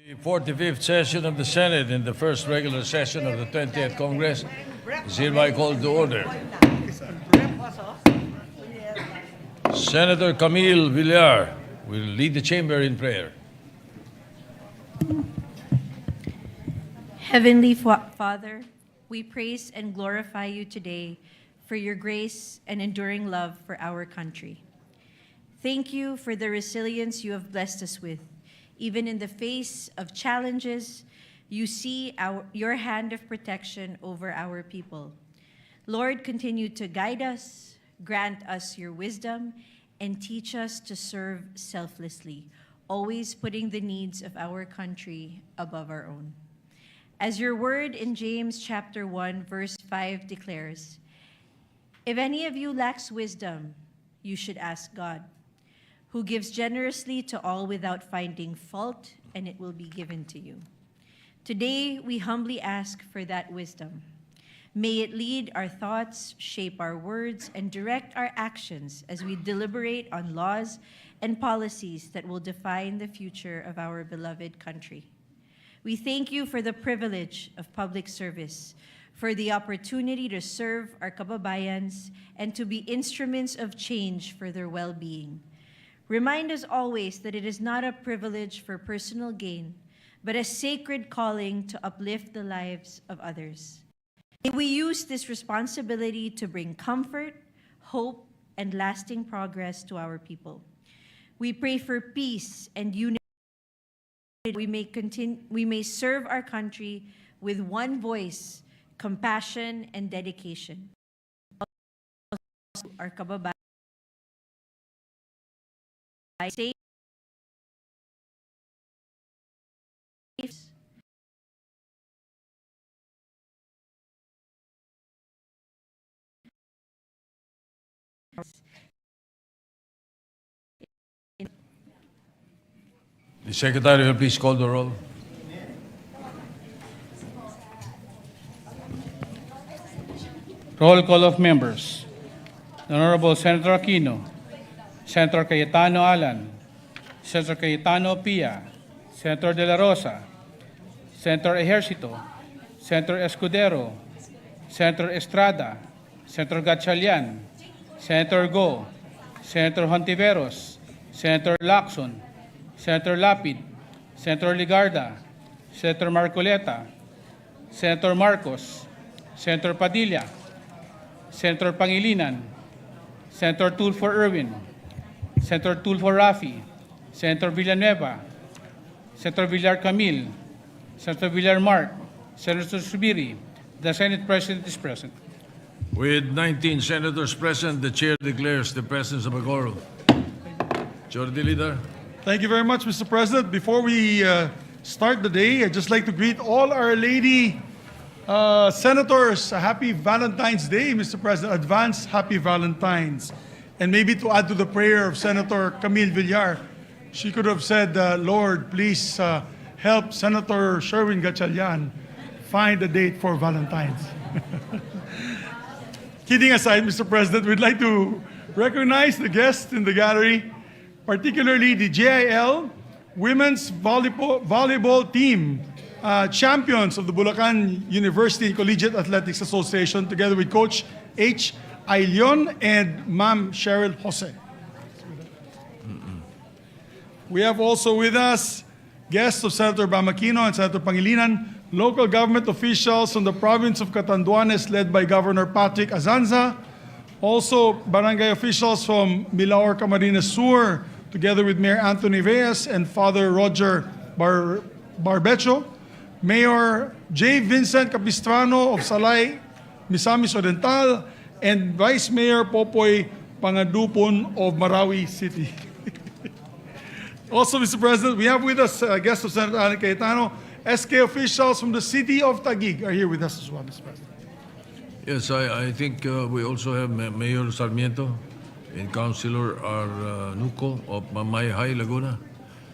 The 45th session of the Senate in the first regular session of the 20th Congress is hereby called to order. Senator Camille Villar will lead the chamber in prayer. Heavenly Father, we praise and glorify you today for your grace and enduring love for our country. Thank you for the resilience you have blessed us with. Even in the face of challenges, you see your hand of protection over our people. Lord, continue to guide us, grant us your wisdom, and teach us to serve selflessly, always putting the needs of our country above our own. As your word in James chapter 1, verse 5 declares, if any of you lacks wisdom, you should ask God, who gives generously to all without finding fault, and it will be given to you. Today, we humbly ask for that wisdom. May it lead our thoughts, shape our words, and direct our actions as we deliberate on laws and policies that will define the future of our beloved country. We thank you for the privilege of public service, for the opportunity to serve our kababayans and to be instruments of change for their well-being. Remind us always that it is not a privilege for personal gain, but a sacred calling to uplift the lives of others. May we use this responsibility to bring comfort, hope, and lasting progress to our people. We pray for peace and unity. We may serve our country with one voice, compassion, and dedication. Our kababayan. Safe. The Secretary will please call the roll. Roll call of members. The Honorable Senator Aquino, Senator Cayetano Alan, Senator Cayetano Pia, Senator De La Rosa, Senator Ejercito, Senator Escudero, Senator Estrada, Senator Gatchalian, Senator Go, Senator Hontiveros, Senator Lacson, Senator Lapid, Senator Ligarda, Senator Marcoleta, Senator Marcos, Senator Padilla, Senator Pangilinan, Senator Tulfo Erwin, Senator Tulfo Rafi, Senator Villanueva, Senator Villar Camille, Senator Villar Mark, Senator Subiri. The Senate President is present. With 19 senators present, the chair declares the presence of a quorum. Majority Leader. Thank you very much, Mr. President. Before we start the day, I'd just like to greet all our lady senators. A happy Valentine's Day, Mr. President. Advance happy Valentine's. And maybe to add to the prayer of Senator Camille Villar, she could have said, Lord, please help Senator Sherwin Gatchalian find a date for Valentine's. Kidding aside, Mr. President, we'd like to recognize the guests in the gallery, particularly the JIL Women's Volleyball Team, champions of the Bulacan University and Collegiate Athletics Association, together with Coach H. Ailion and Ma'am Cheryl Jose. We have also with us guests of Senator Bamakino and Senator Pangilinan, local government officials from the province of Catanduanes led by Governor Patrick Azanza, also barangay officials from Milaor, Camarines Sur, together with Mayor Anthony Reyes and Father Roger Barbecho, Mayor J. Vincent Capistrano of Salay, Misamis Oriental, and Vice Mayor Popoy Pangadupon of Marawi City. Also, Mr. President, we have with us guests of Senator Alan Cayetano. SK officials from the city of Taguig are here with us as well, Mr. President. Yes, I think we also have Mayor Sarmiento and Councilor Nuco of Mamay High, Laguna.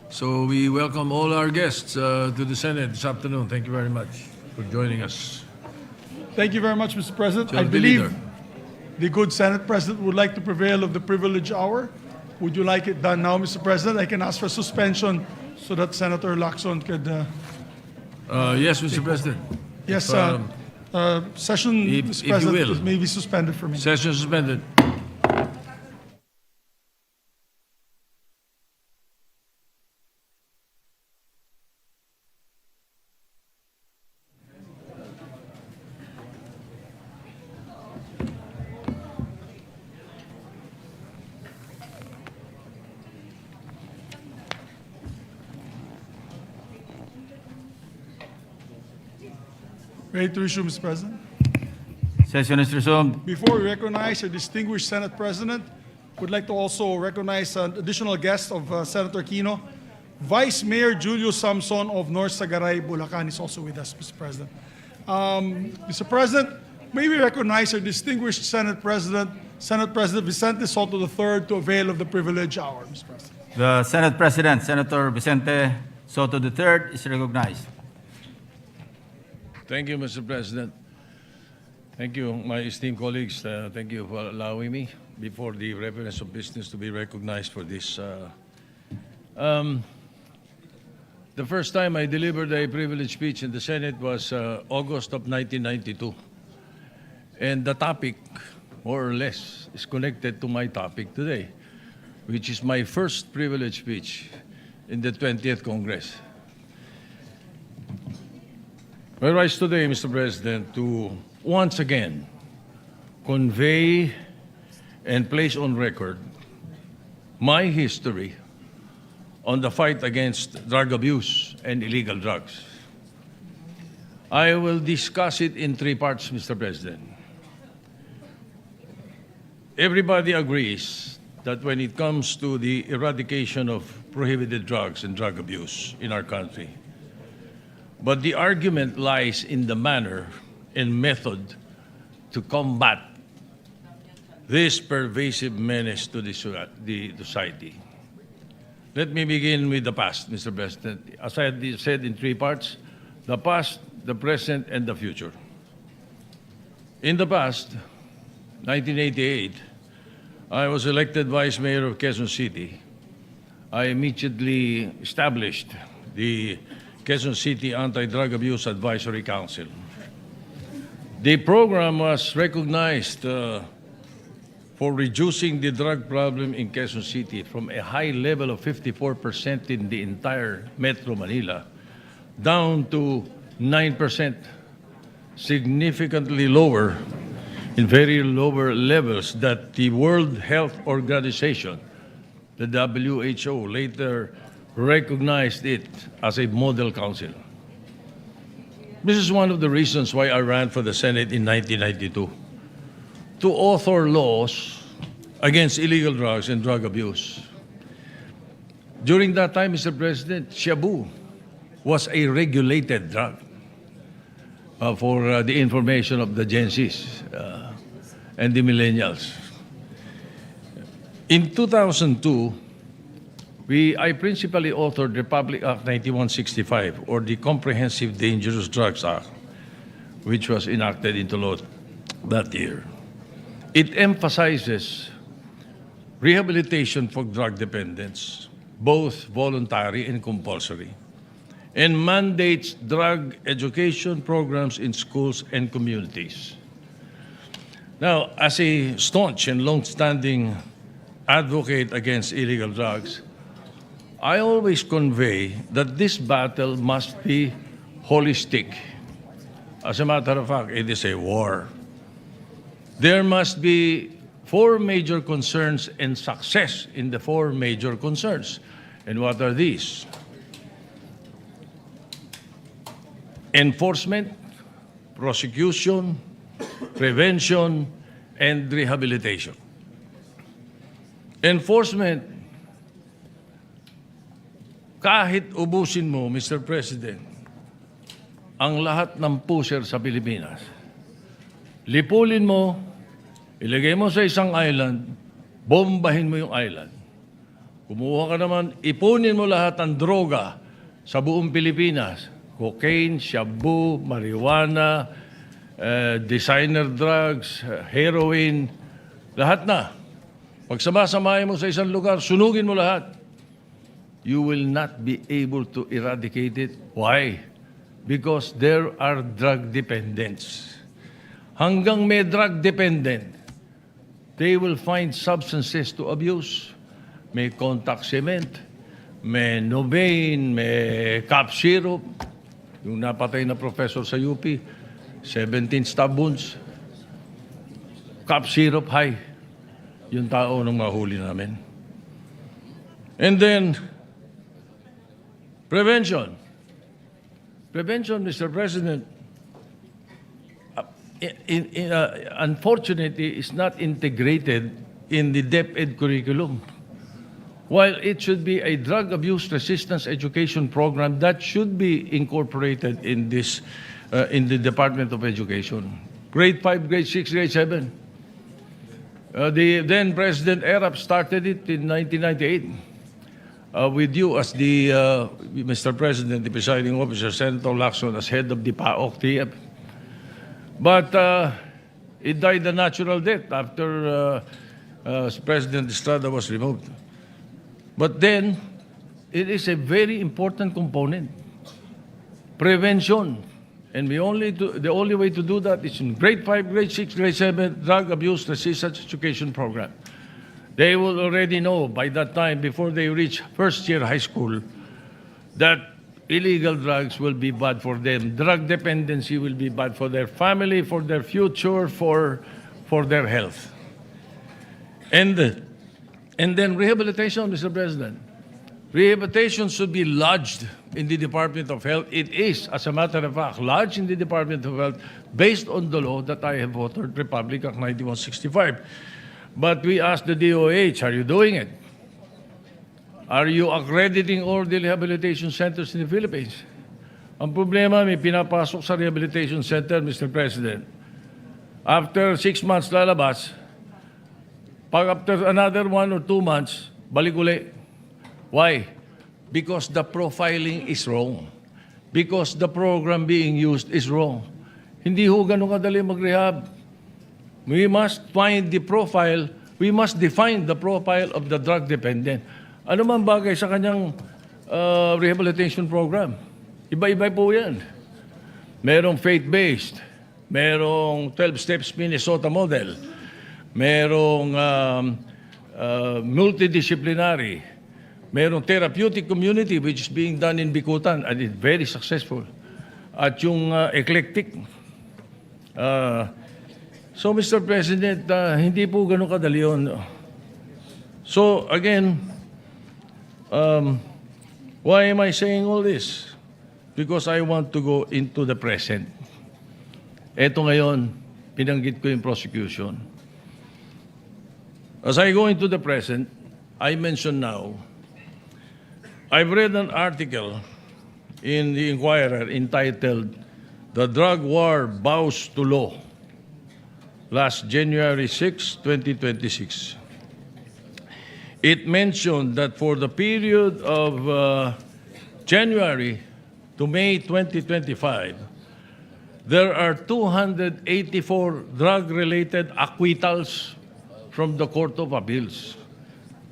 So we welcome all our guests to the Senate this afternoon. Thank you very much for joining us. Thank you very much, Mr. President. I Majority believe Leader. the good Senate President would like to prevail of the privilege hour. Would you like it done now, Mr. President? I can ask for suspension so that Senator Lacson could, Yes, Mr. President. yes, session, if Mr. you President, will. may be suspended for me. Session suspended. Ready to resume, Mr. President? Session is resumed. Before we recognize our distinguished Senate President, would like to also recognize an additional guest of Senator Aquino. Vice Mayor Julio Samson of North Sagaray, Bulacan is also with us, Mr. President. Mr. President, may we recognize our distinguished Senate President Vicente Soto III, to avail of the privilege hour, Mr. President. The Senate President, Senator Vicente Soto III, is recognized. Thank you, Mr. President. Thank you, my esteemed colleagues. Thank you for allowing me, before the reference of business, to be recognized for this. The first time I delivered a privilege speech in the Senate was August of 1992. And the topic, more or less, is connected to my topic today, which is my first privilege speech in the 20th Congress. I rise today, Mr. President, to once again convey and place on record my history on the fight against drug abuse and illegal drugs. I will discuss it in three parts, Mr. President. Everybody agrees that when it comes to the eradication of prohibited drugs and drug abuse in our country, but the argument lies in the manner and method to combat this pervasive menace to the society. Let me begin with the past, Mr. President. As I had said in three parts, the past, the present, and the future. In the past, 1988, I was elected Vice Mayor of Quezon City. I immediately established the Quezon City Anti-Drug Abuse Advisory Council. The program was recognized for reducing the drug problem in Quezon City from a high level of 54% in the entire Metro Manila down to 9%, significantly lower, in very lower levels that the World Health Organization, the WHO, later recognized it as a model council. This is one of the reasons why I ran for the Senate in 1992, to author laws against illegal drugs and drug abuse. During that time, Mr. President, shabu was a regulated drug, for the information of the Gen Zs and the millennials. In 2002, I principally authored Republic Act 9165, or the Comprehensive Dangerous Drugs Act, which was enacted into law that year. It emphasizes rehabilitation for drug dependents, both voluntary and compulsory, and mandates drug education programs in schools and communities. Now, as a staunch and long-standing advocate against illegal drugs, I always convey that this battle must be holistic. As a matter of fact, it is a war. There must be four major concerns and success in the four major concerns. And what are these? Enforcement, prosecution, prevention, and rehabilitation. Enforcement, kahit ubusin mo, Mr. President, ang lahat ng pusher sa Pilipinas, lipulin mo, ilagay mo sa isang island, bombahin mo yung island. Kumuha ka naman, ipunin mo lahat ng droga sa buong Pilipinas. Cocaine, shabu, marijuana, designer drugs, heroin, lahat na. Pag samasamahin mo sa isang lugar, sunugin mo lahat. you will not be able to eradicate it. Why? Because there are drug dependents. Hanggang may drug dependent, they will find substances to abuse. May contact cement, may Novain, may cough syrup. Yung napatay na professor sa UP, 17 stab wounds. Cough syrup high. Yung tao nung mahuli namin. And then, prevention. Prevention, Mr. President, unfortunately, is not integrated in the DepEd curriculum. While it should be a drug abuse resistance education program that should be incorporated in this, in the Department of Education. Grade 5, grade 6, grade 7. The then President Erap started it in 1998 with you as the, Mr. President, the presiding officer, Senator Lacson as head of the PAOK TF. But it died a natural death after President Estrada was removed. But then, it is a very important component. Prevention. And the only way to do that is in grade 5, grade 6, grade 7, drug abuse resistance education program. They will already know by that time, before they reach first year high school, that illegal drugs will be bad for them. Drug dependency will be bad for their family, for their future, for their health. And then rehabilitation, Mr. President. Rehabilitation should be lodged in the Department of Health. It is, as a matter of fact, lodged in the Department of Health based on the law that I have authored, Republic Act 9165. But we asked the DOH, are you doing it? Are you accrediting all the rehabilitation centers in the Philippines? Ang problema, may pinapasok sa rehabilitation center, Mr. President. After 6 months lalabas, pag after another 1 or 2 months, balik uli. Why? Because the profiling is wrong. Because the program being used is wrong. Hindi ho ganun kadali mag-rehab. We must find the profile, we must define the profile of the drug dependent. Ano man bagay sa kanyang rehabilitation program? Iba-iba po yan. Merong faith-based, merong 12 steps Minnesota model, merong multidisciplinary, merong therapeutic community which is being done in Bikutan and it's very successful. At yung eclectic. So, Mr. President, hindi po ganun kadali yun. So, again, why am I saying all this? Because I want to go into the present. Eto ngayon, pinanggit ko yung prosecution. As I go into the present, I mention now, I've read an article in the Inquirer entitled, "The Drug War Bows to Law," last January 6, 2026. It mentioned that for the period of January to May 2025, there are 284 drug-related acquittals from the Court of Appeals.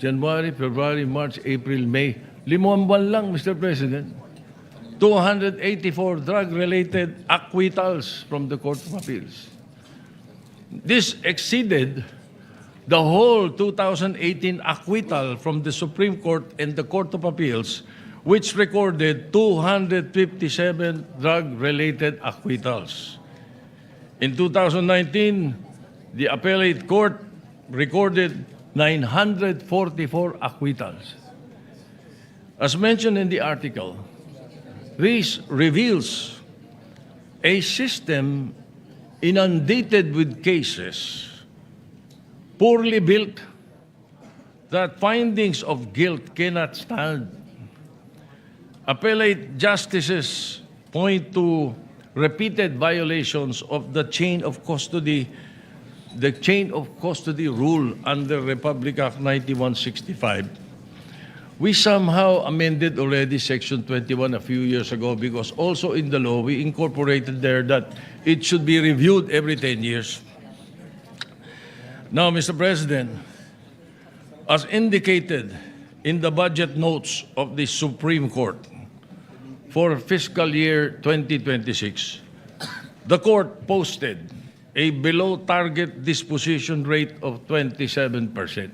January, February, March, April, May. 5 buwan lang, Mr. President. 284 drug-related acquittals from the Court of Appeals. This exceeded the whole 2018 acquittal from the Supreme Court and the Court of Appeals, which recorded 257 drug-related acquittals. In 2019, the appellate court recorded 944 acquittals. As mentioned in the article, this reveals a system inundated with cases, poorly built, that findings of guilt cannot stand. Appellate justices point to repeated violations of the chain of custody rule under Republic Act 9165. We somehow amended already Section 21 a few years ago because also in the law we incorporated there that it should be reviewed every 10 years. Now, Mr. President, as indicated in the budget notes of the Supreme Court for fiscal year 2026, the court posted a below-target disposition rate of 27%.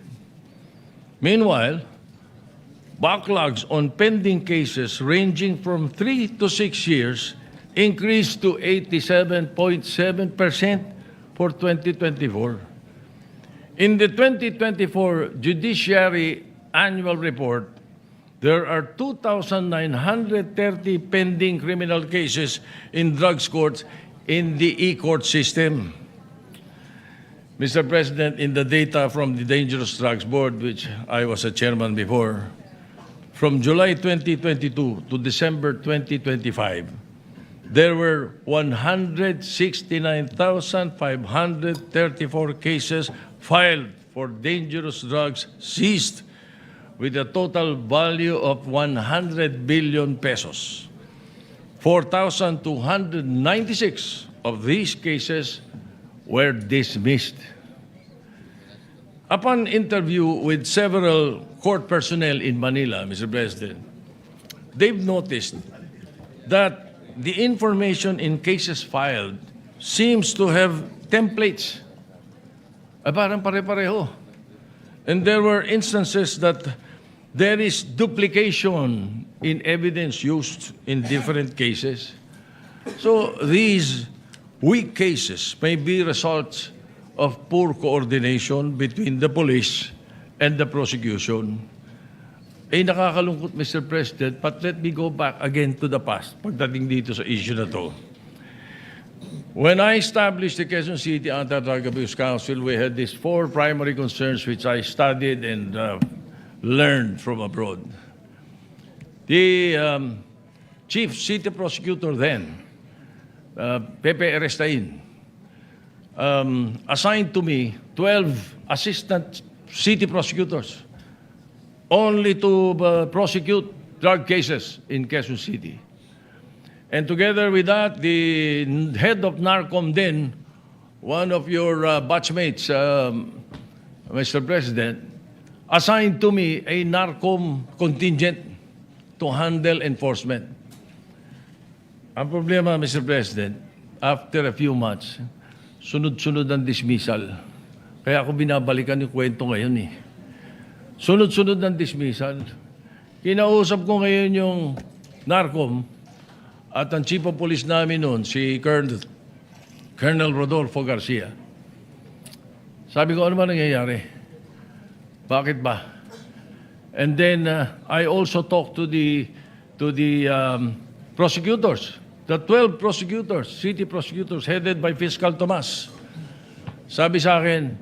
Meanwhile, backlogs on pending cases ranging from 3 to 6 years increased to 87.7% for 2024. In the 2024 Judiciary Annual Report, there are 2,930 pending criminal cases in drugs courts in the e-court system. Mr. President, in the data from the Dangerous Drugs Board, which I was a chairman before, from July 2022 to December 2025, there were 169,534 cases filed for dangerous drugs seized with a total value of 100 billion pesos. 4,296 of these cases were dismissed. Upon interview with several court personnel in Manila, Mr. President, they've noticed that the information in cases filed seems to have templates. Parang pare-pareho. And there were instances that there is duplication in evidence used in different cases. So these weak cases may be results of poor coordination between the police and the prosecution. Nakakalungkot, Mr. President, but let me go back again to the past pagdating dito sa issue na to. When I established the Quezon City Anti-Drug Abuse Council, we had these 4 primary concerns which I studied and learned from abroad. The chief city prosecutor then, Pepe Erestain, assigned to me 12 assistant city prosecutors only to prosecute drug cases in Quezon City. And together with that, the head of NARCOM then, one of your batchmates, Mr. President, assigned to me a NARCOM contingent to handle enforcement. Ang problema, Mr. President, after a few months, sunod-sunod ang dismissal. Kaya ako binabalikan yung kwento ngayon eh. Sunod-sunod ang dismissal. Kinausap ko ngayon yung NARCOM at ang chief of police namin noon, si Colonel Rodolfo Garcia. Sabi ko, ano ba nangyayari? Bakit ba? And then I also talked to the prosecutors, the 12 prosecutors, city prosecutors headed by Fiscal Tomas. Sabi sa akin,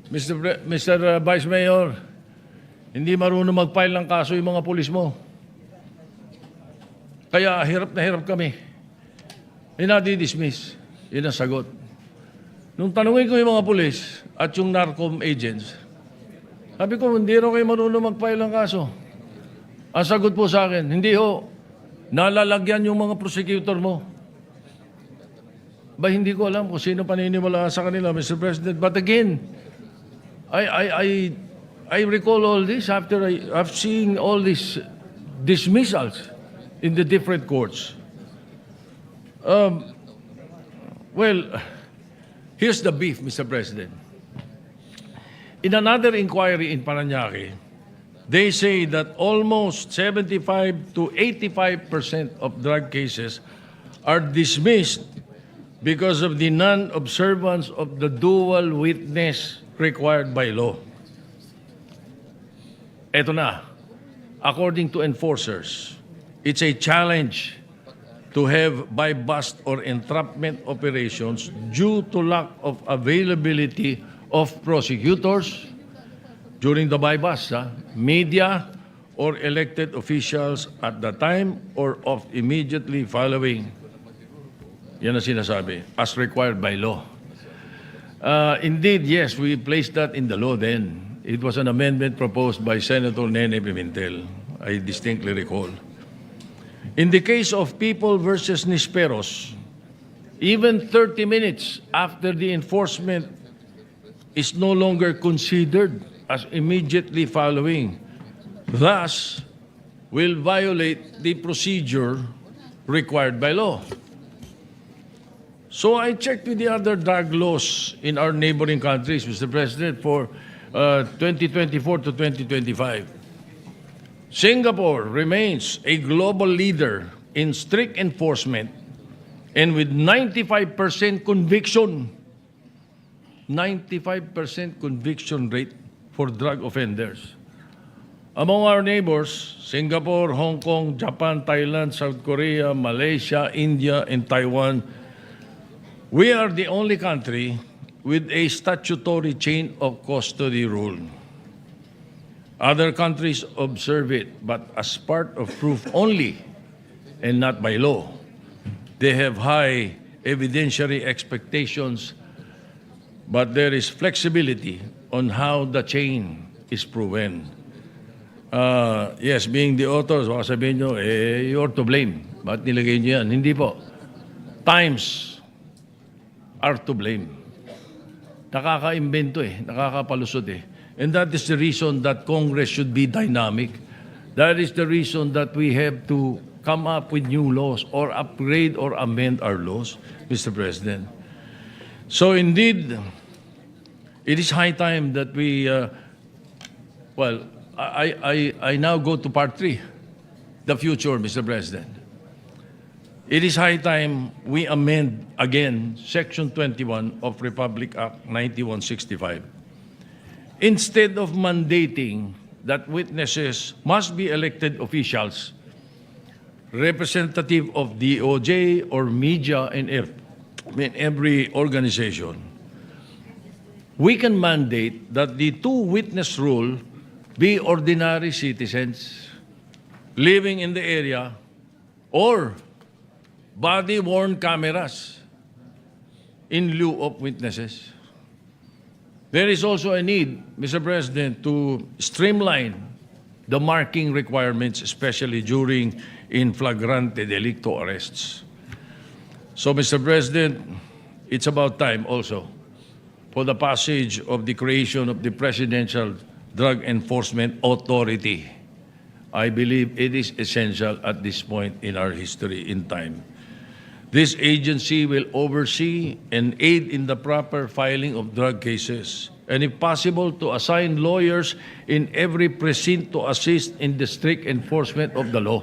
Mr. Vice Mayor, hindi marunong mag-file ng kaso yung mga pulis mo. Kaya hirap na hirap kami. Nadi-dismiss. Yun ang sagot. Nung tanungin ko yung mga pulis at yung NARCOM agents, sabi ko, hindi rin kayo marunong mag-file ng kaso. Ang sagot po sa akin, hindi ho, nalalagyan yung mga prosecutor mo. Ba, hindi ko alam kung sino paniniwala sa kanila, Mr. President. But again, I recall all this after I've seen all these dismissals in the different courts. Well, here's the beef, Mr. President. In another inquiry in Parañaque, they say that almost 75 to 85% of drug cases are dismissed because of the non-observance of the dual witness required by law. Eto na, according to enforcers, it's a challenge to have buy-bust or entrapment operations due to lack of availability of prosecutors during the buy-bust, media, or elected officials at the time or of immediately following. Yan ang sinasabi, as required by law. Indeed, yes, we placed that in the law then. It was an amendment proposed by Senator Nene Pimentel, I distinctly recall. In the case of People versus Nisperos, even 30 minutes after the enforcement is no longer considered as immediately following. thus will violate the procedure required by law. So I checked with the other drug laws in our neighboring countries, Mr. President, for 2024 to 2025. Singapore remains a global leader in strict enforcement and with 95% conviction, 95% conviction rate for drug offenders. Among our neighbors, Singapore, Hong Kong, Japan, Thailand, South Korea, Malaysia, India, and Taiwan, we are the only country with a statutory chain of custody rule. Other countries observe it, but as part of proof only and not by law. They have high evidentiary expectations, but there is flexibility on how the chain is proven. Yes, being the authors, baka sabihin nyo, you're to blame. Ba't nilagay nyo yan? Hindi po. Times are to blame. Nakaka-imbento nakakapalusot And that is the reason that Congress should be dynamic. That is the reason that we have to come up with new laws or upgrade or amend our laws, Mr. President. So indeed, it is high time that we, I now go to part 3, the future, Mr. President. It is high time we amend again Section 21 of Republic Act 9165. Instead of mandating that witnesses must be elected officials, representative of DOJ or media in every organization, we can mandate that the two-witness rule be ordinary citizens living in the area or body-worn cameras in lieu of witnesses. There is also a need, Mr. President, to streamline the marking requirements, especially during in flagrante delicto arrests. So, Mr. President, it's about time also for the passage of the creation of the Presidential Drug Enforcement Authority. I believe it is essential at this point in our history in time. This agency will oversee and aid in the proper filing of drug cases, and if possible, to assign lawyers in every precinct to assist in the strict enforcement of the law.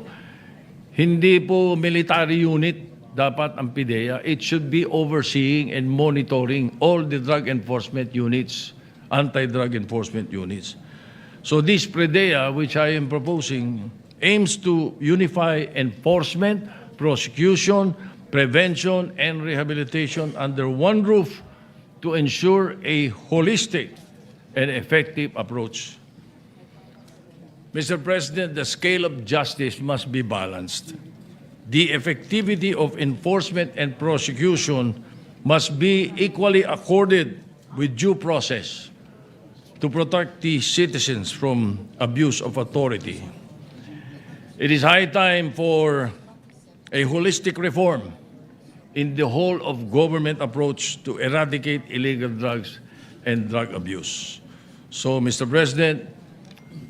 Hindi po military unit dapat ang PIDEA. It should be overseeing and monitoring all the drug enforcement units, anti-drug enforcement units. So this PIDEA, which I am proposing, aims to unify enforcement, prosecution, prevention, and rehabilitation under one roof to ensure a holistic and effective approach. Mr. President, the scale of justice must be balanced. The effectivity of enforcement and prosecution must be equally accorded with due process to protect the citizens from abuse of authority. It is high time for a holistic reform in the whole of government approach to eradicate illegal drugs and drug abuse. So, Mr. President,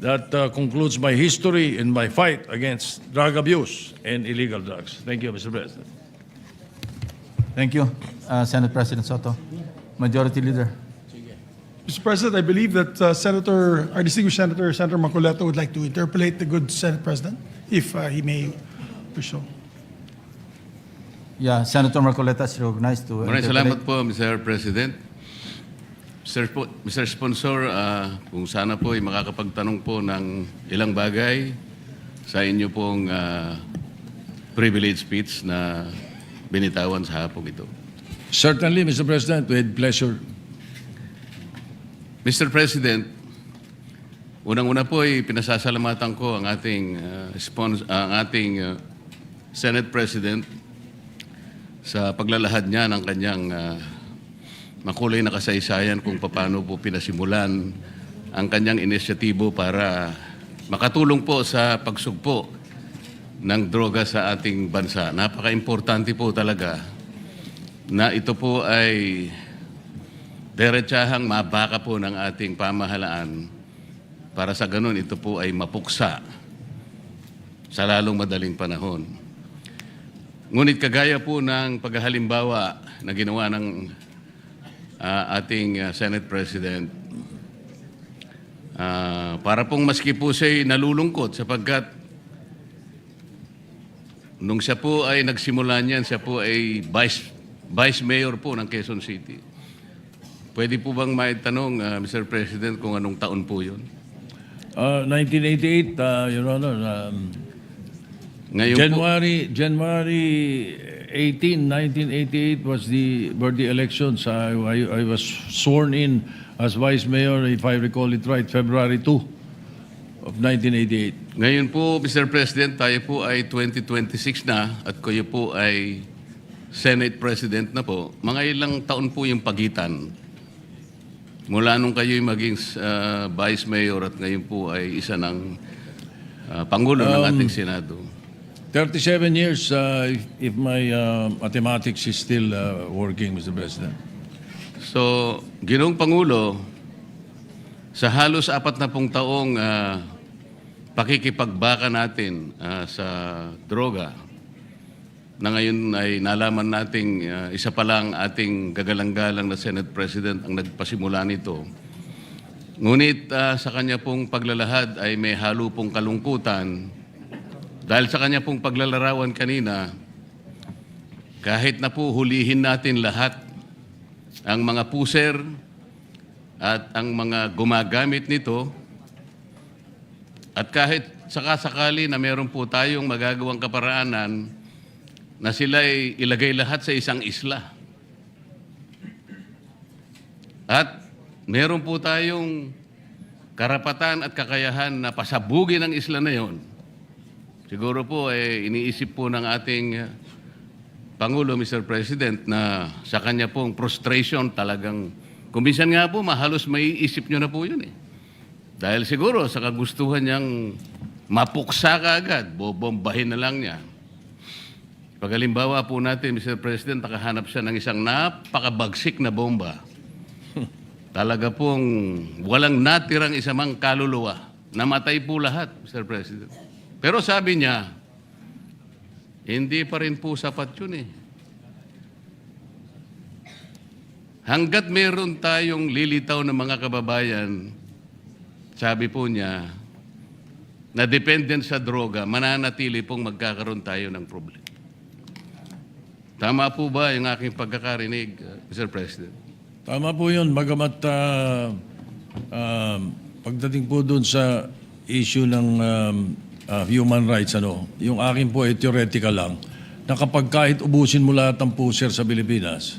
that concludes my history in my fight against drug abuse and illegal drugs. Thank you, Mr. President. Thank you, Senate President Soto. Majority Leader. Mr. President, I believe that our distinguished Senator Macoleta would like to interpolate the good Senate President, if he may wish so. Yeah, Senator Marcoleta is recognized to Maraming interpolate. salamat po, Mr. President. Mr. Sponsor, kung sana po ay makakapagtanong po ng ilang bagay sa inyo pong privilege speech na binitawan sa hapong ito. Certainly, Mr. President, with pleasure. Mr. President, unang-una po ay pinasasalamatan ko ang ating, Senate President sa paglalahad niya ng kanyang makulay na kasaysayan kung paano po pinasimulan ang kanyang inisyatibo para makatulong po sa pagsugpo ng droga sa ating bansa. Napaka-importante po talaga na ito po ay diretsahang mabaka po ng ating pamahalaan para sa ganun ito po ay mapuksa sa lalong madaling panahon. Ngunit kagaya po ng paghahalimbawa na ginawa ng ating Senate President, para pong maski po siya'y nalulungkot sapagkat nung siya po ay nagsimula niyan, siya po ay Vice Mayor po ng Quezon City. Pwede po bang maitanong, Mr. President, kung anong taon po yun? 1988, Your Honor, Ngayon January 18, 1988 were the elections. I was sworn in as Vice Mayor, if I recall it right, February 2 of 1988. Ngayon po, Mr. President, tayo po ay 2026 na at kayo po ay Senate President na po. Mga ilang taon po yung pagitan mula nung kayo'y maging Vice Mayor at ngayon po ay isa ng Pangulo ng ating Senado. 37 years, if my mathematics is still working, Mr. President. So, Ginoong Pangulo, sa halos 40 taong pakikipagbaka natin sa droga, na ngayon ay nalaman nating isa pa lang ating gagalang-galang na Senate President ang nagpasimula nito. Ngunit sa kanya pong paglalahad ay may halo pong kalungkutan dahil sa kanya pong paglalarawan kanina, kahit na po hulihin natin lahat ang mga puser at ang mga gumagamit nito, at kahit sakasakali na meron po tayong magagawang kaparaanan na sila ay ilagay lahat sa isang isla. At meron po tayong karapatan at kakayahan na pasabugin ang isla na yon. Siguro po iniisip po ng ating Pangulo, Mr. President, na sa kanya pong frustration talagang, kuminsan nga po, mahalos maiisip nyo na po yun eh. Dahil siguro sa kagustuhan niyang mapuksa ka agad, bobombahin na lang niya. Pagalimbawa po natin, Mr. President, nakahanap siya ng isang napakabagsik na bomba. Talaga pong walang natirang isamang kaluluwa. Namatay po lahat, Mr. President. Pero sabi niya, hindi pa rin po sapat yun eh. Hanggat meron tayong lilitaw ng mga kababayan, sabi po niya, na dependent sa droga, mananatili pong magkakaroon tayo ng problema. Tama po ba yung aking pagkakarinig, Mr. President? Tama po yun. Bagamat pagdating po dun sa issue ng human rights, yung akin po ay theoretical lang, na kapag kahit ubusin mo lahat ng puser sa Pilipinas,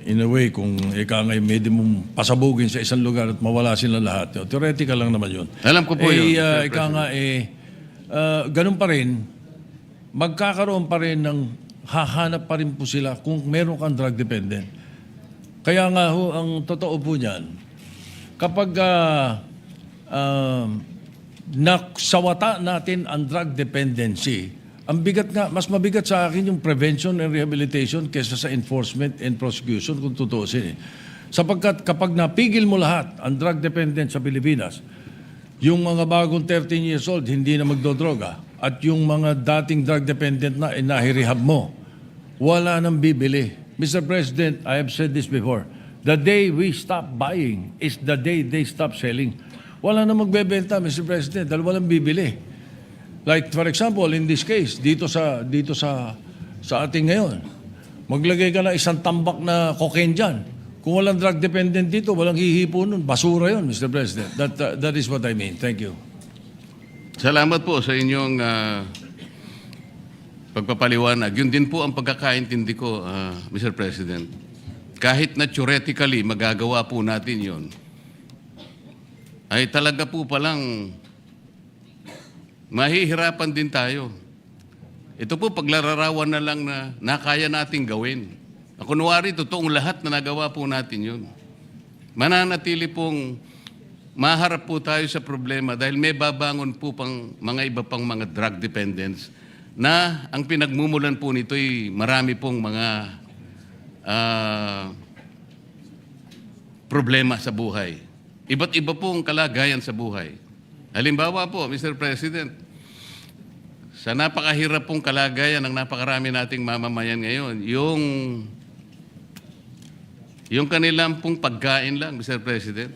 in a way, kung ika ngay may mong pasabugin sa isang lugar at mawala sila lahat, theoretical lang naman yun. Alam ko po yun. Ika nga ganun pa rin, magkakaroon pa rin ng hahanap pa rin po sila kung meron kang drug dependent. Kaya nga ho, ang totoo po niyan, kapag naksawata natin ang drug dependency, ang bigat nga, mas mabigat sa akin yung prevention and rehabilitation kaysa sa enforcement and prosecution kung tutuusin. Sapagkat kapag napigil mo lahat ang drug dependent sa Pilipinas, yung mga bagong 13 years old hindi na magdodroga at yung mga dating drug dependent na inahirehab mo, wala nang bibili. Mr. President, I have said this before, the day we stop buying is the day they stop selling. Wala na magbebenta, Mr. President, dahil walang bibili. Like, for example, in this case, dito sa ating ngayon, maglagay ka na isang tambak na cocaine dyan. Kung walang drug dependent dito, walang hihipo nun. Basura yun, Mr. President. That is what I mean. Thank you. Salamat po sa inyong pagpapaliwanag. Yun din po ang pagkakaintindi ko, Mr. President. Kahit na theoretically magagawa po natin yun, ay talaga po palang mahihirapan din tayo. Ito po paglararawan na lang na nakaya nating gawin. Kunwari, totoong lahat na nagawa po natin yun. Mananatili pong maharap po tayo sa problema dahil may babangon po pang mga iba pang mga drug dependents na ang pinagmumulan po nito ay marami pong mga problema sa buhay. Iba't iba pong kalagayan sa buhay. Halimbawa po, Mr. President, sa napakahirap pong kalagayan ng napakarami nating mamamayan ngayon, yung kanilang pong pagkain lang, Mr. President.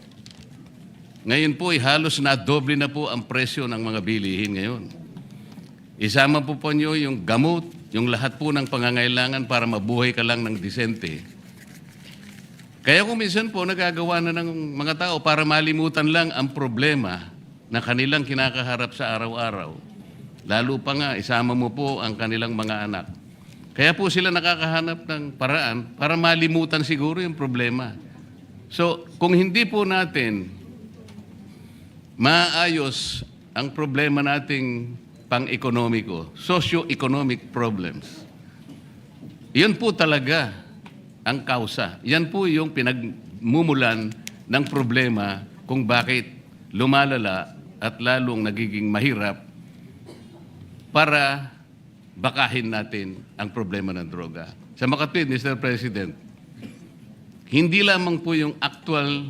Ngayon po, halos na doble na po ang presyo ng mga bilihin ngayon. Isama po nyo yung gamot, yung lahat po ng pangangailangan para mabuhay ka lang ng disente. Kaya kung minsan po nagagawa na ng mga tao para malimutan lang ang problema na kanilang kinakaharap sa araw-araw. Lalo pa nga, isama mo po ang kanilang mga anak. Kaya po sila nakakahanap ng paraan para malimutan siguro yung problema. So, kung hindi po natin maayos ang problema nating pang-ekonomiko, socio-economic problems, yan po talaga ang kausa. Yan po yung pinagmumulan ng problema kung bakit lumalala at lalong nagiging mahirap para bakahin natin ang problema ng droga. Sa makatwid, Mr. President, hindi lamang po yung actual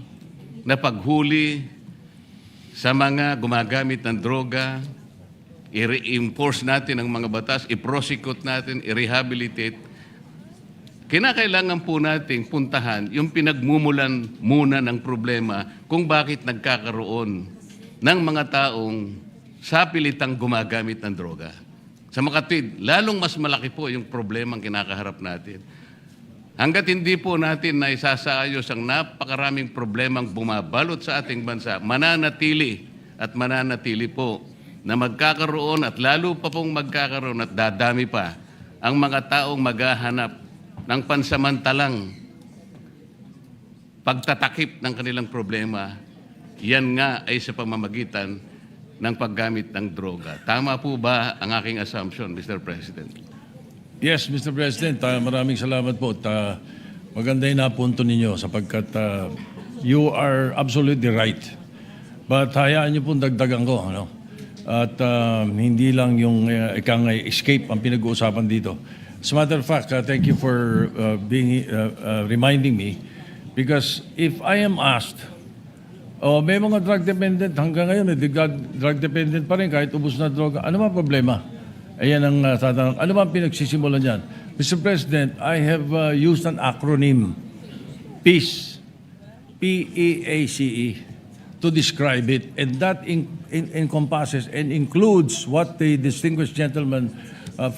na paghuli sa mga gumagamit ng droga, i-reinforce natin ang mga batas, i-prosecute natin, i-rehabilitate. Kinakailangan po nating puntahan yung pinagmumulan muna ng problema kung bakit nagkakaroon ng mga taong sa pilitang gumagamit ng droga. Sa makatwid, lalong mas malaki po yung problema ang kinakaharap natin. Hanggat hindi po natin na isasaayos ang napakaraming problemang bumabalot sa ating bansa, mananatili po na magkakaroon at lalo pa pong magkakaroon at dadami pa ang mga taong maghahanap ng pansamantalang pagtatakip ng kanilang problema. Yan nga ay sa pamamagitan ng paggamit ng droga. Tama po ba ang aking assumption, Mr. President? Yes, Mr. President, maraming salamat po. Maganda yung napunto ninyo sapagkat you are absolutely right. But hayaan niyo pong dagdagan ko. Ano? At hindi lang yung ikang escape ang pinag-uusapan dito. As a matter of fact, thank you for reminding me because if I am asked, may mga drug dependent hanggang ngayon, drug dependent pa rin kahit ubos na droga. Ano ba problema? Ayan ang tatanong. Ano ba ang pinagsisimulan niyan? Mr. President, I have used an acronym, PEACE, P-E-A-C-E, to describe it. And that encompasses and includes what the distinguished gentleman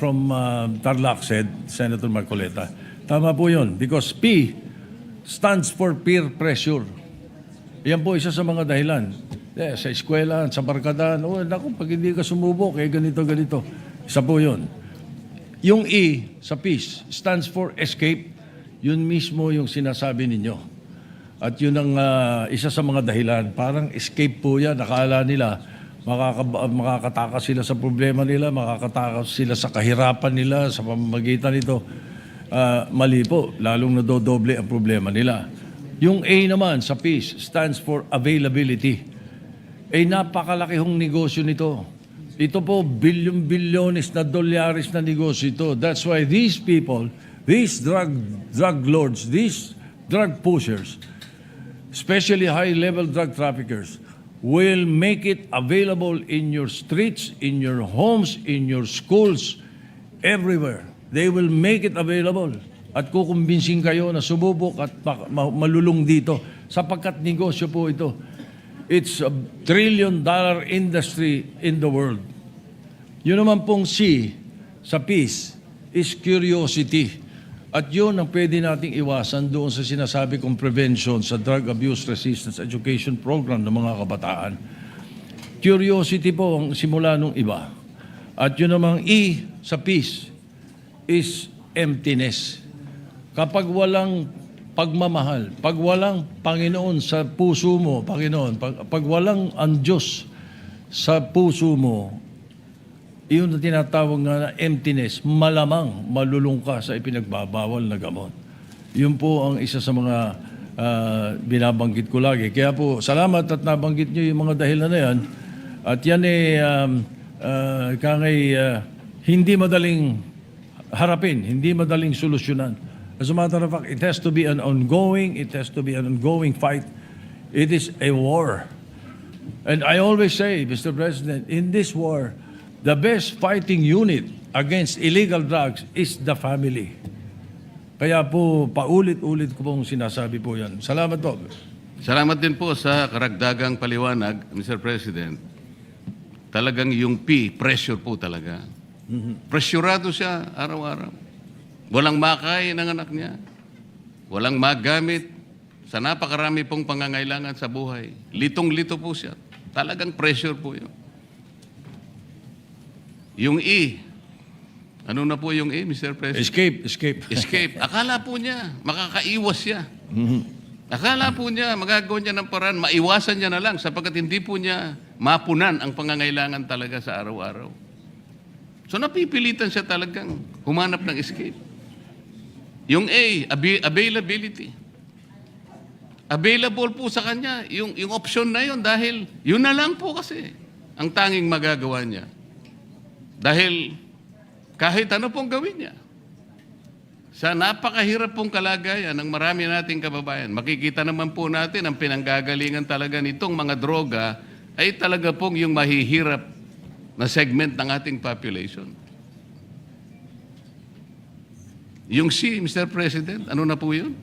from Tarlac said, Senator Marcoleta. Tama po yun. Because P stands for peer pressure. Yan po isa sa mga dahilan. Sa eskwela, sa barkadahan, naku, pag hindi ka sumubok, ganito. Isa po yun. Yung E sa peace stands for escape. Yun mismo yung sinasabi ninyo. At yun ang isa sa mga dahilan. Parang escape po yan. Nakala nila, makakatakas sila sa problema nila, makakatakas sila sa kahirapan nila, sa pamamagitan nito. Mali po. Lalong nadodoble ang problema nila. Yung A naman sa peace stands for availability. Napakalaki hong negosyo nito. Ito po, bilyon-bilyones na dolyares na negosyo ito. That's why these people, these drug lords, these drug pushers, especially high-level drug traffickers, will make it available in your streets, in your homes, in your schools, everywhere. They will make it available. At kukumbinsin kayo na sububok at malulung dito sapagkat negosyo po ito. It's a $1 trillion industry in the world. Yun naman pong C sa peace is curiosity. At yun ang pwede nating iwasan doon sa sinasabi kong prevention sa Drug Abuse Resistance Education Program ng mga kabataan. Curiosity po ang simula nung iba. At yun namang E sa peace is emptiness. Kapag walang pagmamahal, pag walang Panginoon sa puso mo, Panginoon, pag walang ang Diyos sa puso mo, iyon na tinatawag nga na emptiness, malamang malulung ka sa ipinagbabawal na gamot. Yun po ang isa sa mga binabanggit ko lagi. Kaya po, salamat at nabanggit nyo yung mga dahilan na yan. At yan hindi madaling harapin, hindi madaling solusyonan. As a matter of fact, it has to be an ongoing fight. It is a war. And I always say, Mr. President, in this war, the best fighting unit against illegal drugs is the family. Kaya po, paulit-ulit ko pong sinasabi po yan. Salamat po. Salamat din po sa karagdagang paliwanag, Mr. President. Talagang yung P, pressure po talaga. Pressurado siya araw-araw. Walang makain ng anak niya. Walang magamit sa napakarami pong pangangailangan sa buhay. Litong-lito po siya. Talagang pressure po yun. Yung E, ano na po yung E, Mr. President? Escape. Escape. Akala po niya, makakaiwas siya. Akala po niya, magagawa niya ng paraan, maiwasan niya na lang sapagkat hindi po niya mapunan ang pangangailangan talaga sa araw-araw. So napipilitan siya talagang humanap ng escape. Yung A, availability. Available po sa kanya yung option na yun dahil yun na lang po kasi ang tanging magagawa niya. Dahil kahit ano pong gawin niya. Sa napakahirap pong kalagayan ng marami nating kababayan, makikita naman po natin ang pinanggagalingan talaga nitong mga droga ay talaga pong yung mahihirap na segment ng ating population. Yung C, Mr. President, ano na po yun?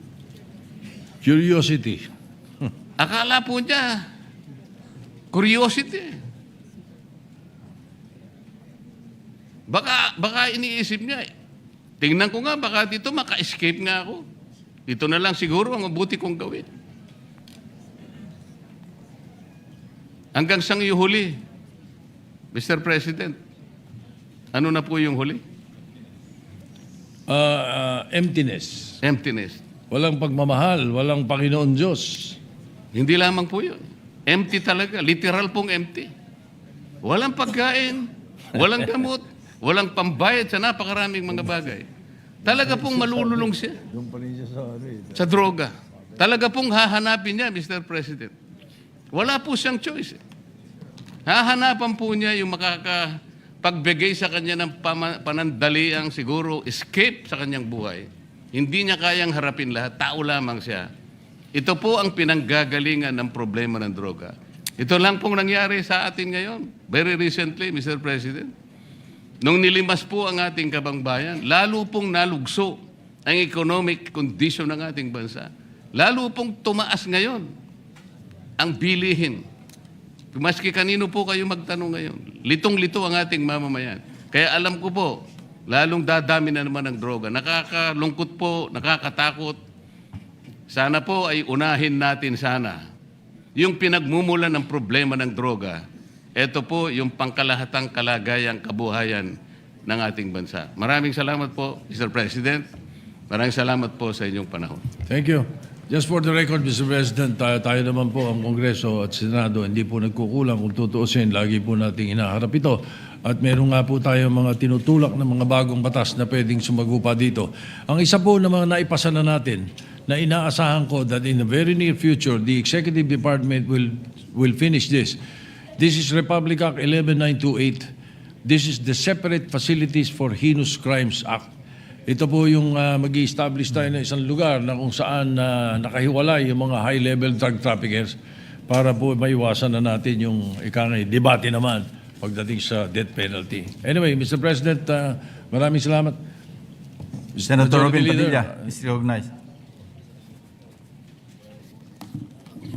Curiosity. Akala po niya, curiosity. Baka iniisip niya, tingnan ko nga, baka dito maka-escape nga ako. Ito na lang siguro ang mabuti kong gawin. Hanggang sang yung huli, Mr. President, ano na po yung huli? Emptiness. Emptiness. Walang pagmamahal, walang Panginoon Diyos. Hindi lamang po yun. Empty talaga. Literal pong empty. Walang pagkain, walang gamot, walang pambayad sa napakaraming mga bagay. Talaga pong malululong siya sa droga. Talaga pong hahanapin niya, Mr. President. Wala po siyang choice. Hahanapan po niya yung makakapagbigay sa kanya ng panandaliang siguro escape sa kanyang buhay. Hindi niya kayang harapin lahat. Tao lamang siya. Ito po ang pinanggagalingan ng problema ng droga. Ito lang pong nangyari sa atin ngayon. Very recently, Mr. President. Nung nilimas po ang ating kabangbayan, lalo pong nalugso ang economic condition ng ating bansa. Lalo pong tumaas ngayon ang bilihin. Maski kanino po kayo magtanong ngayon, litong-lito ang ating mamamayan. Kaya alam ko po, lalong dadami na naman ang droga. Nakakalungkot po, nakakatakot. Sana po ay unahin natin sana yung pinagmumulan ng problema ng droga. Ito po yung pangkalahatang kalagayang kabuhayan ng ating bansa. Maraming salamat po, Mr. President. Maraming salamat po sa inyong panahon. Thank you. Just for the record, Mr. President, tayo naman po ang Kongreso at Senado, hindi po nagkukulang kung tutuusin. Lagi po nating hinaharap ito. At meron nga po tayo mga tinutulak na mga bagong batas na pwedeng sumagupa dito. Ang isa po na mga naipasa na natin, na inaasahan ko that in the very near future, the Executive Department will finish this. This is Republic Act 11928. This is the Separate Facilities for Heinous Crimes Act. Ito po yung mag-i-establish tayo ng isang lugar na kung saan nakahiwalay yung mga high-level drug traffickers para po maiwasan na natin yung debate naman pagdating sa death penalty. Anyway, Mr. President, maraming salamat. Senator Robin Majority Leader, Padilla is recognized.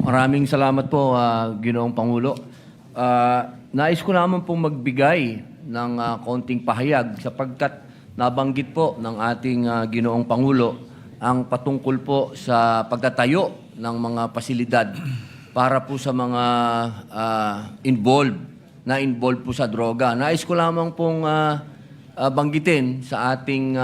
Maraming salamat po, Ginoong Pangulo. Nais ko naman pong magbigay ng konting pahayag sapagkat nabanggit po ng ating Ginoong Pangulo ang patungkol po sa pagtatayo ng mga pasilidad para po sa mga involved po sa droga. Nais ko lamang pong banggitin sa ating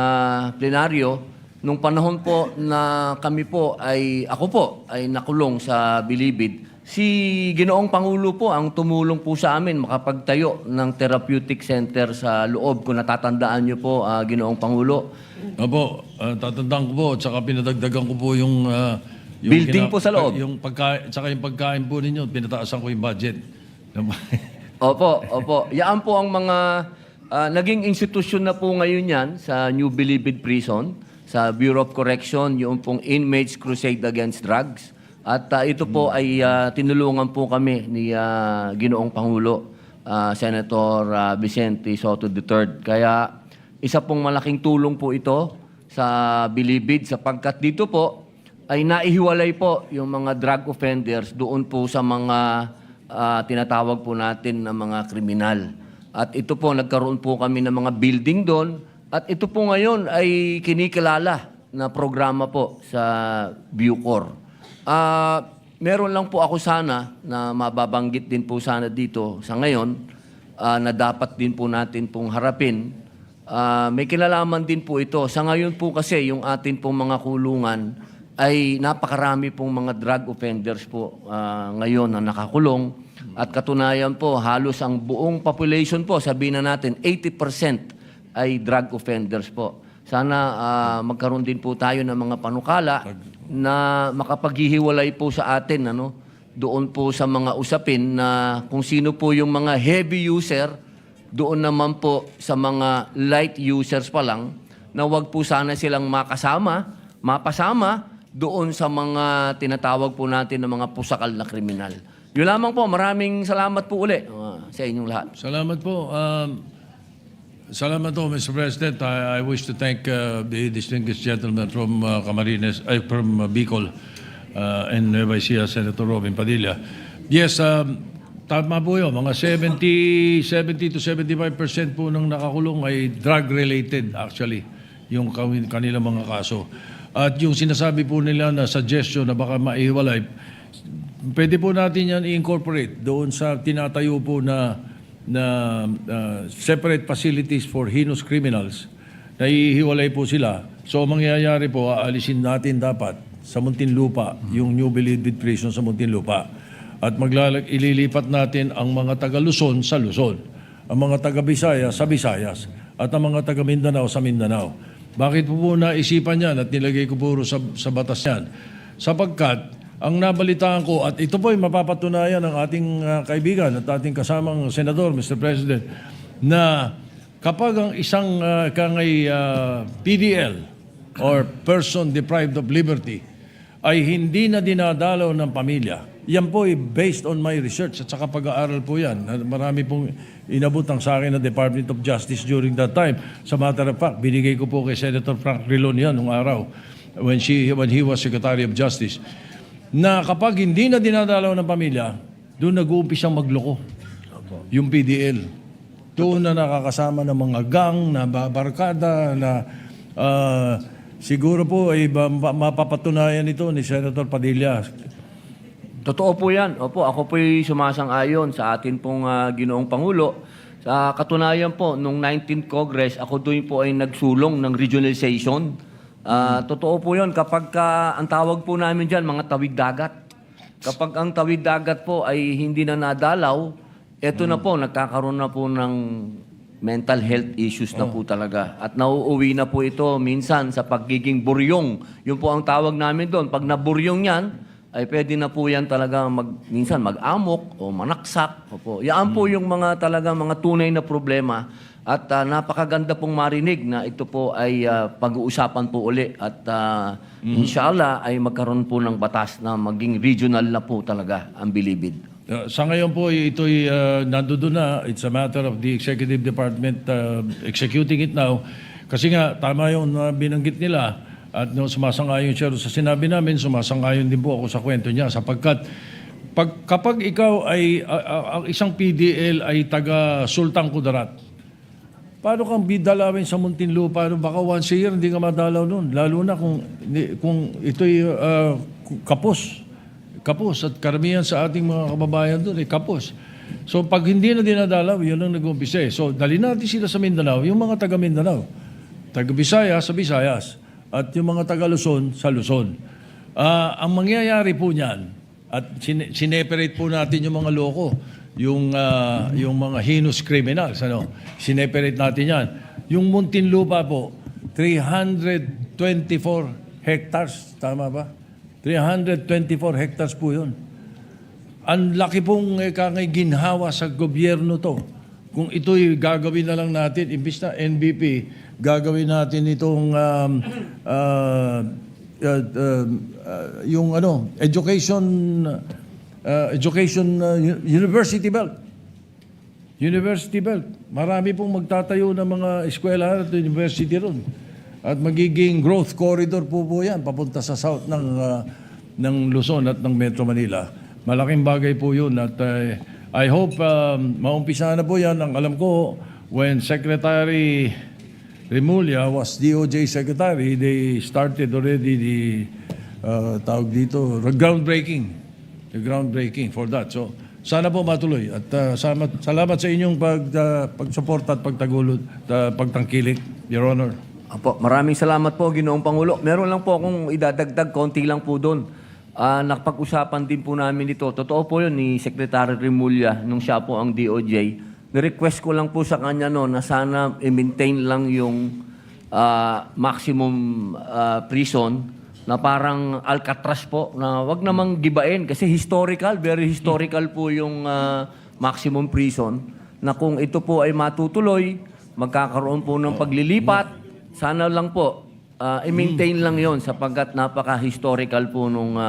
plenaryo nung panahon po na ako po ay nakulong sa Bilibid. Si Ginoong Pangulo po ang tumulong po sa amin makapagtayo ng therapeutic center sa loob. Kung natatandaan niyo po, Ginoong Pangulo. Opo, tatandaan ko po at saka pinadagdagan ko po yung Building po sa loob. Yung pagkain po ninyo, pinataasan ko yung budget. Opo. Yan po ang mga naging institusyon na po ngayon yan sa New Bilibid Prison, sa Bureau of Correction, yung pong Inmates Crusade Against Drugs. At ito po ay tinulungan po kami ni Ginoong Pangulo, Senator Vicente Soto III. Kaya isa pong malaking tulong po ito sa Bilibid sapagkat dito po ay naihiwalay po yung mga drug offenders doon po sa mga tinatawag po natin na mga kriminal. At ito po, nagkaroon po kami ng mga building doon. At ito po ngayon ay kinikilala na programa po sa Bucor. Meron lang po ako sana na mababanggit din po sana dito sa ngayon na dapat din po natin pong harapin. May kinalaman din po ito. Sa ngayon po kasi yung atin pong mga kulungan ay napakarami pong mga drug offenders po ngayon na nakakulong. At katunayan po, halos ang buong population po, sabihin na natin, 80% ay drug offenders po. Sana magkaroon din po tayo ng mga panukala na makapaghihiwalay po sa atin, doon po sa mga usapin na kung sino po yung mga heavy user, doon naman po sa mga light users pa lang, na wag po sana silang mapasama doon sa mga tinatawag po natin na mga pusakal na kriminal. Yun lamang po. Maraming salamat po uli sa inyong lahat. Salamat po. Salamat po, Mr. President. I wish to thank the distinguished gentleman from Camarines, from Bicol, and Nueva Ecija, Senator Robin Padilla. Yes, tama po yun. Mga 70 to 75% po ng nakakulong ay drug-related actually, yung kanilang mga kaso. At yung sinasabi po nila na suggestion na baka maihiwalay, pwede po natin yan i-incorporate doon sa tinatayo po na separate facilities for heinous criminals. Naihiwalay po sila. So mangyayari po, aalisin natin dapat sa Muntinlupa, yung New Bilibid Prison sa Muntinlupa. At ililipat natin ang mga taga-Luzon sa Luzon, ang mga taga-Visayas sa Visayas, at ang mga taga-Mindanao sa Mindanao. Bakit po naisipan yan at nilagay ko puro sa batas yan? Sapagkat ang nabalitaan ko, at ito po ay mapapatunayan ng ating kaibigan at ating kasamang senador, Mr. President, na kapag ang isang PDL or person deprived of liberty ay hindi na dinadalaw ng pamilya, yan po ay based on my research at saka pag-aaral po yan. Marami pong inabot ang sa akin ng Department of Justice during that time. Sa matter of fact, binigay ko po kay Senator Frank Rilon yan nung araw when he was Secretary of Justice, na kapag hindi na dinadalaw ng pamilya, doon nag-uumpisang magloko yung PDL. Doon na nakakasama ng mga gang, na barkada, na siguro po ay mapapatunayan ito ni Senator Padilla. Totoo po yan. Opo, ako po'y sumasang-ayon sa atin pong Ginoong Pangulo. Sa katunayan po, nung 19th Congress, ako doon po ay nagsulong ng regionalization. Totoo po yun. Kapag ang tawag po namin dyan, mga tawid dagat. Kapag ang tawid dagat po ay hindi na nadalaw, eto na po, nagkakaroon na po ng mental health issues na po talaga. At nauuwi na po ito minsan sa pagiging buryong. Yun po ang tawag namin doon. Pag naburyong yan, ay pwede na po yan talaga minsan mag-amok o manaksak. Opo. Yan po yung mga talaga mga tunay na problema. At napakaganda pong marinig na ito po ay pag-uusapan po uli. At inshallah ay magkaroon po ng batas na maging regional na po talaga ang Bilibid. Sa ngayon po, ito'y nandoon na. It's a matter of the Executive Department executing it now. Kasi nga, tama yung binanggit nila. At no, sumasang-ayon siya sa sinabi namin, sumasang-ayon din po ako sa kwento niya. Sapagkat kapag ikaw ay, ang isang PDL ay taga Sultan Kudarat, paano kang bidalawin sa Muntinlupa? Baka once a year hindi ka madalaw nun. Lalo na kung ito'y kapos. Kapos. At karamihan sa ating mga kababayan doon ay kapos. So pag hindi na dinadalaw, yun ang nag-umpisa. So dali natin sila sa Mindanao, yung mga taga Mindanao. Taga Visayas sa Visayas. At yung mga taga Luzon sa Luzon. Ang mangyayari po niyan, at sineperate po natin yung mga loko, yung mga heinous criminals, sineperate natin yan. Yung Muntinlupa po, 324 hectares, tama ba? 324 hectares po yun. Ang laki pong ginhawa sa gobyerno to. Kung ito'y gagawin na lang natin, imbis na NBP, gagawin natin itong yung university belt. University belt. Marami pong magtatayo ng mga eskwela at university ron. At magiging growth corridor po yan papunta sa south ng Luzon at ng Metro Manila. Malaking bagay po yun at I hope maumpisa na po yan. Ang alam ko, when Secretary Remulla was DOJ Secretary, they started already the tawag dito, the groundbreaking for that. So, sana po matuloy at salamat sa inyong pagsuporta at pagtangkilik, Your Honor. Apo, maraming salamat po, Ginoong Pangulo. Meron lang po akong idadagdag, konti lang po doon. Nakapag-usapan din po namin ito. Totoo po yun ni Secretary Remulla nung siya po ang DOJ. Ni-request ko lang po sa kanya na sana i-maintain lang yung maximum prison na parang Alcatraz po, na wag namang gibain kasi historical, very historical po yung maximum prison, na kung ito po ay matutuloy, magkakaroon po ng paglilipat, sana lang po i-maintain lang yon sapagkat napaka-historical po nung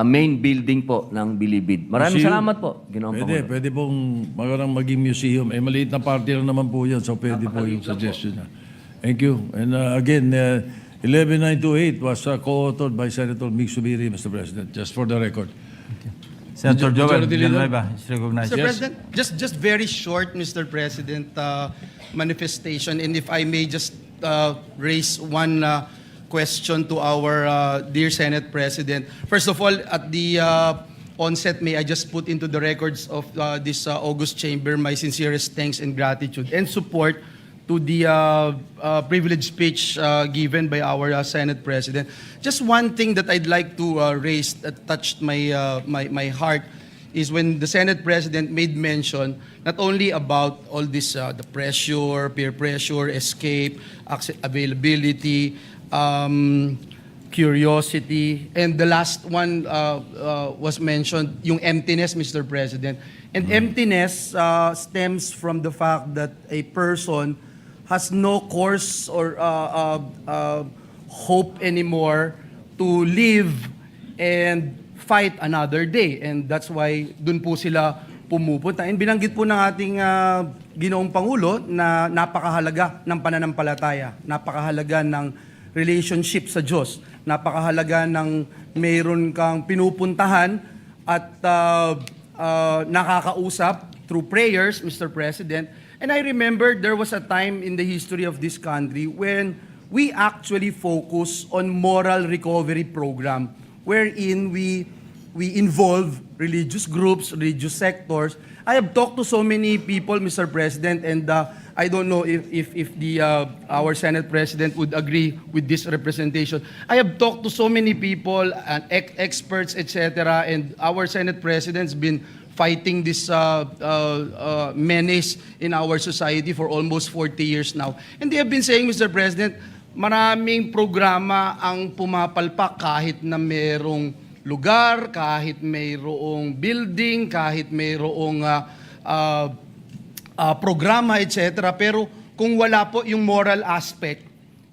main building po ng Bilibid. Maraming Museum? salamat po, Ginoong Pangulo. Pwede pong maging museum. Maliit na party lang naman po yan, so pwede po yung suggestion niya. Thank you. And again, 11928 was co-authored by Senator Mig Subiri, Mr. President, just for the record. Senator Joel Majority Leader? Villanueva is recognized. Mr. President, just very short, Mr. President, manifestation, and if I may just raise one question to our dear Senate President. First of all, at the onset, may I just put into the records of this August Chamber my sincerest thanks and gratitude and support to the privileged speech given by our Senate President. Just one thing that I'd like to raise that touched my heart is when the Senate President made mention not only about all this, the pressure, peer pressure, escape, availability, curiosity, and the last one was mentioned, yung emptiness, Mr. President. And emptiness stems from the fact that a person has no course or hope anymore to live and fight another day. And that's why dun po sila pumupunta. And binanggit po ng ating Ginoong Pangulo na napakahalaga ng pananampalataya, napakahalaga ng relationship sa Diyos, napakahalaga ng mayroon kang pinupuntahan at nakakausap through prayers, Mr. President. And I remember there was a time in the history of this country when we actually focus on moral recovery program wherein we involve religious groups, religious sectors. I have talked to so many people, Mr. President, and I don't know if our Senate President would agree with this representation. I have talked to so many people, and experts, etc., and our Senate President's been fighting this menace in our society for almost 40 years now. And they have been saying, Mr. President, maraming programa ang pumapalpak kahit na merong lugar, kahit mayroong building, kahit mayroong programa, etc. Pero kung wala po yung moral aspect,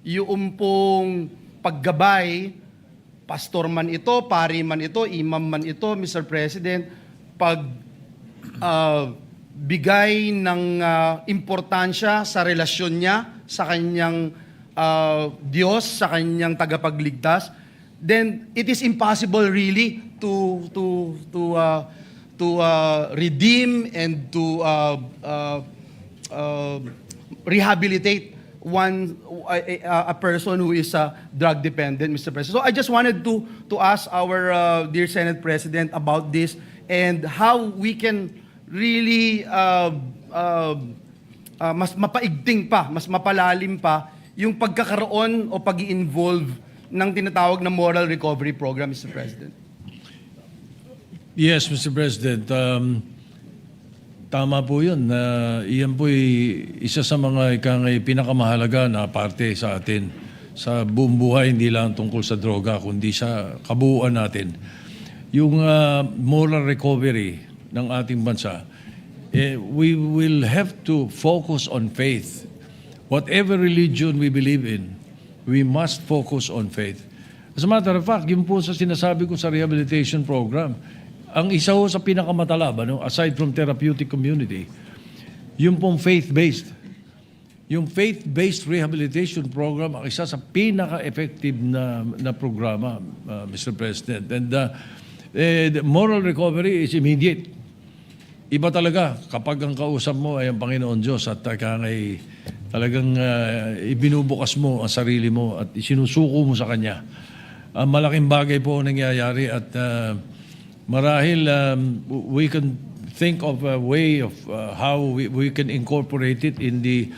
yung pong paggabay, pastor man ito, pari man ito, imam man ito, Mr. President, bigay ng importansya sa relasyon niya sa kanyang Diyos, sa kanyang tagapagligtas, then it is impossible really to redeem and to rehabilitate a person who is drug dependent, Mr. President. So I just wanted to ask our dear Senate President about this and how we can really mas mapaigting pa, mas mapalalim pa yung pagkakaroon o pag-i-involve ng tinatawag na moral recovery program, Mr. President. Yes, Mr. President. Tama po yun. Iyan po isa sa mga pinakamahalaga na parte sa atin sa buong buhay, hindi lang tungkol sa droga, kundi sa kabuuan natin. Yung moral recovery ng ating bansa, we will have to focus on faith. Whatever religion we believe in, we must focus on faith. As a matter of fact, yun po sa sinasabi ko sa rehabilitation program, ang isa ho sa pinakamatalab, aside from therapeutic community, yung pong faith-based. Yung faith-based rehabilitation program ang isa sa pinaka-effective na programa, Mr. President. And the moral recovery is immediate. Iba talaga kapag ang kausap mo ay ang Panginoon Diyos at talagang ibinubukas mo ang sarili mo at isinusuko mo sa Kanya. Malaking bagay po ang nangyayari at marahil we can think of a way of how we can incorporate it in the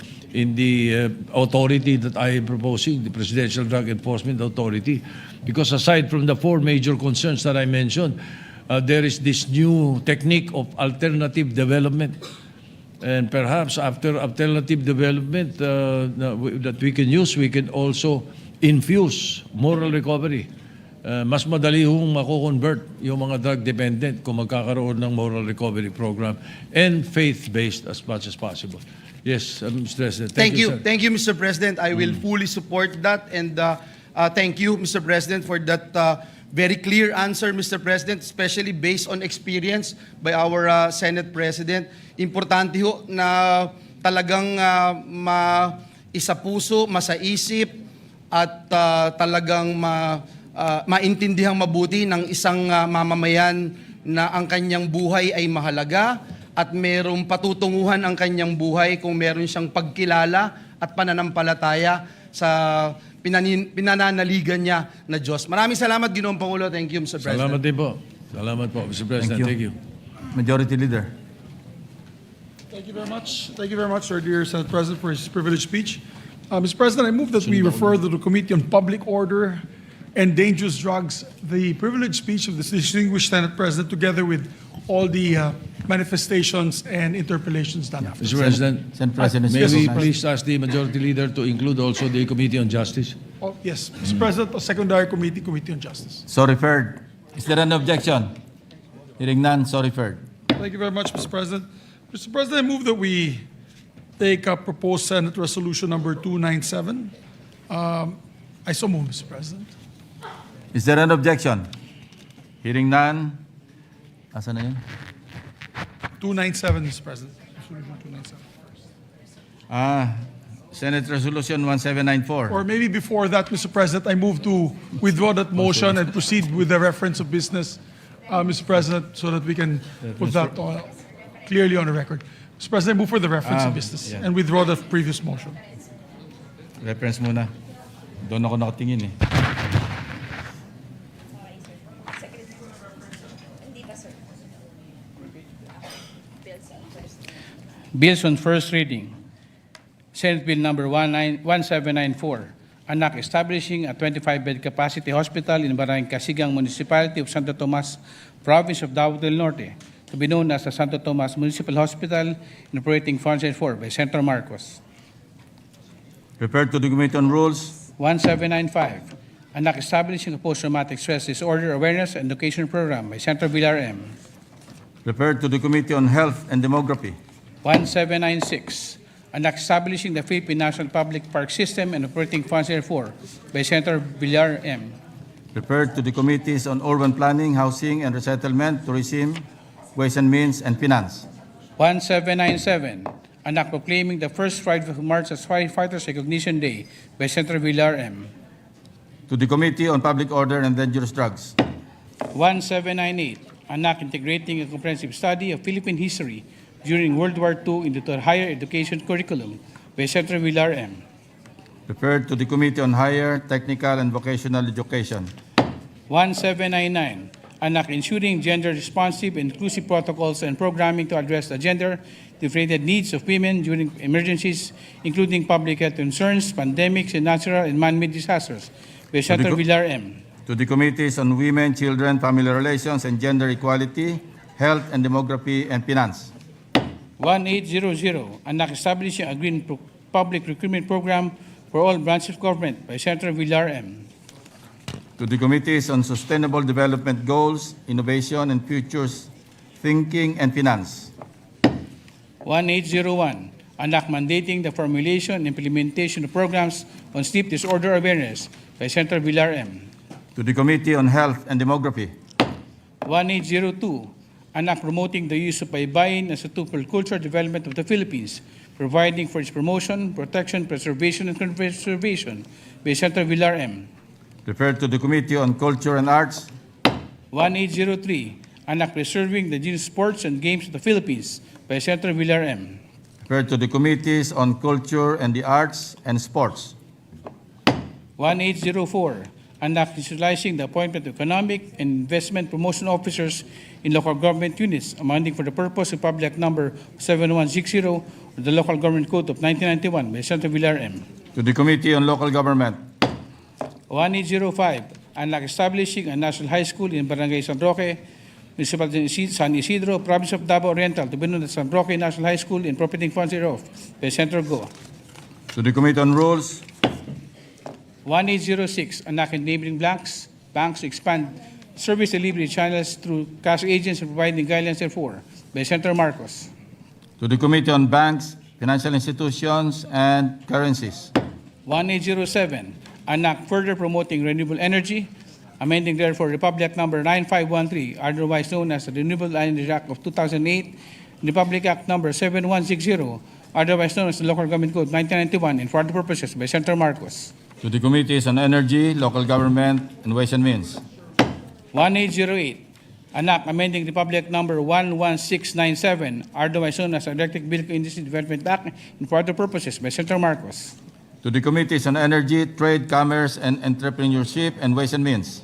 authority that I am proposing, the Presidential Drug Enforcement Authority. Because aside from the four major concerns that I mentioned, there is this new technique of alternative development. And perhaps after alternative development that we can use, we can also infuse moral recovery. Mas madali hong mako-convert yung mga drug dependent kung magkakaroon ng moral recovery program and faith-based as much as possible. Yes, Mr. President. Thank you. Sir. Thank you, Mr. President. I will fully support that. And thank you, Mr. President, for that very clear answer, Mr. President, especially based on experience by our Senate President. Importante ho na talagang maisapuso, masaisip, at talagang maintindihang mabuti ng isang mamamayan na ang kanyang buhay ay mahalaga at merong patutunguhan ang kanyang buhay kung meron siyang pagkilala at pananampalataya sa pinananaligan niya na Diyos. Maraming salamat, Ginoong Pangulo. Thank you, Mr. President. Salamat din po. Salamat po, Mr. President. Thank you. Majority Leader. Thank you very much. Thank you very much, our dear Senate President, for his privileged speech. Mr. President, I move that we refer to the Committee on Public Order and Dangerous Drugs the privileged speech of the distinguished Senate President together with all the manifestations and interpellations done after. Mr. President, Senate President, may yes, we sir. please ask the Majority Leader to include also the Committee on Justice? Oh, yes, Mr. President, a secondary committee, Committee on Justice. So referred. Is there an objection? Hearing none, so referred. Thank you very much, Mr. President. Mr. President, I move that we take up proposed Senate Resolution number 297. I so move, Mr. President. Is there an objection? Hearing none. Asa na yun? 297, Mr. President. Resolution 297. Senate Resolution 1794. Or maybe before that, Mr. President, I move to withdraw that motion and proceed with the reference of business, Mr. President, so that we can put that clearly on the record. Mr. President, I move for the reference of business yeah. and withdraw the previous motion. Reference muna. Doon ako nakatingin eh. Bills on first reading. Senate Bill number 1794, anak establishing a 25-bed capacity hospital in Barangay Kasigang Municipality of Santo Tomas, Province of Davao del Norte, to be known as the Santo Tomas Municipal Hospital and operating Funds 4 by Senator Marcos. Referred to the Committee on Rules. 1795, anak establishing a post-traumatic stress disorder awareness and education program by Senator Villar M. Referred to the Committee on Health and Demography. 1796, anak establishing the Philippine National Public Park System and operating Funds 4 by Senator Villar M. Referred to the Committees on Urban Planning, Housing and Resettlement, Tourism, Ways and Means, and Finance. 1797, anak proclaiming the first Friday of March as Firefighters Recognition Day by Senator Villar M. To the Committee on Public Order and Dangerous Drugs. 1798, anak integrating a comprehensive study of Philippine history during World War II into the higher education curriculum by Senator Villar M. Referred to the Committee on Higher, Technical, and Vocational Education. 1799, anak ensuring gender-responsive and inclusive protocols and programming to address the gender-differentiated needs of women during emergencies, including public health concerns, pandemics, and natural and man-made disasters by Senator Villar M. To the Committees on Women, Children, Family Relations, and Gender Equality, Health and Demography, and Finance. 1800, anak establishing a green public recruitment program for all branches of government by Senator Villar M. To the Committees on Sustainable Development Goals, Innovation, and Futures Thinking, and Finance. 1801, anak mandating the formulation and implementation of programs on sleep disorder awareness by Senator Villar M. to the Committee on Health and Demography, 1802, an act promoting the use of baybayin as a tool for cultural development of the Philippines, providing for its promotion, protection, preservation, and conservation by Senator Villar M. referred to the Committee on Culture and Arts, 1803, an act preserving the genius sports and games of the Philippines by Senator Villar M. referred to the Committees on Culture and the Arts and Sports, 1804, an act institutionalizing the appointment of economic and investment promotion officers in local government units, amending for the purpose of Public Act Number 7160 or the Local Government Code of 1991 by Senator Villar M. to the Committee on Local Government, 1805, an act establishing a national high school in Barangay San Roque, Municipality of San Isidro, Province of Davao Oriental, to be known as San Roque National High School in appropriating funds thereof by Senator Go. to the Committee on Rules, 1806, an act enabling banks to expand service delivery channels through cash agents and providing guidelines therefore by Senator Marcos. to the Committee on Banks, Financial Institutions, and Currencies, 1807, an act further promoting renewable energy, amending therefore Republic Act Number 9513, otherwise known as the Renewable Energy Act of 2008, Republic Act Number 7160, otherwise known as the Local Government Code 1991, and for other purposes by Senator Marcos. to the Committees on Energy, Local Government, and Ways and Means, 1808, an act amending Republic Act Number 11697, otherwise known as the Electric Vehicle Industry Development Act, and for other purposes by Senator Marcos. to the Committees on Energy, Trade, Commerce, and Entrepreneurship, and Ways and Means,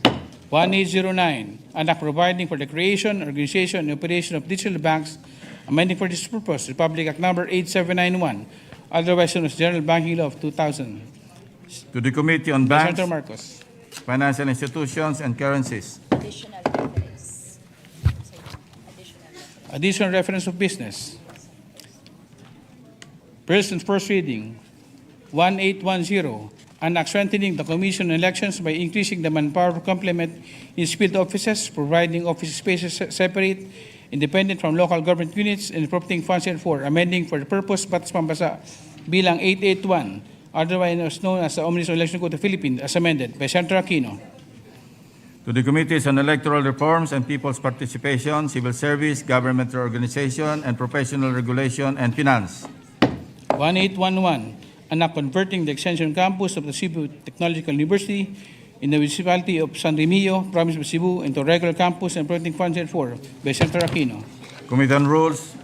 1809, an act providing for the creation, organization, and operation of digital banks, amending for this purpose Republic Act Number 8791, otherwise known as General Banking Law of 2000. to the Committee on By Banks, Senator Marcos. Financial Institutions, and Currencies, Additional reference. Additional reference of business. Bills in first reading. 1810, an act strengthening the Commission on Elections by increasing the manpower complement in field offices, providing office spaces separate, independent from local government units, and appropriating funds therefore, amending for the purpose Batas Pampasa bilang 881, otherwise known as the Omnibus Election Code of the Philippines, as amended by Senator Aquino. to the Committees on Electoral Reforms and People's Participation, Civil Service, Government Reorganization, and Professional Regulation, and Finance, 1811, an act converting the extension campus of the Cebu Technological University in the municipality of San Remillo, province of Cebu, into a regular campus and appropriating funds therefore by Senator Aquino. Committee on Rules,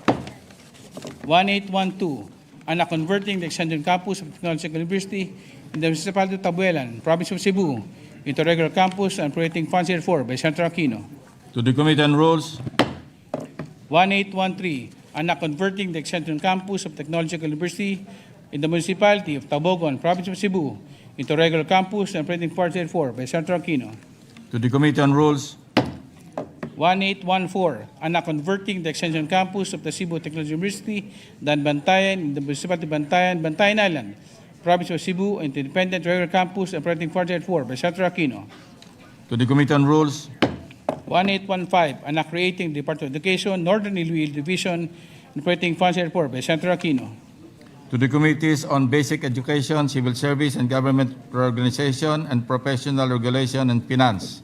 1812, an act converting the extension campus of the Technological University in the municipality of Tabuelan, province of Cebu, into a regular campus and appropriating funds therefore by Senator Aquino. to the Committee on Rules, 1813, an act converting the extension campus of Technological University in the municipality of Tabogon, province of Cebu, into a regular campus and operating funds therefore by Senator Aquino. to the Committee on Rules, 1814, an act converting the extension campus of the Cebu Technology University, Dan Bantayan, in the municipality of Bantayan, Bantayan Island, province of Cebu, into independent regular campus and operating funds therefore by Senator Aquino. to the Committee on Rules, 1815, an act creating the Department of Education, Northern Iloilo Division, and operating funds therefore by Senator Aquino. to the Committees on Basic Education, Civil Service, and Government Reorganization, and Professional Regulation, and Finance,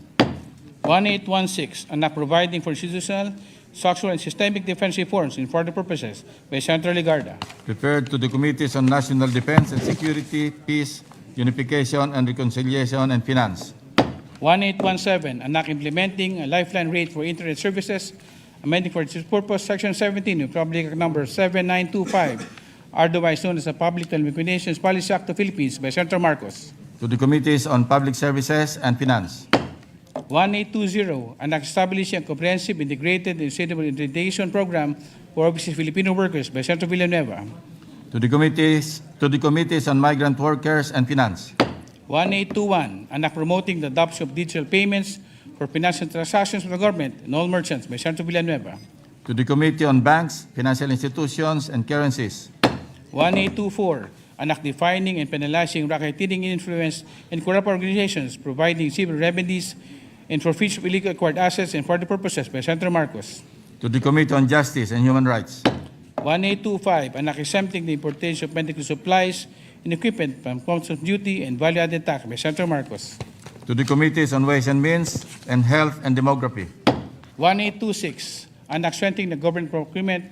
1816, an act providing for institutional, structural, and systemic defense reforms in further purposes by Senator Ligarda. referred to the Committees on National Defense and Security, Peace, Unification, and Reconciliation, and Finance, 1817, an act implementing a lifeline rate for internet services, amending for its purpose Section 17 of Public Act Number 7925, otherwise known as the Public Telecommunications Policy Act of the Philippines by Senator Marcos. to the Committees on Public Services and Finance, 1820, an act establishing a comprehensive integrated and sustainable accreditation program for overseas Filipino workers by Senator Villanueva. to the Committees on Migrant Workers and Finance, 1821, an act promoting the adoption of digital payments for financial transactions of the government and all merchants by Senator Villanueva. to the Committee on Banks, Financial Institutions, and Currencies, 1824, an act defining and penalizing racketeering influence and corrupt organizations, providing civil remedies and forfeiture of illegally acquired assets and for other purposes by Senator Marcos. to the Committee on Justice and Human Rights, 1825, an act exempting the importation of medical supplies and equipment from customs duty and value-added tax by Senator Marcos. to the Committees on Ways and Means and Health and Demography, 1826, an act strengthening the government procurement,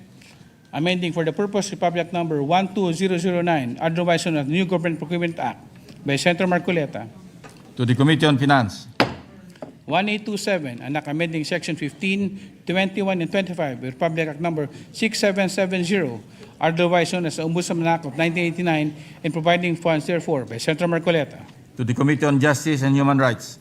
amending for the purpose Republic Act number 12009, otherwise known as the New Government Procurement Act, by Senator Marcoleta. to the Committee on Finance, 1827, an act amending section 15, 21, and 25, by Republic Act number 6770, otherwise known as the Ombudsman Act of 1989, and providing funds therefore, by Senator Marcoleta. to the Committee on Justice and Human Rights,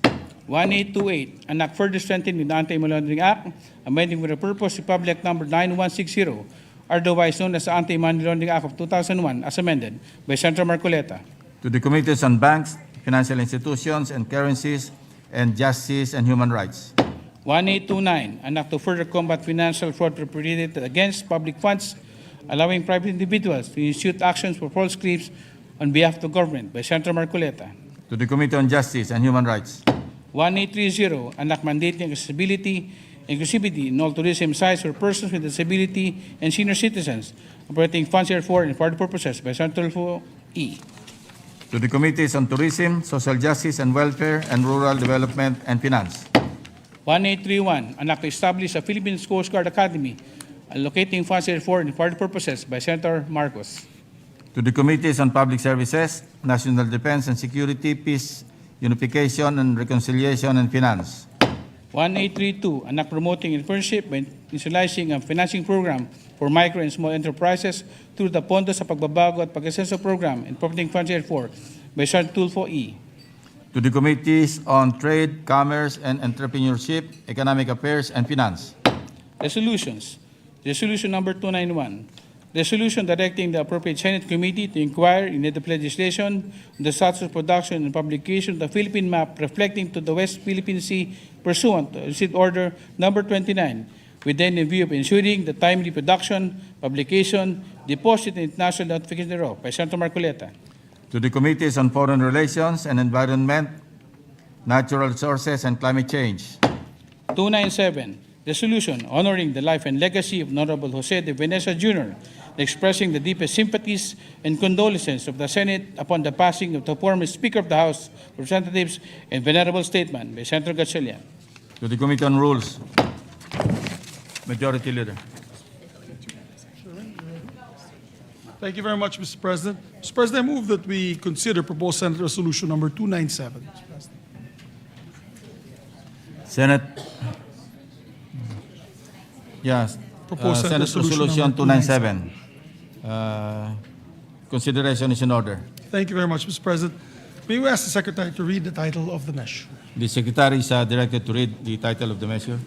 1828, an act further strengthening the Anti-Money Laundering Act, amending for the purpose Republic Act number 9160, otherwise known as the Anti-Money Laundering Act of 2001, as amended, by Senator Marcoleta. to the Committees on Banks, Financial Institutions and Currencies, and Justice and Human Rights, 1829, an act to further combat financial fraud perpetrated against public funds, allowing private individuals to institute actions for false claims on behalf of the government, by Senator Marcoleta. to the Committee on Justice and Human Rights, 1830, an act mandating accessibility, inclusivity in all tourism sites for persons with disability and senior citizens, operating funds therefore and for the purposes, by Senator Tulfo E. to the Committees on Tourism, Social Justice and Welfare, and Rural Development and Finance, 1831, an act to establish a Philippine Coast Guard Academy, allocating funds therefore and for the purposes, by Senator Marcos. to the Committees on Public Services, National Defense and Security, Peace, Unification and Reconciliation, and Finance, 1832, an act promoting entrepreneurship by initializing a financing program for micro and small enterprises through the Pondo sa Pagbabago at Pag-asenso program and providing funds therefore, by Senator Tulfo E. to the Committees on Trade, Commerce and Entrepreneurship, Economic Affairs, and Finance, Resolutions. Resolution number 291. Resolution directing the appropriate Senate committee to inquire in need of legislation on the status of production and publication of the Philippine map reflecting to the West Philippine Sea pursuant to Receipt Order number 29, within in view of ensuring the timely production, publication, deposit, and international notification thereof, by Senator Marcoleta. to the Committees on Foreign Relations and Environment, Natural Resources, and Climate Change, 297, resolution honoring the life and legacy of Honorable Jose de Veneza Jr., expressing the deepest sympathies and condolences of the Senate upon the passing of the former Speaker of the House of Representatives and venerable statesman, by Senator Gatchalian. to the Committee on Rules, Majority Leader. Thank you very much, Mr. President. Mr. President, I move that we consider proposed Senate Resolution number 297. Mr. President. Senate, yes, Proposed Senate Resolution 297. Consideration is in order. Thank you very much, Mr. President. May we ask the Secretary to read the title of the measure? The Secretary is directed to read the title of the measure.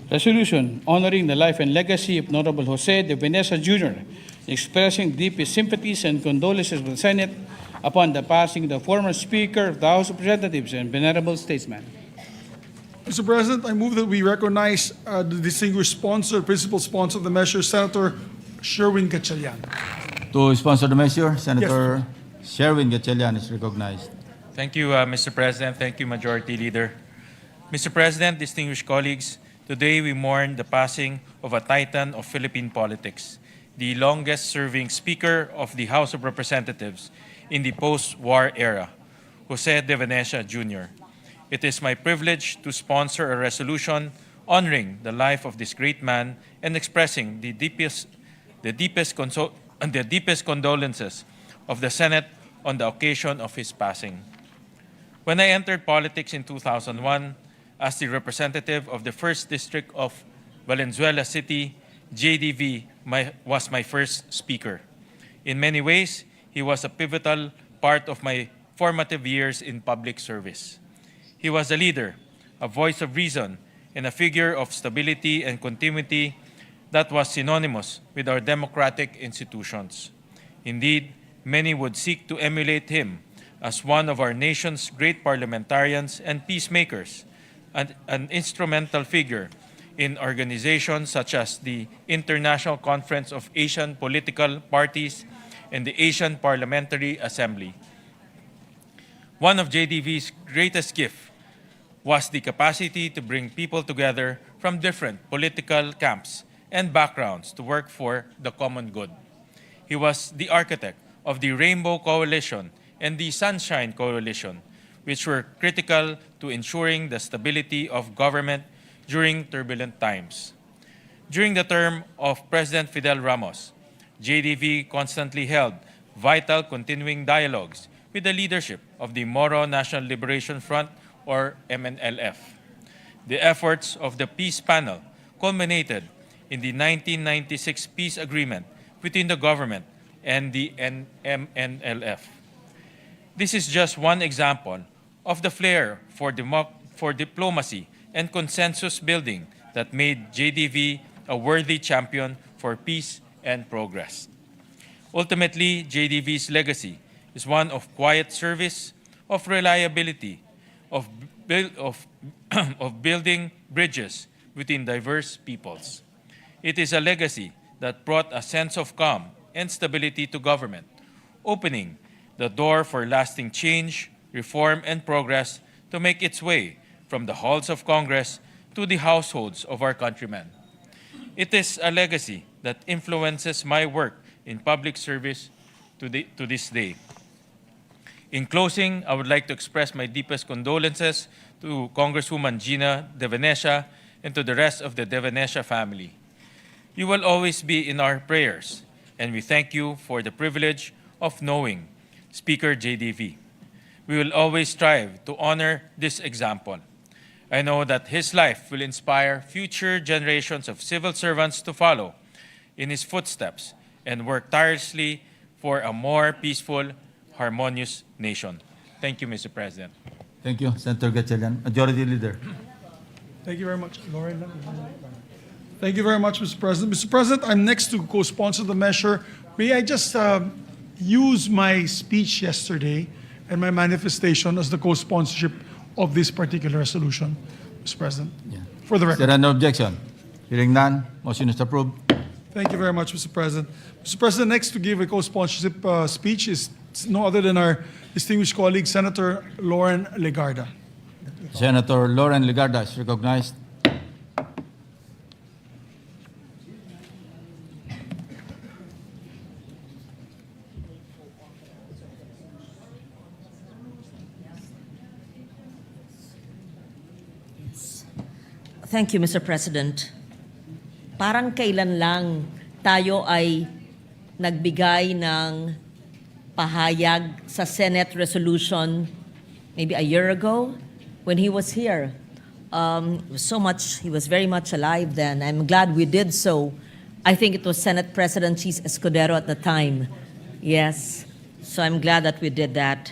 Resolution honoring the life and legacy of Honorable Jose de Veneza Jr., expressing deepest sympathies and condolences of the Senate upon the passing of the former Speaker of the House of Representatives and venerable statesman. Mr. President, I move that we recognize the distinguished sponsor, principal sponsor of the measure, Senator Sherwin Gatchalian. To sponsor the measure, Senator Sherwin Gatchalian is recognized. Thank you, Mr. President. Thank you, Majority Leader. Mr. President, distinguished colleagues, today we mourn the passing of a titan of Philippine politics, the longest-serving Speaker of the House of Representatives in the post-war era, Jose de Veneza Jr. It is my privilege to sponsor a resolution honoring the life of this great man and expressing the deepest condolences of the Senate on the occasion of his passing. When I entered politics in 2001 as the representative of the 1st District of Valenzuela City, JDV was my first speaker. In many ways, he was a pivotal part of my formative years in public service. He was a leader, a voice of reason, and a figure of stability and continuity that was synonymous with our democratic institutions. Indeed, many would seek to emulate him as one of our nation's great parliamentarians and peacemakers, and an instrumental figure in organizations such as the International Conference of Asian Political Parties and the Asian Parliamentary Assembly. One of JDV's greatest gifts was the capacity to bring people together from different political camps and backgrounds to work for the common good. He was the architect of the Rainbow Coalition and the Sunshine Coalition, which were critical to ensuring the stability of government during turbulent times. During the term of President Fidel Ramos, JDV constantly held vital continuing dialogues with the leadership of the Moro National Liberation Front, or MNLF. The efforts of the Peace Panel culminated in the 1996 peace agreement between the government and the MNLF. This is just one example of the flair for diplomacy and consensus building that made JDV a worthy champion for peace and progress. Ultimately, JDV's legacy is one of quiet service, of reliability, of building bridges between diverse peoples. It is a legacy that brought a sense of calm and stability to government, opening the door for lasting change, reform, and progress to make its way from the halls of Congress to the households of our countrymen. It is a legacy that influences my work in public service to this day. In closing, I would like to express my deepest condolences to Congresswoman Gina De Venecia and to the rest of the De Venecia family. You will always be in our prayers, and we thank you for the privilege of knowing Speaker JDV. We will always strive to honor this example. I know that his life will inspire future generations of civil servants to follow in his footsteps and work tirelessly for a more peaceful, harmonious nation. Thank you, Mr. President. Thank you, Senator Gatchalian. Majority Leader. Thank you very much. Lauren. Thank you very much, Mr. President. Mr. President, I'm next to co-sponsor the measure. May I just use my speech yesterday and my manifestation as the co-sponsorship of this particular resolution, Mr. President? Yeah. For the Is record. there no objection? Hearing none, motion is approved. Thank you very much, Mr. President. Mr. President, next to give a co-sponsorship speech is no other than our distinguished colleague, Senator Lauren Legarda. Senator Lauren Legarda is recognized. Thank you, Mr. President. Parang kailan lang tayo ay nagbigay ng pahayag sa Senate resolution, maybe a year ago, when he was here. He was very much alive then. I'm glad we did so. I think it was Senate President Chis Escudero at the time. Yes, so I'm glad that we did that.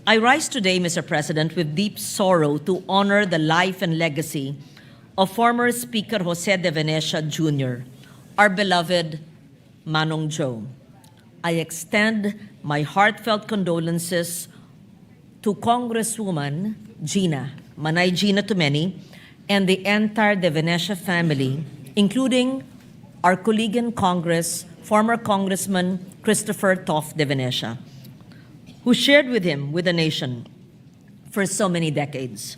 I rise today, Mr. President, with deep sorrow to honor the life and legacy of former Speaker Jose De Venecia Jr., our beloved Manong Joe. I extend my heartfelt condolences to Congresswoman Gina, Manay Gina to many, and the entire De Venecia family, including our colleague in Congress, former Congressman Christopher Toff De Venecia, who shared with him, with the nation, for so many decades.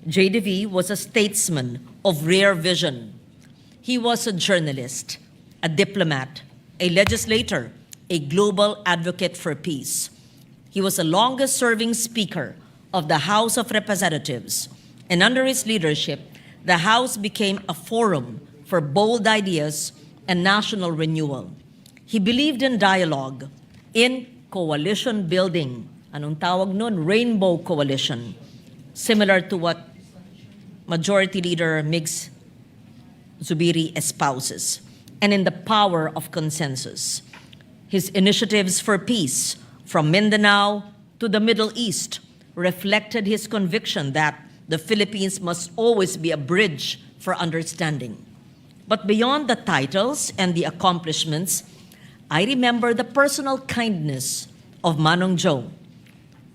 JDV was a statesman of rare vision. He was a journalist, a diplomat, a legislator, a global advocate for peace. He was the longest-serving Speaker of the House of Representatives, and under his leadership, the House became a forum for bold ideas and national renewal. He believed in dialogue, in coalition building. Anong tawag nun? Rainbow coalition. Similar to what Majority Leader Migs Zubiri espouses, and in the power of consensus. His initiatives for peace, from Mindanao to the Middle East, reflected his conviction that the Philippines must always be a bridge for understanding. But beyond the titles and the accomplishments, I remember the personal kindness of Manong Joe.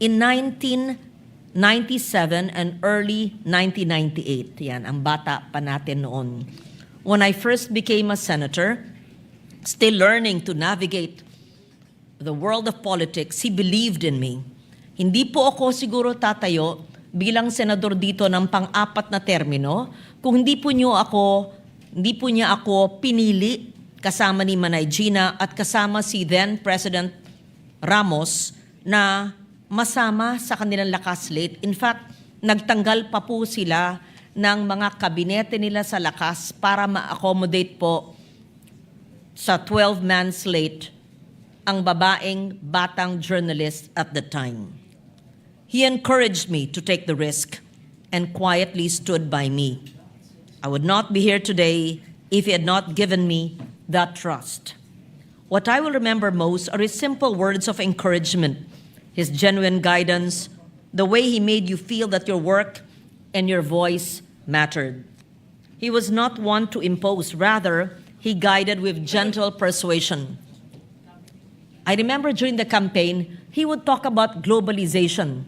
In 1997 and early 1998, yan, ang bata pa natin noon. When I first became a senator, still learning to navigate the world of politics, he believed in me. Hindi po ako siguro tatayo bilang senador dito ng pang-apat na termino kung hindi po niya ako pinili kasama ni Manay Gina at kasama si then President Ramos na masama sa kanilang lakas slate. In fact, nagtanggal pa po sila ng mga kabinete nila sa lakas para ma-accommodate po sa 12-man slate ang babaeng batang journalist at the time. He encouraged me to take the risk and quietly stood by me. I would not be here today if he had not given me that trust. What I will remember most are his simple words of encouragement, his genuine guidance, the way he made you feel that your work and your voice mattered. He was not one to impose, rather, he guided with gentle persuasion. I remember during the campaign, he would talk about globalization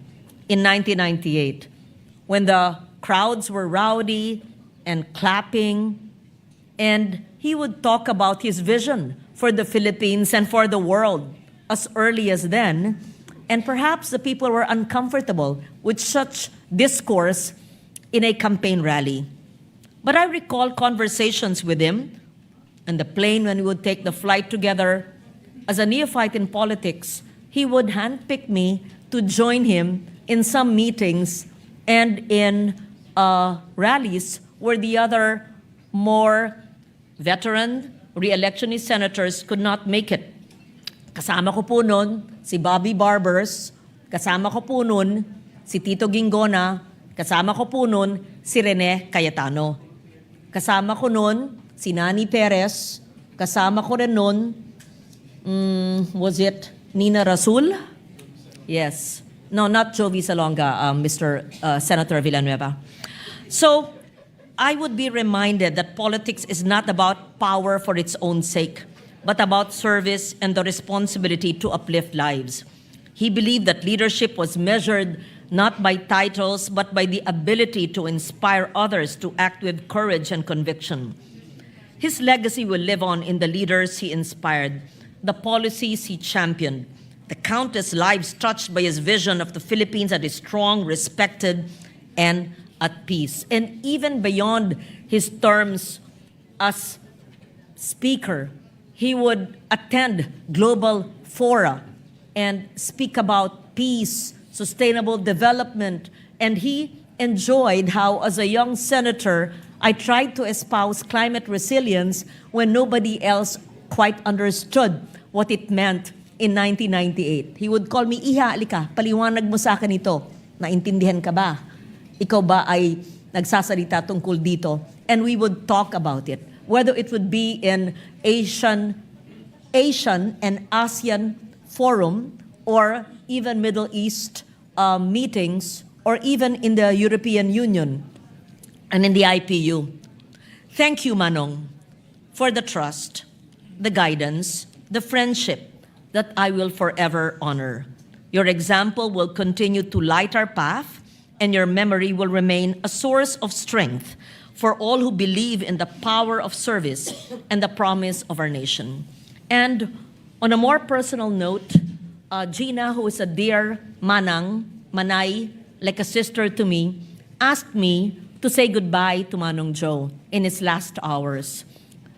in 1998, when the crowds were rowdy and clapping, and he would talk about his vision for the Philippines and for the world as early as then, and perhaps the people were uncomfortable with such discourse in a campaign rally. But I recall conversations with him on the plane when we would take the flight together. As a neophyte in politics, he would handpick me to join him in some meetings and in rallies where the other more veteran re-electionist senators could not make it. Kasama ko po nun si Bobby Barbers, kasama ko po nun si Tito Gingona, kasama ko po nun si Rene Cayetano. Kasama ko nun si Nani Perez, kasama ko rin nun, was it Nina Rasul? Yes. No, not Jovi Salonga, Mr. Senator Villanueva. So, I would be reminded that politics is not about power for its own sake, but about service and the responsibility to uplift lives. He believed that leadership was measured not by titles, but by the ability to inspire others to act with courage and conviction. His legacy will live on in the leaders he inspired, the policies he championed, the countless lives touched by his vision of the Philippines that is strong, respected, and at peace. And even beyond his terms as speaker, he would attend global fora and speak about peace, sustainable development, and he enjoyed how, as a young senator, I tried to espouse climate resilience when nobody else quite understood what it meant in 1998. He would call me, Iha, alika, paliwanag mo sa akin ito. Naintindihan ka ba? Ikaw ba ay nagsasalita tungkol dito? And we would talk about it. Whether it would be in Asian and ASEAN forum, or even Middle East meetings, or even in the European Union and in the IPU. Thank you, Manong, for the trust, the guidance, the friendship that I will forever honor. Your example will continue to light our path, and your memory will remain a source of strength for all who believe in the power of service and the promise of our nation. And on a more personal note, Gina, who is a dear Manay, like a sister to me, asked me to say goodbye to Manong Joe in his last hours.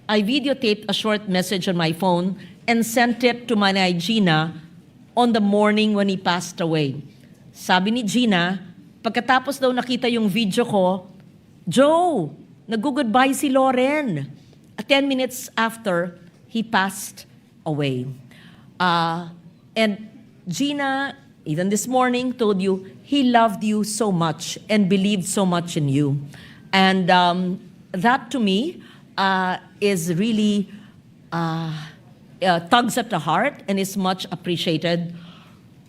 I videotaped a short message on my phone and sent it to Manay Gina on the morning when he passed away. Sabi ni Gina, pagkatapos daw nakita yung video ko, Joe, nag-goodbye si Loren. 10 minutes after, he passed away. And Gina, even this morning, told you he loved you so much and believed so much in you. And that to me is really tugs at the heart and is much appreciated.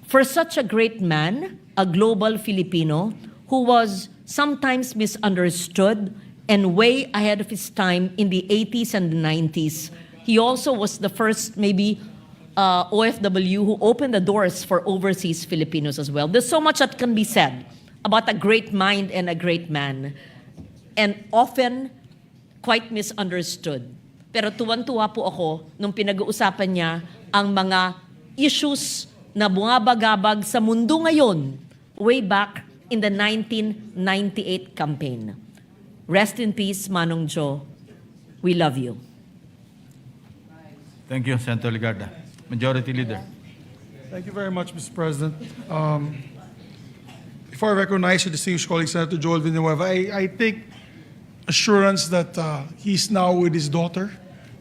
For such a great man, a global Filipino who was sometimes misunderstood and way ahead of his time in the 80s and the 90s. He also was the first, maybe, OFW who opened the doors for overseas Filipinos as well. There's so much that can be said about a great mind and a great man, and often quite misunderstood. Pero tuwan-tuwa po ako nung pinag-uusapan niya ang mga issues na bumabagabag sa mundo ngayon way back in the 1998 campaign. Rest in peace, Manong Joe. We love you. Thank you, Senator Ligarda. Majority Leader. Thank you very much, Mr. President. Before I recognize your distinguished colleague, Senator Joel Villanueva, I take assurance that he's now with his daughter,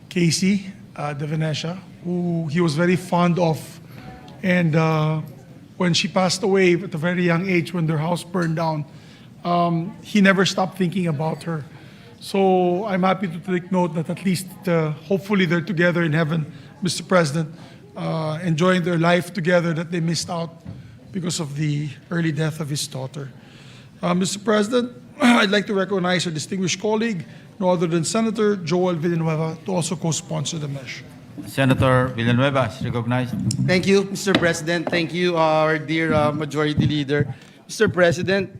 Casey de Venecia, who he was very fond of. And when she passed away at a very young age, when their house burned down, he never stopped thinking about her. So I'm happy to take note that at least, hopefully, they're together in heaven, Mr. President, enjoying their life together that they missed out because of the early death of his daughter. Mr. President, I'd like to recognize our distinguished colleague, no other than Senator Joel Villanueva, to also co-sponsor the measure. Senator Villanueva is recognized. Thank you, Mr. President. Thank you, our dear Majority Leader. Mr. President,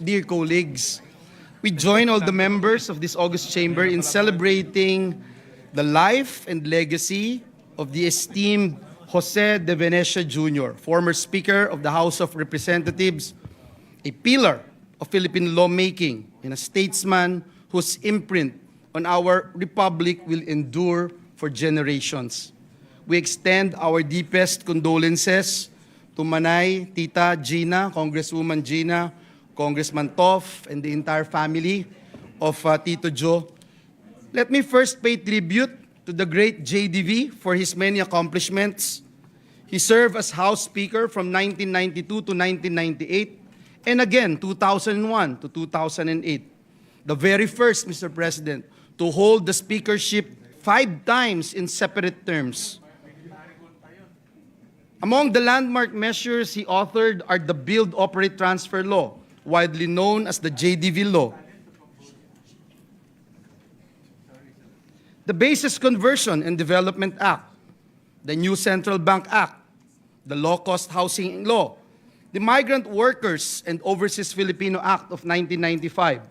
dear colleagues, we join all the members of this august chamber in celebrating the life and legacy of the esteemed Jose de Venecia Jr., former Speaker of the House of Representatives, a pillar of Philippine lawmaking, and a statesman whose imprint on our republic will endure for generations. We extend our deepest condolences to Manay, Tita Gina, Congresswoman Gina, Congressman Toff, and the entire family of Tito Joe. Let me first pay tribute to the great JDV for his many accomplishments. He served as House Speaker from 1992 to 1998, and again 2001 to 2008. The very first, Mr. President, to hold the speakership 5 times in separate terms. Among the landmark measures he authored are the Build, Operate, Transfer Law, widely known as the JDV Law, the Basis Conversion and Development Act, the new Central Bank Act, the Low-Cost Housing Law, the Migrant Workers and Overseas Filipino Act of 1995.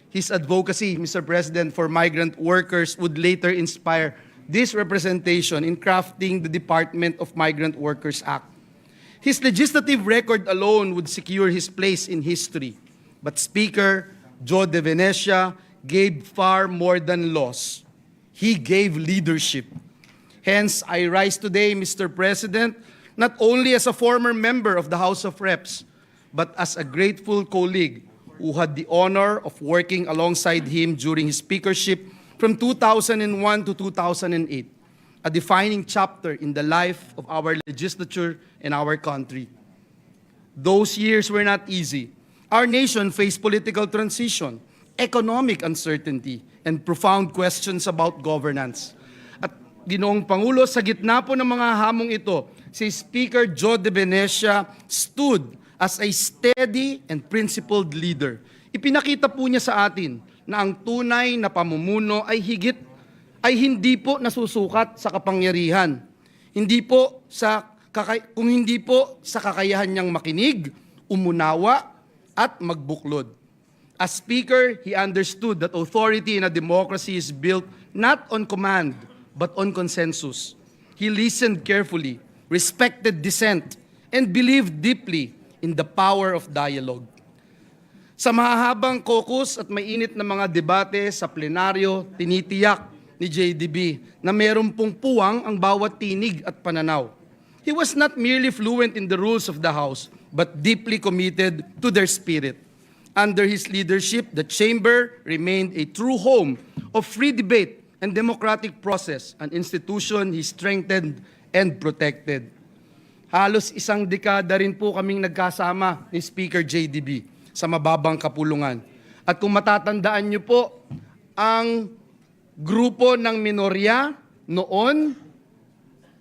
His advocacy, Mr. President, for migrant workers would later inspire this representation in crafting the Department of Migrant Workers Act. His legislative record alone would secure his place in history. But Speaker Joe de Venecia gave far more than laws. He gave leadership. Hence, I rise today, Mr. President, not only as a former member of the House of Reps, but as a grateful colleague who had the honor of working alongside him during his speakership from 2001 to 2008, a defining chapter in the life of our legislature and our country. Those years were not easy. Our nation faced political transition, economic uncertainty, and profound questions about governance. At Ginoong Pangulo, sa gitna po ng mga hamong ito, si Speaker Joe de Venecia stood as a steady and principled leader. Ipinakita po niya sa atin na ang tunay na pamumuno ay hindi po nasusukat sa kapangyarihan. Kung hindi po sa kakayahan niyang makinig, umunawa, at magbuklod. As Speaker, he understood that authority in a democracy is built not on command, but on consensus. He listened carefully, respected dissent, and believed deeply in the power of dialogue. Sa mahahabang caucus at mainit na mga debate sa plenaryo, tinitiyak ni JDB na meron pong puwang ang bawat tinig at pananaw. He was not merely fluent in the rules of the House, but deeply committed to their spirit. Under his leadership, the chamber remained a true home of free debate and democratic process, an institution he strengthened and protected. Halos isang dekada rin po kaming nagkasama ni Speaker JDB sa mababang kapulungan. At kung matatandaan niyo po, ang grupo ng minorya noon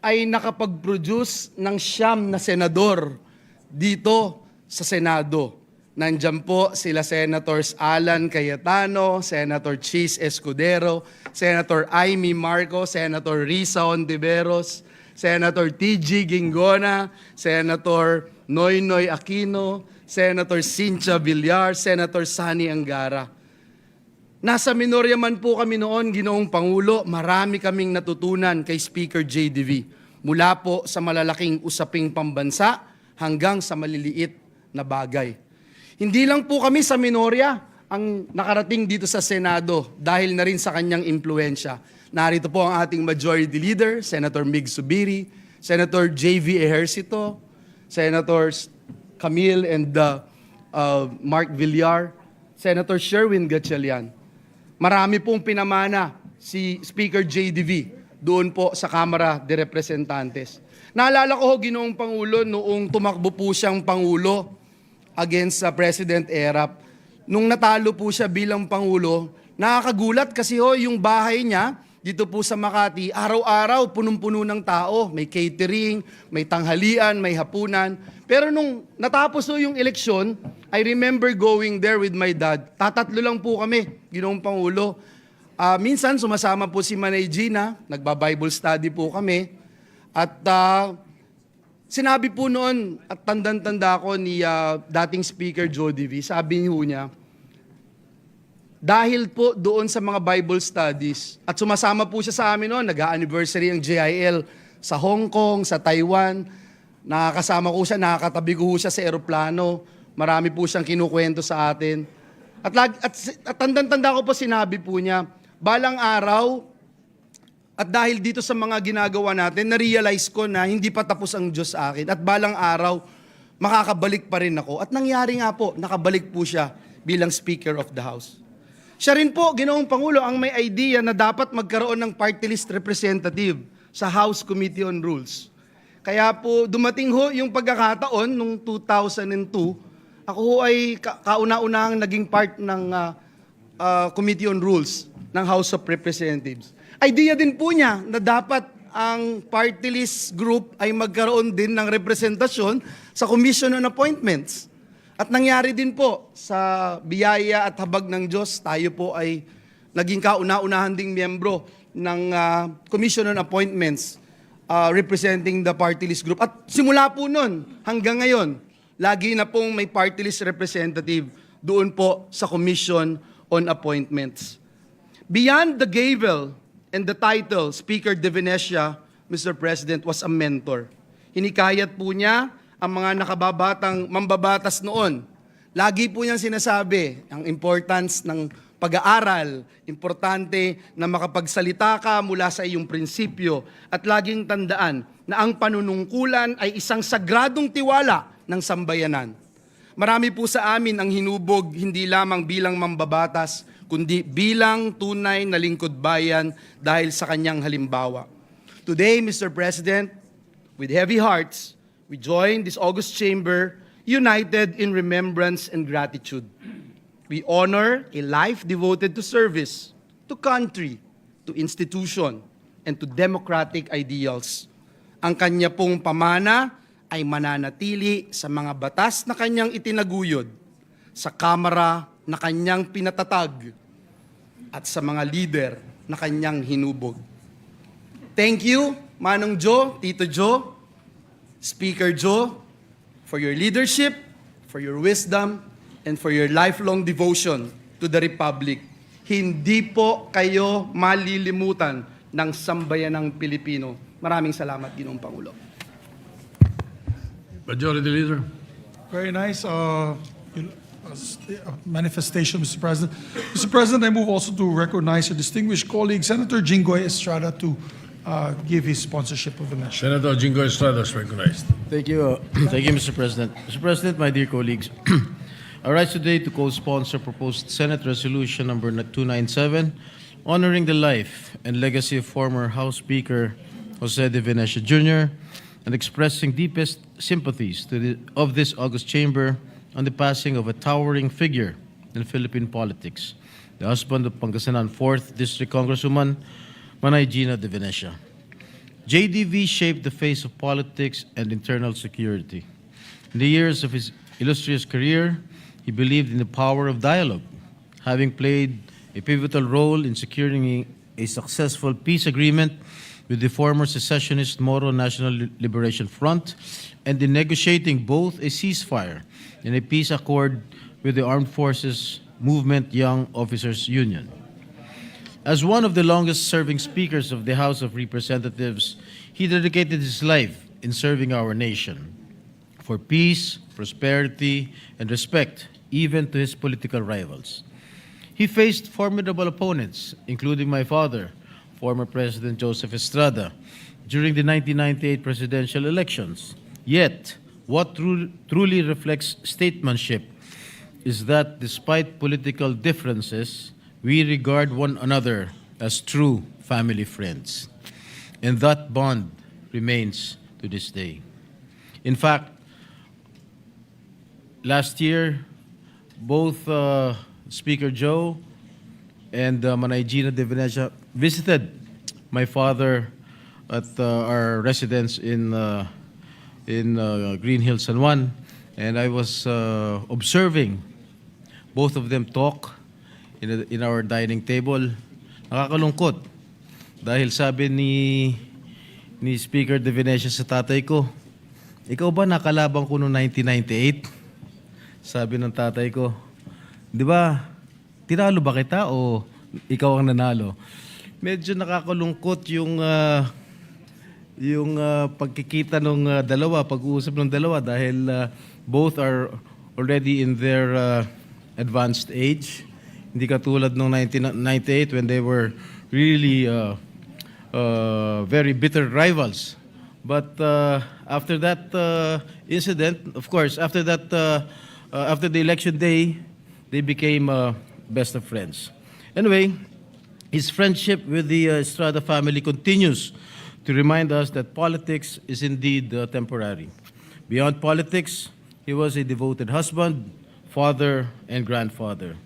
ay nakapag-produce ng 9 na senador dito sa Senado. Nandiyan po sila Senators Alan Cayetano, Senator Chis Escudero, Senator Amy Marco, Senator Risa Ontiveros, Senator T.G. Gingona, Senator Noynoy Aquino, Senator Cynthia Villar, Senator Sani Angara. Nasa minorya man po kami noon, Ginoong Pangulo, marami kaming natutunan kay Speaker JDV. Mula po sa malalaking usaping pambansa hanggang sa maliliit na bagay. Hindi lang po kami sa minorya ang nakarating dito sa Senado dahil na rin sa kanyang impluensya. Narito po ang ating Majority Leader, Senator Mig Subiri, Senator J.V. Ejercito, Senators Camille and Mark Villar, Senator Sherwin Gatchalian. Marami pong pinamana si Speaker JDV doon po sa Kamara de Representantes. Naalala ko, Ginoong Pangulo, noong tumakbo po siyang Pangulo against sa President Erap. Nung natalo po siya bilang Pangulo, nakakagulat kasi yung bahay niya dito po sa Makati, araw-araw punong-puno ng tao. May catering, may tanghalian, may hapunan. Pero nung natapos yung eleksyon, I remember going there with my dad. Tatatlo lang po kami, Ginoong Pangulo. Minsan sumasama po si Manay Gina, nagba-Bible study po kami. At sinabi po noon, at tandang-tanda ko ni dating Speaker Jody V, sabi niya, dahil po doon sa mga Bible studies, at sumasama po siya sa amin noon, nag-anniversary ang JIL sa Hong Kong, sa Taiwan, nakakasama ko siya, nakakatabi ko siya sa eroplano, marami po siyang kinukwento sa atin. At tandang-tanda ko po sinabi po niya, balang araw, at dahil dito sa mga ginagawa natin, na-realize ko na hindi pa tapos ang Diyos sa akin. At balang araw, makakabalik pa rin ako. At nangyari nga po, nakabalik po siya bilang Speaker of the House. Siya rin po, Ginoong Pangulo, ang may idea na dapat magkaroon ng party list representative sa House Committee on Rules. Kaya po, dumating yung pagkakataon noong 2002, ako ay kauna-unahang naging part ng Committee on Rules ng House of Representatives. Idea din po niya na dapat ang party list group ay magkaroon din ng representasyon sa Commission on Appointments. At nangyari din po sa biyaya at habag ng Diyos, tayo po ay naging kauna-unahan ding miyembro ng Commission on Appointments representing the party list group. At simula po nun hanggang ngayon, lagi na pong may party list representative doon po sa Commission on Appointments. Beyond the gavel and the title, Speaker De Venecia, Mr. President, was a mentor. Hinikayat po niya ang mga nakababatang mambabatas noon. Lagi po niyang sinasabi ang importance ng pag-aaral, importante na makapagsalita ka mula sa iyong prinsipyo at laging tandaan na ang panunungkulan ay isang sagradong tiwala ng sambayanan. Marami po sa amin ang hinubog hindi lamang bilang mambabatas, kundi bilang tunay na lingkod bayan dahil sa kanyang halimbawa. Today, Mr. President, with heavy hearts, we join this august chamber united in remembrance and gratitude. We honor a life devoted to service, to country, to institution, and to democratic ideals. Ang kanya pong pamana ay mananatili sa mga batas na kanyang itinaguyod, sa kamara na kanyang pinatatag, at sa mga leader na kanyang hinubog. Thank you, Manong Jo, Tito Jo, Speaker Joe, for your leadership, for your wisdom, and for your lifelong devotion to the Republic. Hindi po kayo malilimutan ng sambayanang Pilipino. Maraming salamat, Ginoong Pangulo. Majority Leader. Very nice manifestation, Mr. President. Mr. President, I move also to recognize a distinguished colleague, Senator Jinggoy Estrada, to give his sponsorship of the measure. Senator Jingo Estrada is recognized. Thank you. Thank you, Mr. President. Mr. President, my dear colleagues, I rise today to co-sponsor proposed Senate Resolution number 297, honoring the life and legacy of former House Speaker Jose De Venecia Jr. and expressing deepest sympathies of this august chamber on the passing of a towering figure in Philippine politics, the husband of Pangasinan 4th District Congresswoman Manay Gina De Venecia. JDV shaped the face of politics and internal security. In the years of his illustrious career, he believed in the power of dialogue, having played a pivotal role in securing a successful peace agreement with the former secessionist Moro National Liberation Front and in negotiating both a ceasefire and a peace accord with the Armed Forces Movement Young Officers Union. As one of the longest-serving speakers of the House of Representatives, he dedicated his life in serving our nation for peace, prosperity, and respect, even to his political rivals. He faced formidable opponents, including my father, former President Joseph Estrada, during the 1998 presidential elections. Yet, what truly reflects statesmanship is that despite political differences, we regard one another as true family friends. And that bond remains to this day. In fact, last year, both Speaker Joe and Manay Gina de Venecia visited my father at our residence in Green Hills, San Juan, and I was observing both of them talk in our dining table. Nakakalungkot dahil sabi ni Speaker de Venecia sa tatay ko, ikaw ba nakalabang ko noong 1998? Sabi ng tatay ko, di ba, tinalo ba kita o ikaw ang nanalo? Medyo nakakalungkot yung pagkikita ng dalawa, pag-uusap ng dalawa dahil both are already in their advanced age. Hindi katulad noong 1998 when they were really very bitter rivals. But after that incident, of course, after the election day, they became best of friends. Anyway, his friendship with the Estrada family continues to remind us that politics is indeed temporary. Beyond politics, he was a devoted husband, father, and grandfather.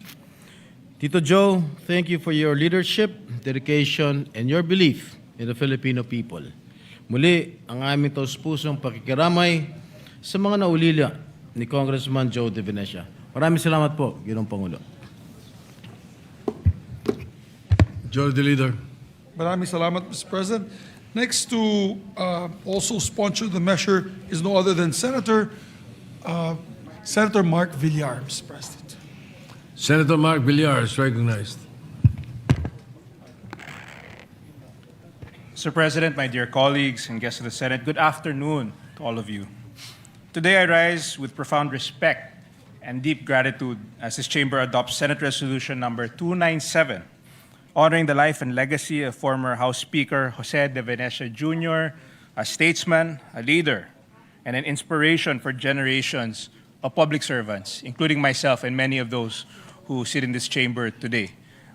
Tito Joe, thank you for your leadership, dedication, and your belief in the Filipino people. Muli, ang aming taus-pusong pakikiramay sa mga naulila ni Congressman Joe de Venecia. Maraming salamat po, Ginoong Pangulo. Majority Leader. Maraming salamat, Mr. President. Next to also sponsor the measure is no other than Senator Mark Villar, Mr. President. Senator Mark Villar is recognized. Mr. President, my dear colleagues and guests of the Senate, good afternoon to all of you. Today I rise with profound respect and deep gratitude as this chamber adopts Senate Resolution number 297, honoring the life and legacy of former House Speaker Jose de Venecia Jr., a statesman, a leader, and an inspiration for generations of public servants, including myself and many of those who sit in this chamber today.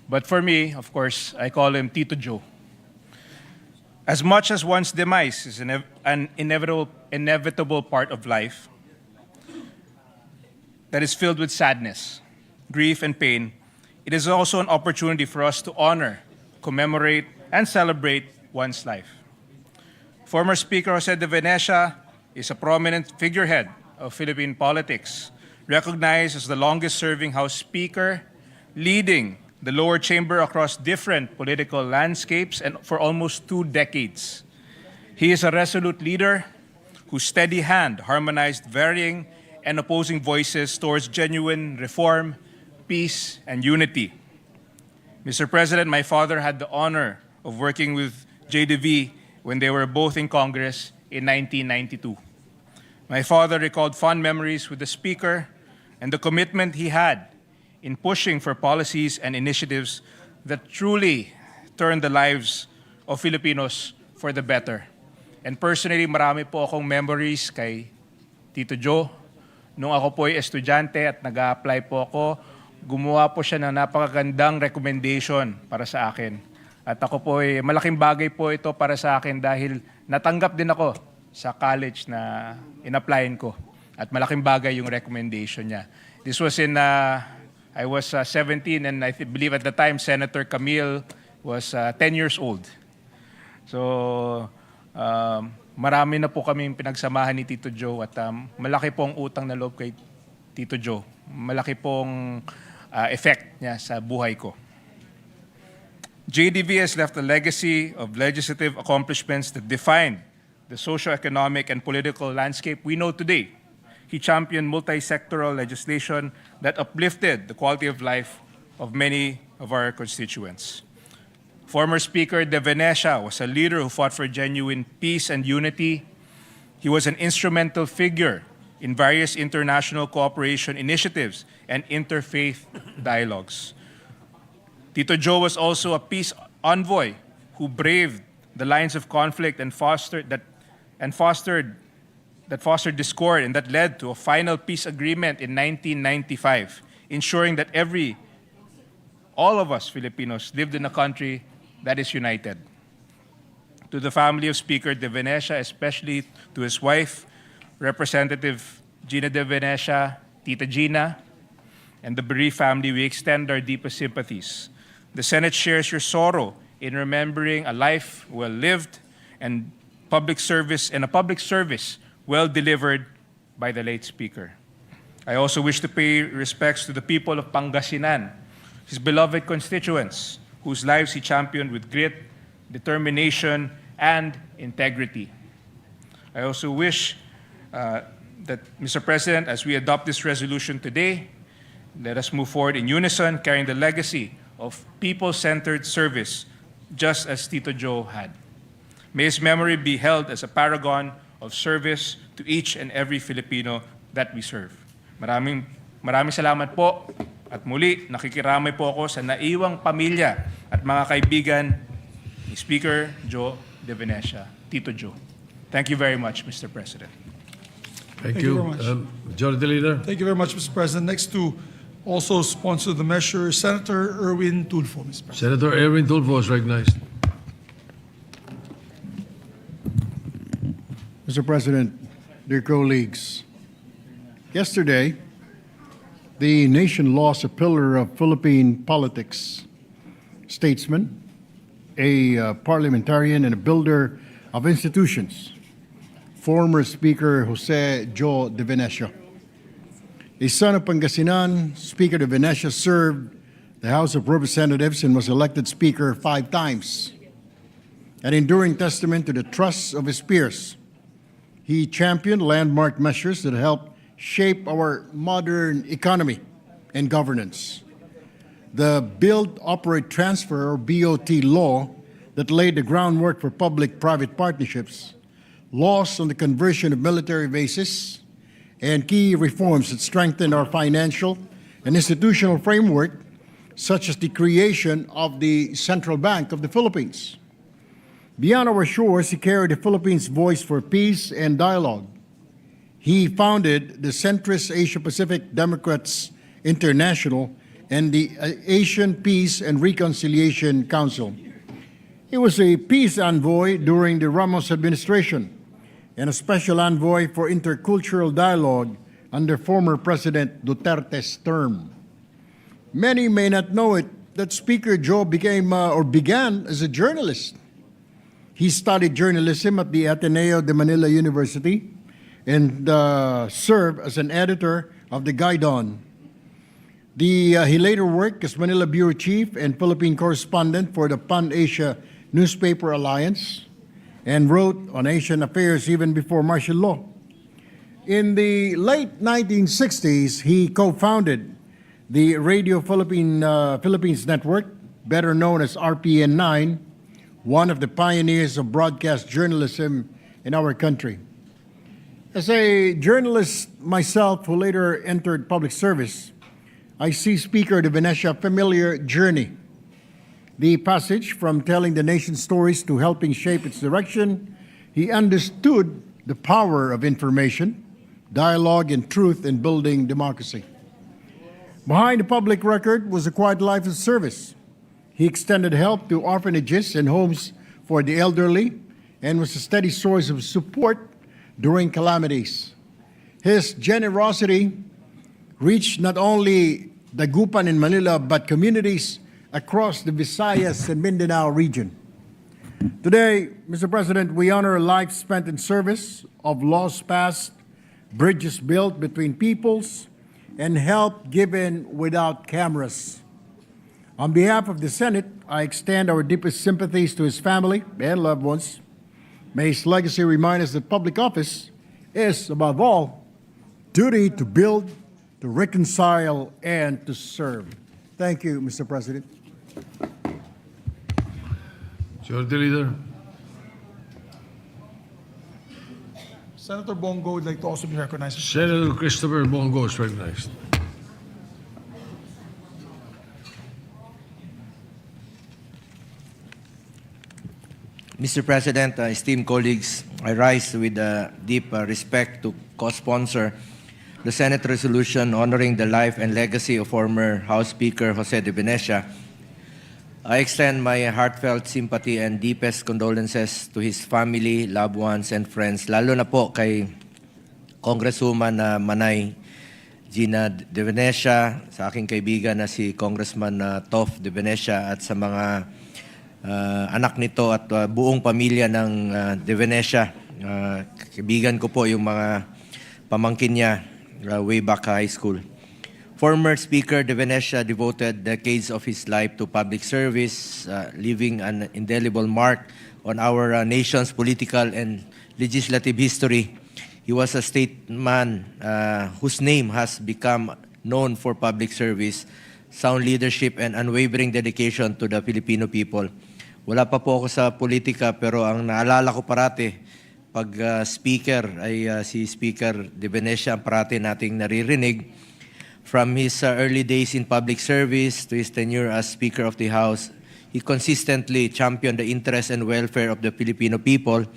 But for me, of course, I call him Tito Joe. As much as one's demise is an inevitable part of life that is filled with sadness, grief, and pain, it is also an opportunity for us to honor, commemorate, and celebrate one's life. Former Speaker Jose de Venecia is a prominent figurehead of Philippine politics, recognized as the longest-serving House Speaker, leading the lower chamber across different political landscapes and for almost 2 decades. He is a resolute leader whose steady hand harmonized varying and opposing voices towards genuine reform, peace, and unity. Mr. President, my father had the honor of working with JDV when they were both in Congress in 1992. My father recalled fond memories with the Speaker and the commitment he had in pushing for policies and initiatives that truly turned the lives of Filipinos for the better. And personally, marami po akong memories kay Tito Joe. Nung ako po ay estudyante at nag-a-apply po ako, gumawa po siya ng napakagandang recommendation para sa akin. At ako po ay malaking bagay po ito para sa akin dahil natanggap din ako sa college na in-applyin ko. At malaking bagay yung recommendation niya. This was I was 17 and I believe at the time Senator Camille was 10 years old. So marami na po kaming pinagsamahan ni Tito Joe at malaki pong utang na loob kay Tito Joe. Malaki pong effect niya sa buhay ko. JDV has left a legacy of legislative accomplishments that define the socio-economic and political landscape we know today. He championed multi-sectoral legislation that uplifted the quality of life of many of our constituents. Former Speaker de Venecia was a leader who fought for genuine peace and unity. He was an instrumental figure in various international cooperation initiatives and interfaith dialogues. Tito Joe was also a peace envoy who braved the lines of conflict and fostered discord, and that led to a final peace agreement in 1995, ensuring that all of us Filipinos lived in a country that is united. To the family of Speaker De Venecia, especially to his wife, Representative Gina De Venecia, Tita Gina, and the bereaved family, we extend our deepest sympathies. The Senate shares your sorrow in remembering a life well lived and a public service well delivered by the late Speaker. I also wish to pay respects to the people of Pangasinan, his beloved constituents, whose lives he championed with grit, determination, and integrity. I also wish that, Mr. President, as we adopt this resolution today, let us move forward in unison, carrying the legacy of people-centered service, just as Tito Joe had. May his memory be held as a paragon of service to each and every Filipino that we serve. Maraming salamat po. At muli, nakikiramay po ako sa naiwang pamilya at mga kaibigan ni Speaker Joe De Venecia, Tito Joe. Thank you very much, Mr. President. Thank you you. very much. Majority Leader. Thank you very much, Mr. President. Next to also sponsor the measure, Senator Erwin Tulfo, Mr. President. Senator Erwin Tulfo is recognized. Mr. President, dear colleagues, yesterday, the nation lost a pillar of Philippine politics, statesman, a parliamentarian, and a builder of institutions, former Speaker Jose Joe De Venecia. A son of Pangasinan, Speaker De Venecia served the House of Representatives and was elected Speaker 5 times. An enduring testament to the trust of his peers, he championed landmark measures that helped shape our modern economy and governance. The Build, Operate, Transfer, or BOT law that laid the groundwork for public-private partnerships, laws on the conversion of military bases, and key reforms that strengthened our financial and institutional framework, such as the creation of the Central Bank of the Philippines. Beyond our shores, he carried the Philippines' voice for peace and dialogue. He founded the centrist Asia-Pacific Democrats International and the Asian Peace and Reconciliation Council. He was a peace envoy during the Ramos administration and a special envoy for intercultural dialogue under former President Duterte's term. Many may not know it that Speaker Joe began as a journalist. He studied journalism at the Ateneo de Manila University and served as an editor of the Gaidon. He later worked as Manila Bureau Chief and Philippine correspondent for the Pan-Asia Newspaper Alliance and wrote on Asian affairs even before martial law. In the late 1960s, he co-founded the Radio Philippines Network, better known as RPN9, one of the pioneers of broadcast journalism in our country. As a journalist myself who later entered public service, I see Speaker De Venecia's familiar journey. The passage from telling the nation's stories to helping shape its direction, he understood the power of information, dialogue, and truth in building democracy. Behind the public record was a quiet life of service. He extended help to orphanages and homes for the elderly and was a steady source of support during calamities. His generosity reached not only Dagupan in Manila, but communities across the Visayas and Mindanao region. Today, Mr. President, we honor a life spent in service of laws passed, bridges built between peoples, and help given without cameras. On behalf of the Senate, I extend our deepest sympathies to his family and loved ones. May his legacy remind us that public office is, above all, duty to build, to reconcile, and to serve. Thank you, Mr. President. Majority Leader. Senator Bongo would like to also be recognized. Senator Christopher Bongo is recognized. Mr. President, esteemed colleagues, I rise with deep respect to co-sponsor the Senate resolution honoring the life and legacy of former House Speaker Jose de Venecia. I extend my heartfelt sympathy and deepest condolences to his family, loved ones, and friends, lalo na po kay Congresswoman Manay Gina de Venecia, sa aking kaibigan na si Congressman Tof de Venecia, at sa mga anak nito at buong pamilya ng de Venecia. Kaibigan ko po yung mga pamangkin niya way back high school. Former Speaker de Venecia devoted decades of his life to public service, leaving an indelible mark on our nation's political and legislative history. He was a statesman whose name has become known for public service, sound leadership, and unwavering dedication to the Filipino people. Wala pa po ako sa politika, pero ang naalala ko parati pag speaker ay si Speaker de Venecia ang parati nating naririnig. From his early days in public service to his tenure as Speaker of the House, he consistently championed the interests and welfare of the Filipino people.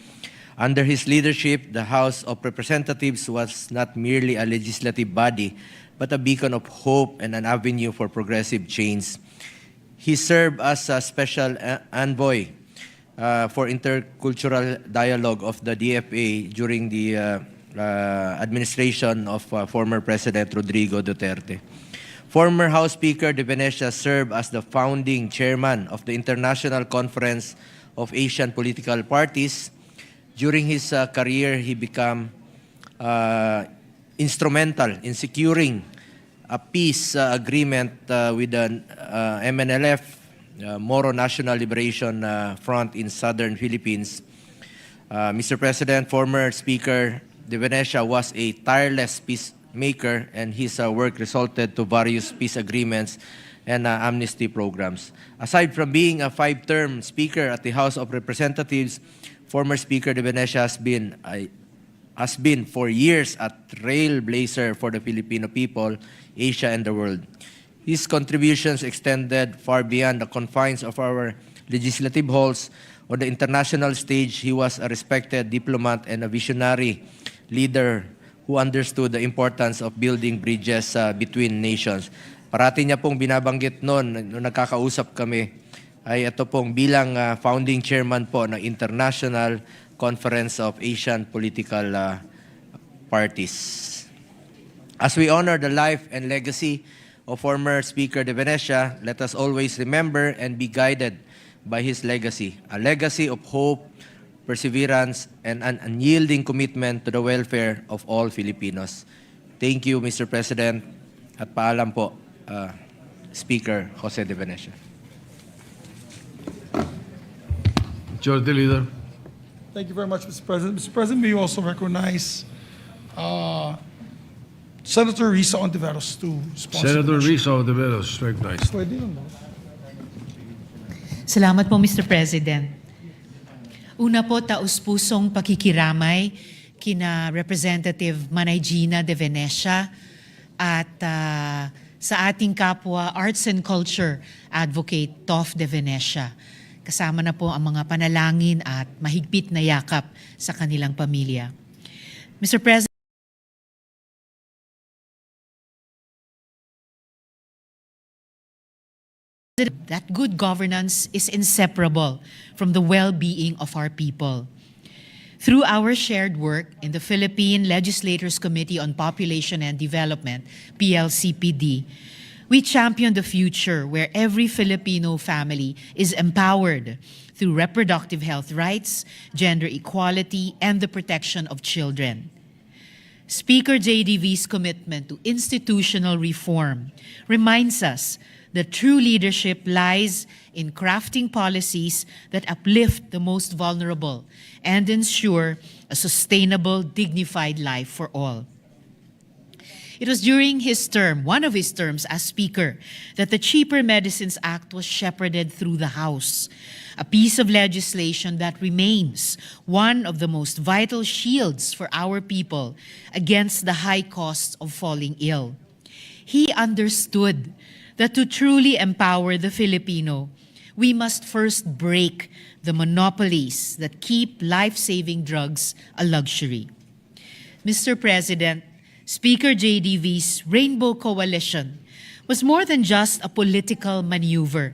Under his leadership, the House of Representatives was not merely a legislative body, but a beacon of hope and an avenue for progressive change. He served as a special envoy for intercultural dialogue of the DFA during the administration of former President Rodrigo Duterte. Former House Speaker de Venecia served as the founding chairman of the International Conference of Asian Political Parties. During his career, he became instrumental in securing a peace agreement with the MNLF, Moro National Liberation Front in southern Philippines. Mr. President, former Speaker de Venecia was a tireless peacemaker, and his work resulted to various peace agreements and amnesty programs. Aside from being a 5-term Speaker at the House of Representatives, former Speaker de Venecia has been for years a trailblazer for the Filipino people, Asia, and the world. His contributions extended far beyond the confines of our legislative halls. On the international stage, he was a respected diplomat and a visionary leader who understood the importance of building bridges between nations. Parati niya pong binabanggit noon, nung nagkakausap kami, ay ito pong bilang founding chairman po ng International Conference of Asian Political Parties. As we honor the life and legacy of former Speaker de Venecia, let us always remember and be guided by his legacy, a legacy of hope, perseverance, and an unyielding commitment to the welfare of all Filipinos. Thank you, Mr. President, at paalam po, Speaker Jose de Venecia. Majority Leader. Thank you very much, Mr. President. Mr. President, may you also recognize Senator Risa Ontiveros to sponsor Senator the motion. Risa Ontiveros, recognized. Pwede yun, no? Salamat po, Mr. President. Una po, taus-pusong pakikiramay kina Representative Manay Gina de Venecia at sa ating kapwa Arts and Culture Advocate Tof de Venecia. Kasama na po ang mga panalangin at mahigpit na yakap sa kanilang pamilya. Mr. President, that good governance is inseparable from the well-being of our people. Through our shared work in the Philippine Legislators Committee on Population and Development, PLCPD, we champion the future where every Filipino family is empowered through reproductive health rights, gender equality, and the protection of children. Speaker JDV's commitment to institutional reform reminds us that true leadership lies in crafting policies that uplift the most vulnerable and ensure a sustainable, dignified life for all. It was during his term, one of his terms as Speaker, that the Cheaper Medicines Act was shepherded through the House, a piece of legislation that remains one of the most vital shields for our people against the high costs of falling ill. He understood that to truly empower the Filipino, we must first break the monopolies that keep life-saving drugs a luxury. Mr. President, Speaker JDV's Rainbow Coalition was more than just a political maneuver.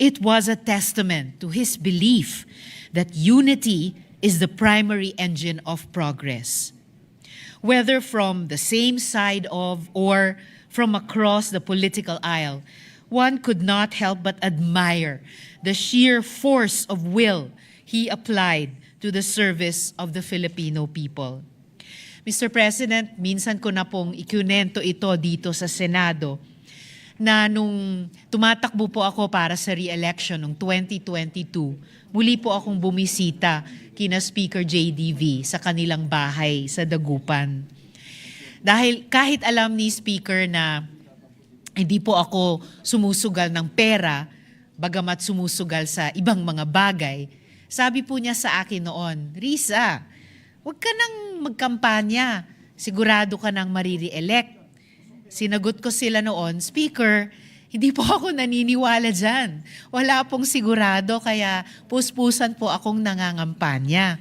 It was a testament to his belief that unity is the primary engine of progress. Whether from the same side of or from across the political aisle, one could not help but admire the sheer force of will he applied to the service of the Filipino people. Mr. President, minsan ko na pong ikunento ito dito sa Senado na nung tumatakbo po ako para sa re-election noong 2022, muli po akong bumisita kina Speaker JDV sa kanilang bahay sa Dagupan. Dahil kahit alam ni Speaker na hindi po ako sumusugal ng pera, bagamat sumusugal sa ibang mga bagay, sabi po niya sa akin noon, Risa, huwag ka nang magkampanya, sigurado ka nang mariri-elect. Sinagot ko sila noon, Speaker, hindi po ako naniniwala dyan. Wala pong sigurado, kaya puspusan po akong nangangampanya.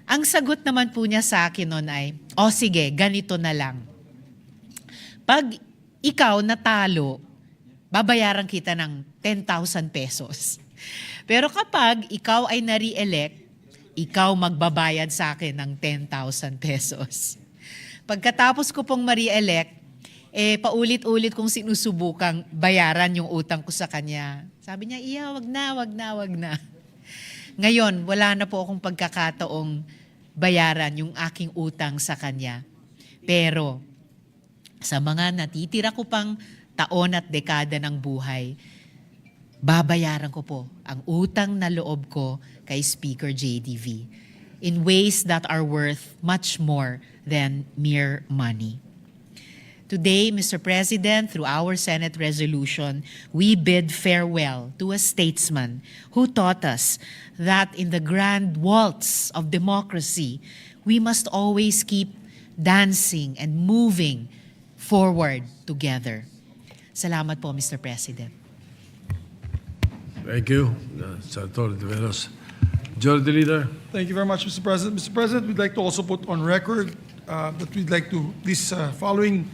Ang sagot naman po niya sa akin noon ay, sige, ganito na lang. Pag ikaw natalo, babayaran kita ng 10,000 pesos. Pero kapag ikaw ay nare-elect, ikaw magbabayad sa akin ng 10,000 pesos. Pagkatapos ko pong mari-elect, paulit-ulit kong sinusubukang bayaran yung utang ko sa kanya. Sabi niya, wag na. Ngayon, wala na po akong pagkakataong bayaran yung aking utang sa kanya. Pero sa mga natitira ko pang taon at dekada ng buhay, babayaran ko po ang utang na loob ko kay Speaker JDV in ways that are worth much more than mere money. Today, Mr. President, through our Senate resolution, we bid farewell to a statesman who taught us that in the grand waltz of democracy, we must always keep dancing and moving forward together. Salamat po, Mr. President. Thank you, Senator De Veros. Majority Leader. Thank you very much, Mr. President. Mr. President, we'd like to also put on record that we'd like to, these following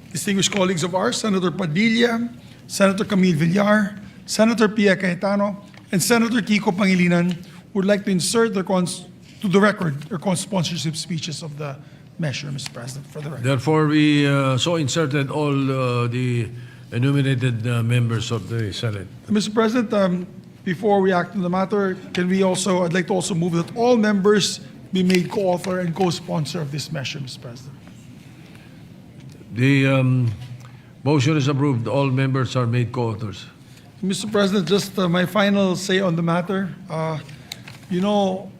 distinguished colleagues of ours, Senator Padilla, Senator Camille Villar, Senator Pia Cayetano, and Senator Kiko Pangilinan would like to insert to the record their co-sponsorship speeches of the measure, Mr. President, for the record. Therefore, we so inserted all the enumerated members of the Senate. Mr. President, before we act on the matter, I'd like to also move that all members be made co-author and co-sponsor of this measure, Mr. President. The motion is approved. All members are made co-authors. Mr. President, just my final say on the matter. A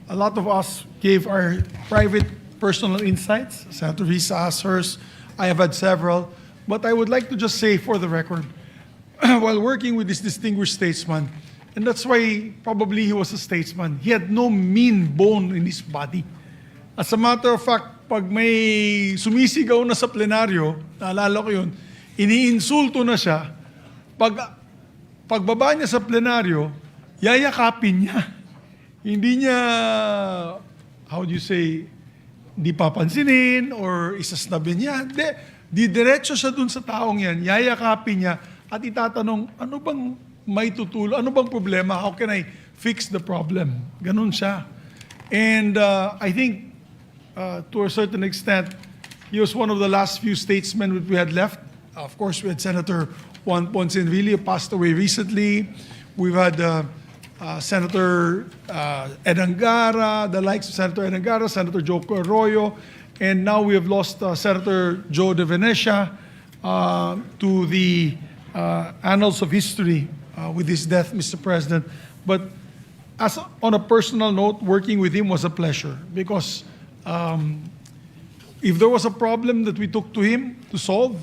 lot of us gave our private personal insights. Senator Risa asked hers. I have had several. But I would like to just say for the record, while working with this distinguished statesman, and that's why probably he was a statesman, he had no mean bone in his body. As a matter of fact, pag may sumisigaw na sa plenaryo, naalala ko yun, iniinsulto na siya, pagbaba niya sa plenaryo, yayakapin niya. Hindi niya, how do you say, hindi papansinin or isasnabin niya. Diretso siya dun sa taong yan, yayakapin niya at itatanong, ano bang may tutulo, ano bang problema, how can I fix the problem? Ganun siya. And I think, to a certain extent, he was one of the last few statesmen that we had left. Of course, we had Senator Juan Ponce Enrile, who passed away recently. We've had Senator Ed Angara, the likes of Senator Ed Angara, Senator Joco Arroyo, and now we have lost Senator Joe De Venecia to the annals of history with his death, Mr. President. But on a personal note, working with him was a pleasure because if there was a problem that we took to him to solve,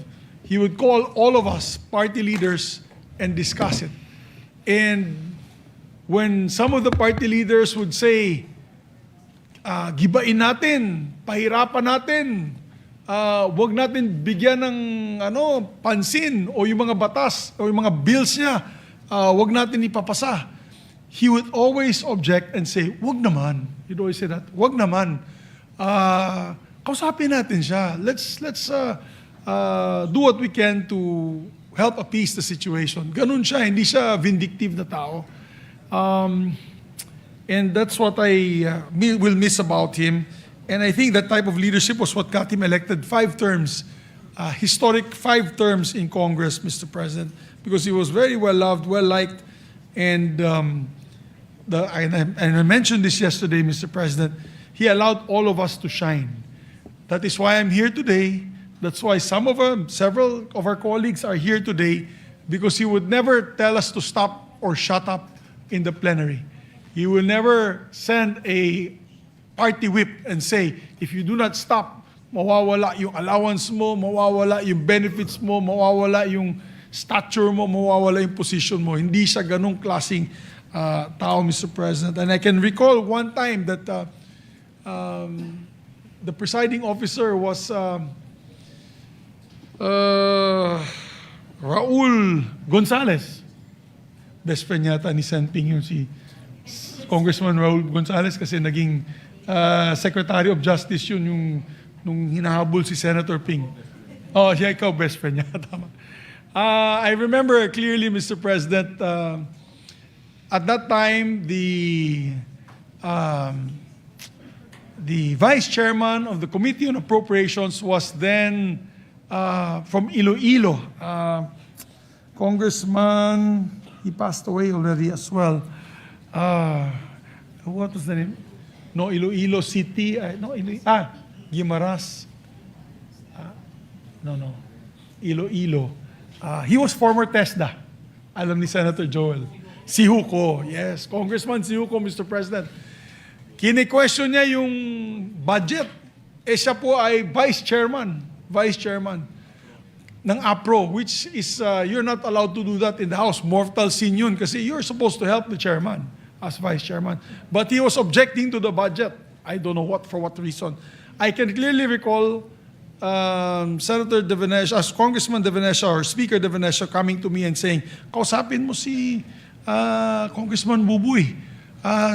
he would call all of us, party leaders, and discuss it. And when some of the party leaders would say, gibain natin, pahirapan natin, wag natin bigyan ng pansin o yung mga batas o yung mga bills niya wag natin ipapasa. He would always object and say, wag naman. He'd always say that, wag naman. Kausapin natin siya. Let's do what we can to help appease the situation. Ganun siya, hindi siya vindictive na tao. And that's what I will miss about him. And I think that type of leadership was what got him elected 5 terms, historic 5 terms in Congress, Mr. President, because he was very well loved, well liked, and I mentioned this yesterday, Mr. President. He allowed all of us to shine. That is why I'm here today. That's why several of our colleagues are here today, because he would never tell us to stop or shut up in the plenary. He will never send a party whip and say, if you do not stop, mawawala yung allowance mo, mawawala yung benefits mo, mawawala yung stature mo, mawawala yung position mo. Hindi siya ganong klaseng tao, Mr. President. And I can recall one time that the presiding officer was Raul Gonzalez. Best friend yata ni Sen Ping yung si Congressman Raul Gonzalez kasi naging Secretary of Justice yun yung nung hinahabol si Senator Ping. Oh, siya ikaw best friend niya. Tama. I remember clearly, Mr. President, at that time, the Vice Chairman of the Committee on Appropriations was then from Iloilo. Congressman, he passed away already as well. What was the name? No, Iloilo City. Guimaras. No. Iloilo. He was former TESDA. Alam ni Senator Joel. Si Huco. Yes, Congressman si Huco, Mr. President. Kine-question niya yung budget. Siya po ay Vice Chairman ng APRO, which is, you're not allowed to do that in the House. Mortal sin yun kasi you're supposed to help the chairman as Vice Chairman. But he was objecting to the budget. I don't know for what reason. I can clearly recall Senator De Venecia, as Congressman De Venecia or Speaker De Venecia coming to me and saying, kausapin mo si Congressman Bubuy.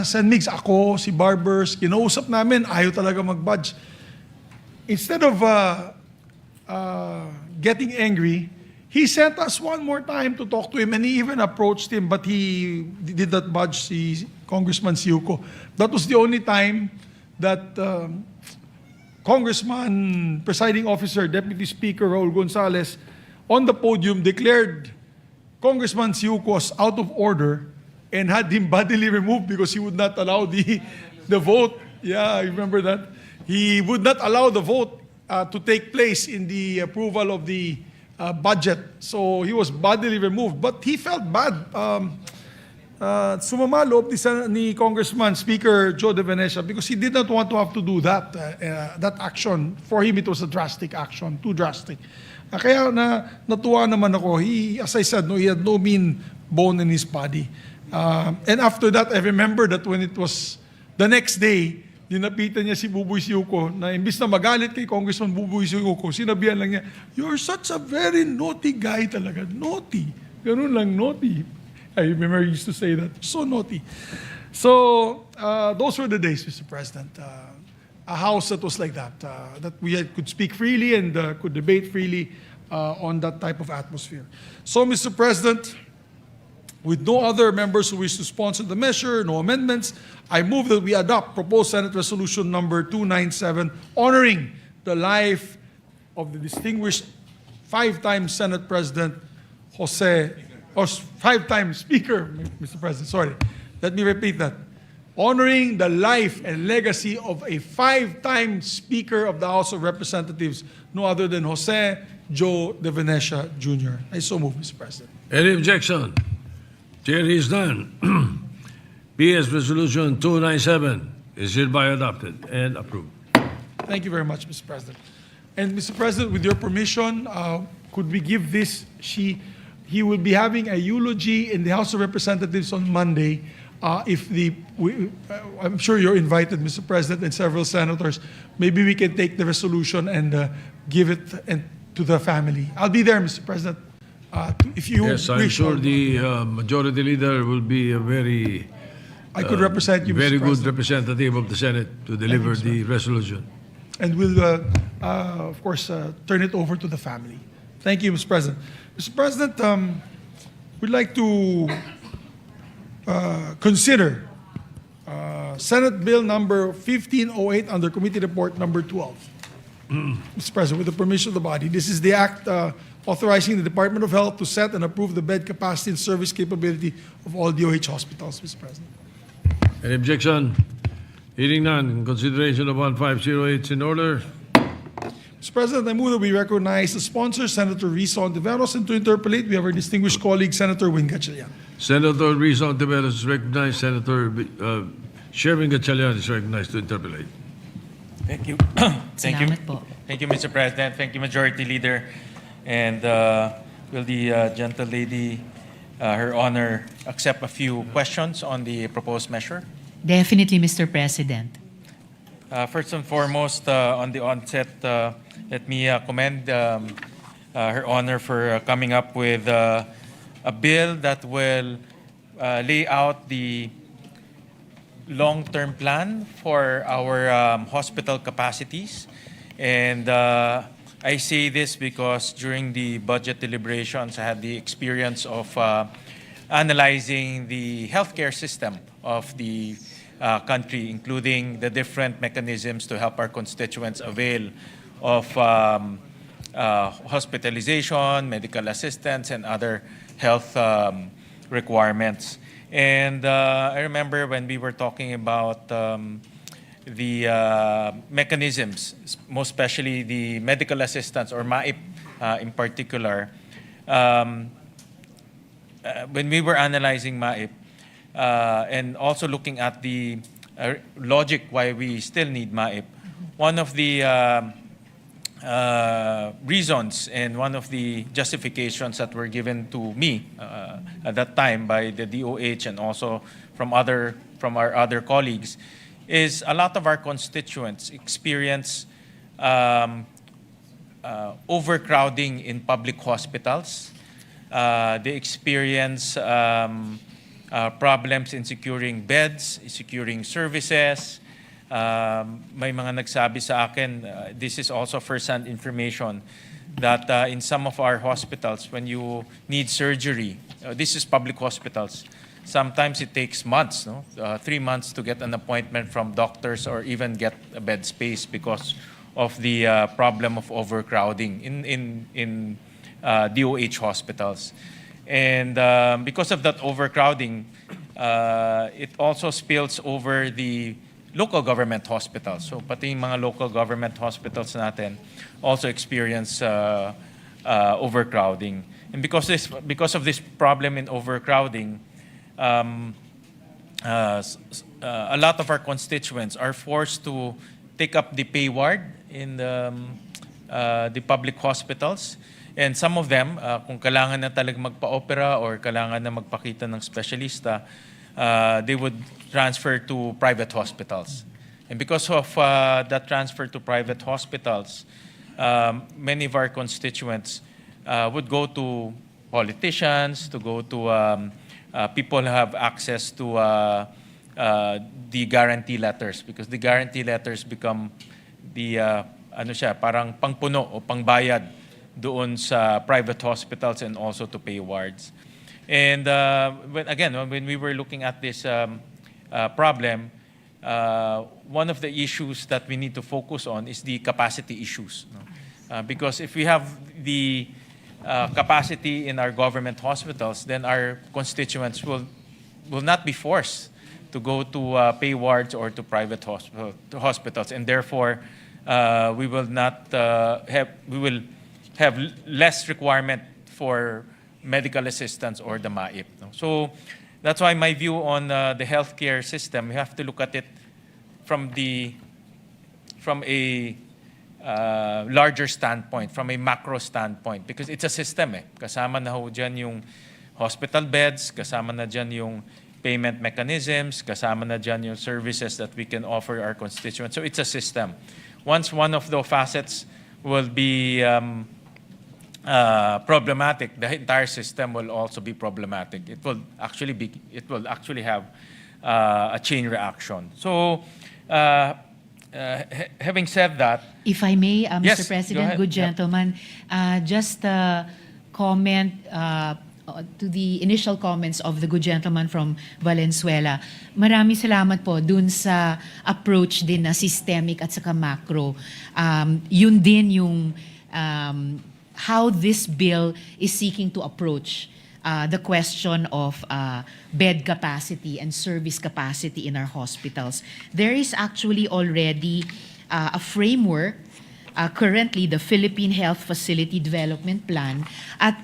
Sen Migs, ako, si Barbers, kinausap namin, ayaw talaga mag-budge. Instead of getting angry, he sent us one more time to talk to him, and he even approached him, but he did not budge si Congressman Siuko. That was the only time that Congressman, Presiding Officer, Deputy Speaker Raul Gonzalez, on the podium declared Congressman Siuko was out of order and had him bodily removed because he would not allow the vote. Yeah, I remember that. He would not allow the vote to take place in the approval of the budget. So he was bodily removed. But he felt bad. Sumama loob ni Congressman Speaker Joe De Venecia because he did not want to have to do that action. For him, it was a drastic action, too drastic. Kaya natuwa naman ako. As I said, he had no mean bone in his body. And after that, I remember that when it was the next day, dinapitan niya si Buboy Siuko na imbis na magalit kay Congressman Buboy Siuko, sinabihan lang niya, "You're such a very naughty guy talaga. Naughty." Ganun lang, naughty. I remember he used to say that. So naughty. So, those were the days, Mr. President. A house that was like that. That we could speak freely and could debate freely on that type of atmosphere. So, Mr. President, with no other members who wish to sponsor the measure, no amendments, I move that we adopt proposed Senate Resolution number 297, honoring the life of the distinguished 5-time Senate President or 5-time Speaker, Mr. President, sorry. Let me repeat that. Honoring the life and legacy of a 5-time Speaker of the House of Representatives, no other than Jose Joe De Venecia Jr. I so move, Mr. President. Any objection? Chair is done. PS Resolution 297 is hereby adopted and approved. Thank you very much, Mr. President. And Mr. President, with your permission, could we give this? He will be having a eulogy in the House of Representatives on Monday. I'm sure you're invited, Mr. President, and several senators. Maybe we can take the resolution and give it to the family. I'll be there, Mr. President. If you Yes, I'm wish, sure the majority leader will be a very I could represent you, very Mr. good President, representative of the Senate to deliver the resolution. and we'll, of course, turn it over to the family. Thank you, Mr. President. Mr. President, we'd like to consider Senate Bill number 1508 under Committee Report number 12. Mr. President, with the permission of the body, this is the act authorizing the Department of Health to set and approve the bed capacity and service capability of all DOH hospitals, Mr. President. Any objection? Hearing none, in consideration of 1508 is in order. Mr. President, I move that we recognize the sponsor, Senator Risa Ontiveros, and to interpolate, we have our distinguished colleague, Senator Win Gatchalian. Senator Risa Ontiveros is recognized. Senator Sherwin Gatchalian is recognized to interpolate. Thank you. Thank you. Salamat po. Thank you, Mr. President. Thank you, Majority Leader. And will the gentle lady, Her Honor, accept a few questions on the proposed measure? Definitely, Mr. President. First and foremost, on the onset, let me commend Her Honor for coming up with a bill that will lay out the long-term plan for our hospital capacities. And I say this because during the budget deliberations, I had the experience of analyzing the healthcare system of the country, including the different mechanisms to help our constituents avail of hospitalization, medical assistance, and other health requirements. And I remember when we were talking about the mechanisms, most especially the medical assistance or MAIP in particular, when we were analyzing MAIP and also looking at the logic why we still need MAIP, one of the reasons and one of the justifications that were given to me at that time by the DOH and also from our other colleagues is a lot of our constituents experience overcrowding in public hospitals. They experience problems in securing beds, securing services. May mga nagsabi sa akin, this is also first-hand information, that in some of our hospitals, when you need surgery, this is public hospitals, sometimes it takes months, 3 months to get an appointment from doctors or even get a bed space because of the problem of overcrowding in DOH hospitals. And because of that overcrowding, it also spills over the local government hospitals. So pati yung mga local government hospitals natin also experience overcrowding. And because of this problem in overcrowding, a lot of our constituents are forced to take up the pay ward in the public hospitals. And some of them, kung kailangan na talagang magpa-opera or kailangan na magpakita ng specialista, they would transfer to private hospitals. And because of that transfer to private hospitals, many of our constituents would go to politicians, to go to people who have access to the guarantee letters, because the guarantee letters become the parang pangpuno o pangbayad doon sa private hospitals and also to pay wards. And when we were looking at this problem, one of the issues that we need to focus on is the capacity issues. Because if we have the capacity in our government hospitals, then our constituents will not be forced to go to pay wards or to private hospitals, and therefore we will have less requirement for medical assistance or the MAIP. So that's why my view on the healthcare system, we have to look at it from a larger standpoint, from a macro standpoint, because it's a system. Kasama na ho dyan yung hospital beds, kasama na dyan yung payment mechanisms, kasama na dyan yung services that we can offer our constituents. So it's a system. Once one of the facets will be problematic, the entire system will also be problematic. It will actually have a chain reaction. So, having said that, If I may, Yes, Mr. go President, ahead. good Yep. gentleman, just comment to the initial comments of the good gentleman from Valenzuela. Maraming salamat po dun sa approach din na systemic at saka macro. Yun din yung how this bill is seeking to approach the question of bed capacity and service capacity in our hospitals. There is actually already a framework, currently the Philippine Health Facility Development Plan, at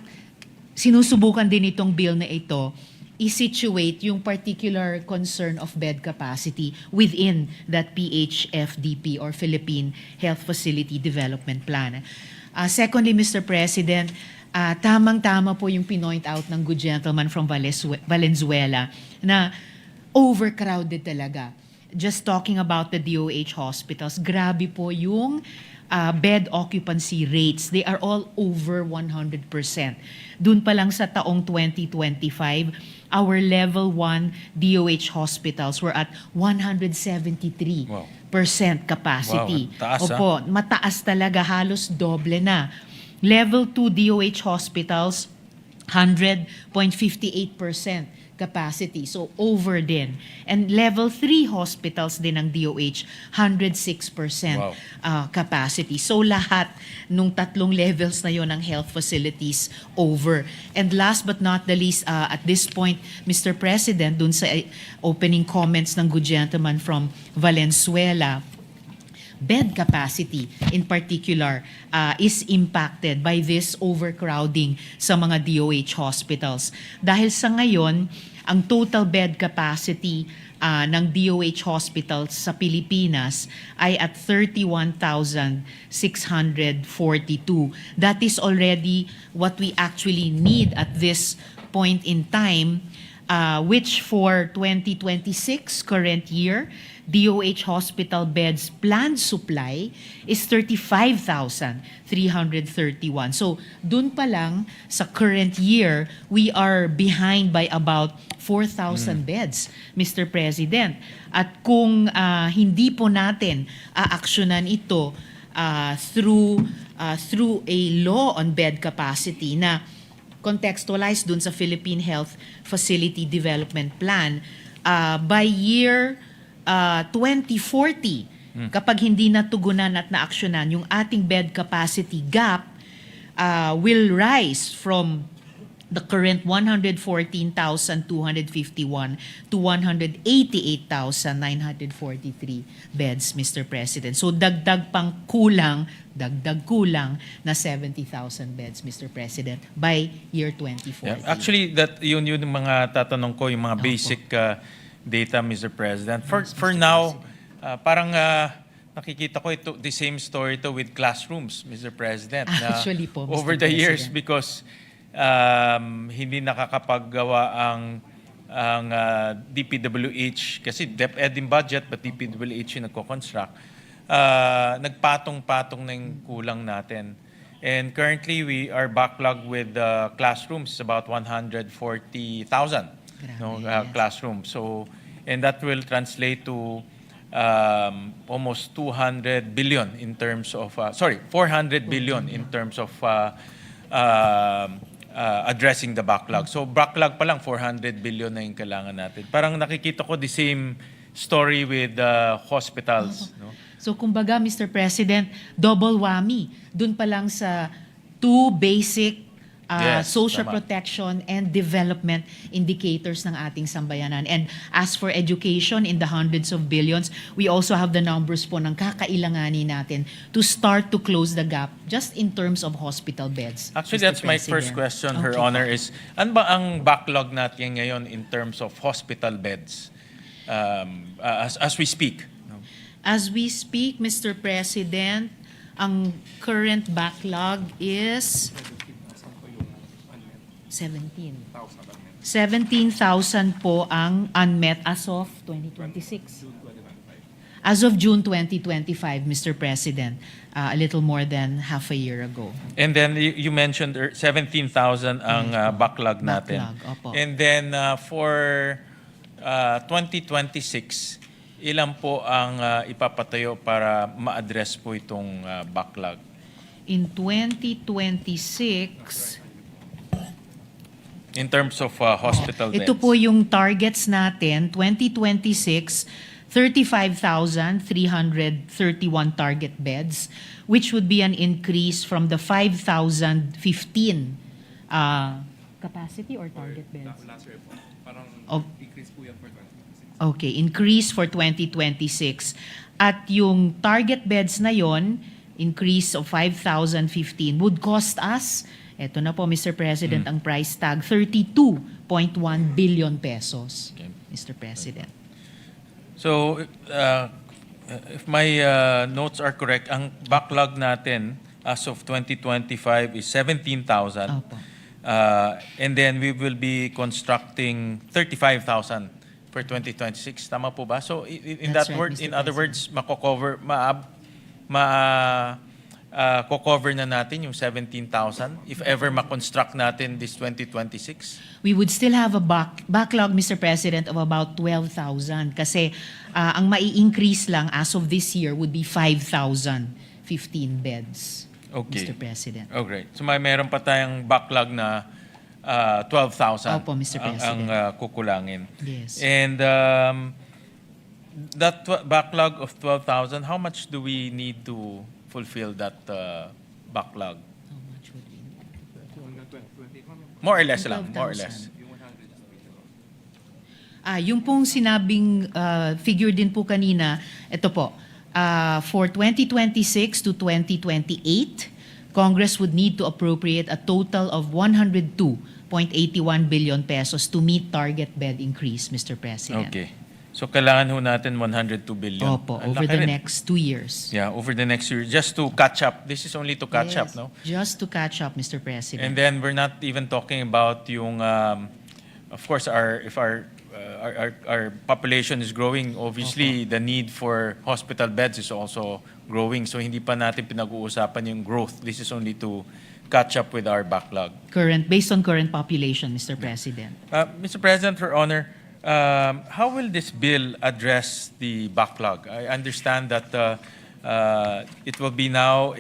sinusubukan din itong bill na ito i-situate yung particular concern of bed capacity within that PHFDP or Philippine Health Facility Development Plan. Secondly, Mr. President, tamang-tama po yung pinoint out ng good gentleman from Valenzuela na overcrowded talaga. Just talking about the DOH hospitals, grabe po yung bed occupancy rates. They are all over 100%. Dun pa lang sa taong 2025, our level 1 DOH hospitals were at 173% capacity. Wow, taas, Opo, mataas talaga, halos doble na. Level 2 DOH hospitals, 100.58% capacity. So over din. And level 3 hospitals din ng DOH, 106% capacity. So lahat nung tatlong levels na yon ng health facilities over. And last but not the least, at this point, Mr. President, dun sa opening comments ng good gentleman from Valenzuela, bed capacity in particular is impacted by this overcrowding sa mga DOH hospitals. Dahil sa ngayon, ang total bed capacity ng DOH hospitals sa Pilipinas ay at 31,642. That is already what we actually need at this point in time, which for 2026 current year, DOH hospital beds planned supply is 35,331. So, dun pa lang sa current year, we are behind by about 4,000 beds, Mr. President. At kung hindi po natin aaksyonan ito through a law on bed capacity na contextualized dun sa Philippine Health Facility Development Plan, by year 2040, kapag hindi natugunan at naaksyonan, yung ating bed capacity gap will rise from the current 114,251 to 188,943 beds, Mr. President. So dagdag kulang na 70,000 beds, Mr. President, by year 2040. yeah, actually, yun yung mga tatanong ko, yung mga basic data, Mr. President. For now, parang nakikita ko the same story with classrooms, Mr. President. Na Actually po, Mr. over the years, President. because hindi nakakapaggawa ang DPWH, kasi DepEd yung budget, but DPWH yung nagko-construct, nagpatong-patong na yung kulang natin. And currently, we are backlogged with classrooms, about 140,000. Classroom. So, and that will translate to almost 200 billion in terms of, 400 billion in terms of addressing the backlog. So, backlog pa lang, 400 billion na yung kailangan natin. Parang nakikita ko the same story with hospitals. No? So kumbaga, Mr. President, double whammy. Doon pa lang sa two basic Yes, social tama. protection and development indicators ng ating sambayanan. And as for education, in the hundreds of billions, we also have the numbers po ng kakailanganin natin to start to close the gap just in terms of hospital beds. Actually, Mr. that's my first President. question, Her Okay. Honor, is ano ba ang backlog natin ngayon in terms of hospital beds as we speak? No? As we speak, Mr. President, ang current backlog is 17,000 po ang unmet as of 2026. as of June 2025, Mr. President, a little more than half a year ago. And then you mentioned 17,000 ang backlog natin. Backlog, opo. And then for 2026, ilan po ang ipapatayo para ma-address po itong backlog? In 2026, In terms of hospital beds. ito po yung targets natin, 2026, 35,331 target beds, which would be an increase from the 5,015 capacity or target beds? Okay, increase for 2026. At yung target beds na yon, increase of 5,015, would cost us, eto na po Mr. President, ang price tag, 32.1 billion pesos, Okay. Mr. President. So, if my notes are correct, ang backlog natin as of 2025 is 17,000. Opo. And then we will be constructing 35,000 for 2026. Tama po ba? So, in That's that right, word, Mr. in other words, ma-cover na natin yung 17,000 if ever ma-construct natin this 2026? We would still have a backlog, Mr. President, of about 12,000 kasi ang mai-increase lang as of this year would be 5,015 beds, Okay. Mr. President. Oh, great. So meron pa tayong backlog na 12,000 Opo, Mr. ang President. kukulangin. Yes. And that backlog of 12,000, how much do we need to fulfill that backlog? How much would we need? More or less lang, more or less. Yung pong sinabing figure din po kanina, ito po, for 2026 to 2028, Congress would need to appropriate a total of 102.81 billion pesos to meet target bed increase, Mr. President. Okay. So kailangan ho natin 102 billion. Opo, Ang over laki the rin. next 2 years. Yeah, over the next year, just to catch up. This is only to catch up, Yes, no? Just to catch up, Mr. President. And then we're not even talking about yung, of course, if our population is growing, obviously the need for hospital beds is also growing. So hindi pa natin pinag-uusapan yung growth. This is only to catch up with our backlog. Based on current population, Mr. President. Mr. President, for honor, how will this bill address the backlog? I understand that it will be now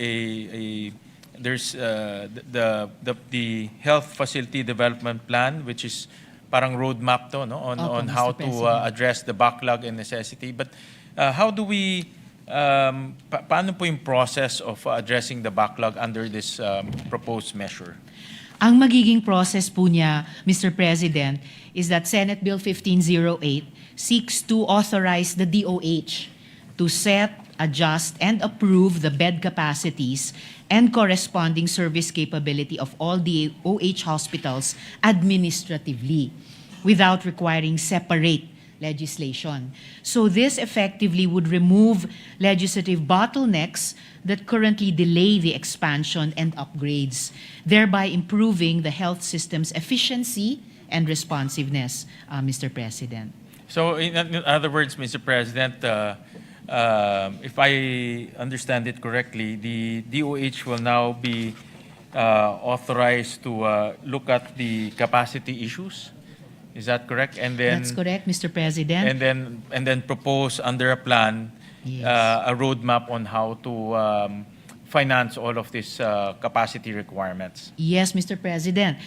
there's the health facility development plan, which is parang roadmap to, no, on Opo, how Mr. to President. address the backlog and necessity. But how do we paano po yung process of addressing the backlog under this proposed measure? Ang magiging process po niya, Mr. President, is that Senate Bill 1508 seeks to authorize the DOH to set, adjust, and approve the bed capacities and corresponding service capability of all DOH hospitals administratively without requiring separate legislation. So this effectively would remove legislative bottlenecks that currently delay the expansion and upgrades, thereby improving the health system's efficiency and responsiveness, Mr. President. So in other words, Mr. President, if I understand it correctly, the DOH will now be authorized to look at the capacity issues. Is that correct? And then That's correct, Mr. President. and then propose under a plan Yes. a roadmap on how to finance all of these capacity requirements. Yes, Mr. President.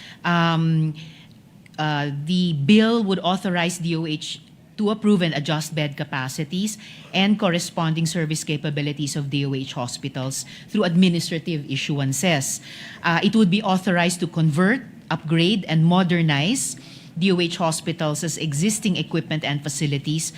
The bill would authorize DOH to approve and adjust bed capacities and corresponding service capabilities of DOH hospitals through administrative issuances. It would be authorized to convert, upgrade, and modernize DOH hospitals' existing equipment and facilities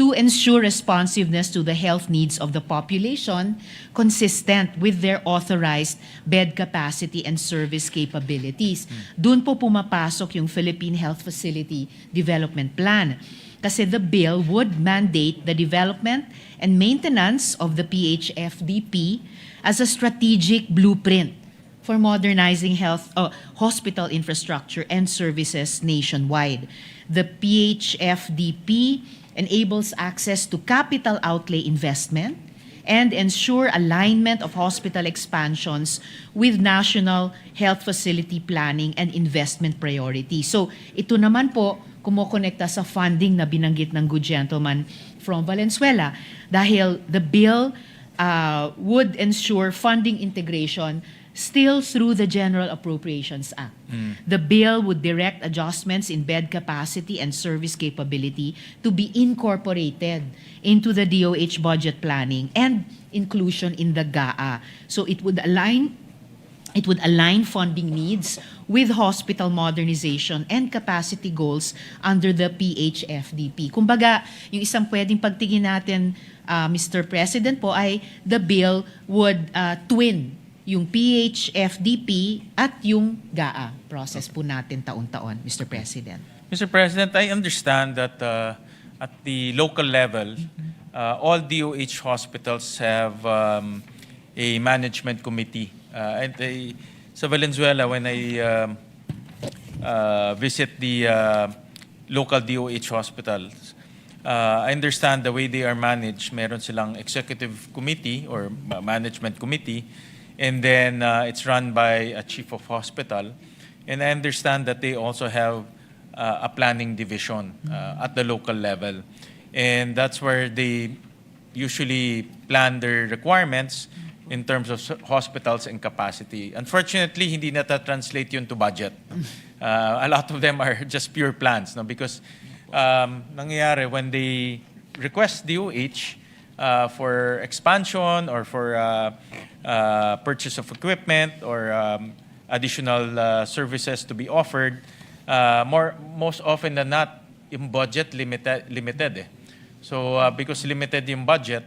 to ensure responsiveness to the health needs of the population consistent with their authorized bed capacity and service capabilities. Doon po pumapasok yung Philippine Health Facility Development Plan. Kasi the bill would mandate the development and maintenance of the PHFDP as a strategic blueprint for modernizing hospital infrastructure and services nationwide. The PHFDP enables access to capital outlay investment, and ensure alignment of hospital expansions with national health facility planning and investment priorities. So ito naman po, kumokonekta sa funding na binanggit ng good gentleman from Valenzuela dahil the bill would ensure funding integration still through the General Appropriations Act. The bill would direct adjustments in bed capacity and service capability to be incorporated into the DOH budget planning and inclusion in the GAA. So it would align funding needs with hospital modernization and capacity goals under the PHFDP. Kumbaga, yung isang pwedeng pagtingin natin, Mr. President po, ay the bill would twin yung PHFDP at yung GAA process po natin taon-taon, Mr. President. Mr. President, I understand that at the local level, all DOH hospitals have a management committee. Sa Valenzuela, when I visit the local DOH hospitals, I understand the way they are managed, meron silang executive committee or management committee, and then it's run by a chief of hospital. And I understand that they also have a planning division at the local level. And that's where they usually plan their requirements in terms of hospitals and capacity. Unfortunately, hindi nata-translate yun to budget. A lot of them are just pure plans, no? Because nangyayari when they request DOH for expansion or for purchase of equipment or additional services to be offered, most often than not, yung budget limited eh. So because limited yung budget,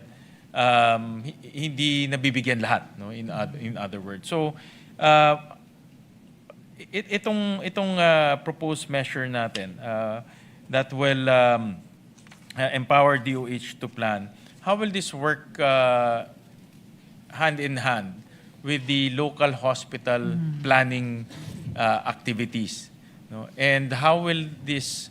hindi nabibigyan lahat, no? In other words. So itong proposed measure natin that will empower DOH to plan, how will this work hand in hand with the local hospital planning activities? No? And how will this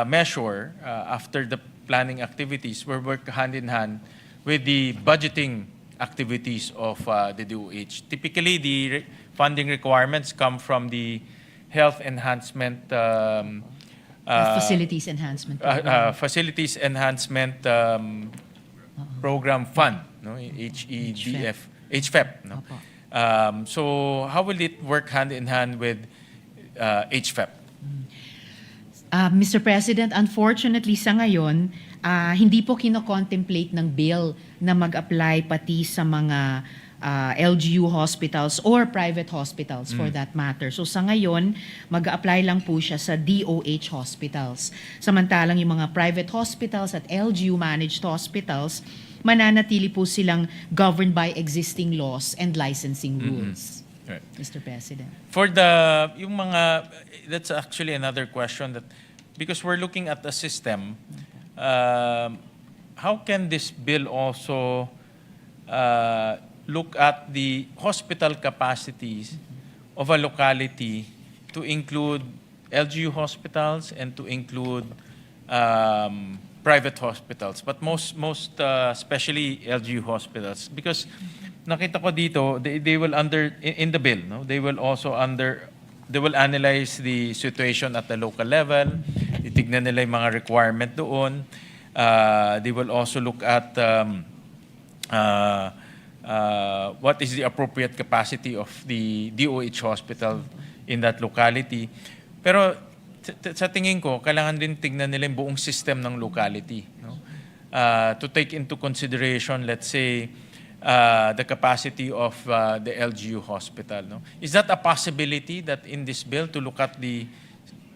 measure, after the planning activities, will work hand in hand with the budgeting activities of the DOH? Typically, the funding requirements come from the health enhancement Facilities Enhancement Program. Facilities Enhancement Program Fund, no? HFEP. No? So how will it work hand in hand with HFEP? Mr. President, unfortunately sa ngayon, hindi po kino-contemplate ng bill na mag-apply pati sa mga LGU hospitals or private hospitals for that matter. So sa ngayon, mag-apply lang po siya sa DOH hospitals. Samantalang yung mga private hospitals at LGU managed hospitals, mananatili po silang governed by existing laws and licensing rules. Right. Mr. President. For yung mga, that's actually another question that, because we're looking at a system, how can this bill also look at the hospital capacities of a locality to include LGU hospitals and to include private hospitals, but most especially LGU hospitals, because nakita ko dito they will in the bill, no, they will analyze the situation at the local level, titignan nila yung mga requirement doon, they will also look at what is the appropriate capacity of the DOH hospital in that locality. Pero sa tingin ko, kailangan din tignan nila yung buong system ng locality, no? To take into consideration, let's say, the capacity of the LGU hospital. No? Is that a possibility that in this bill to look at the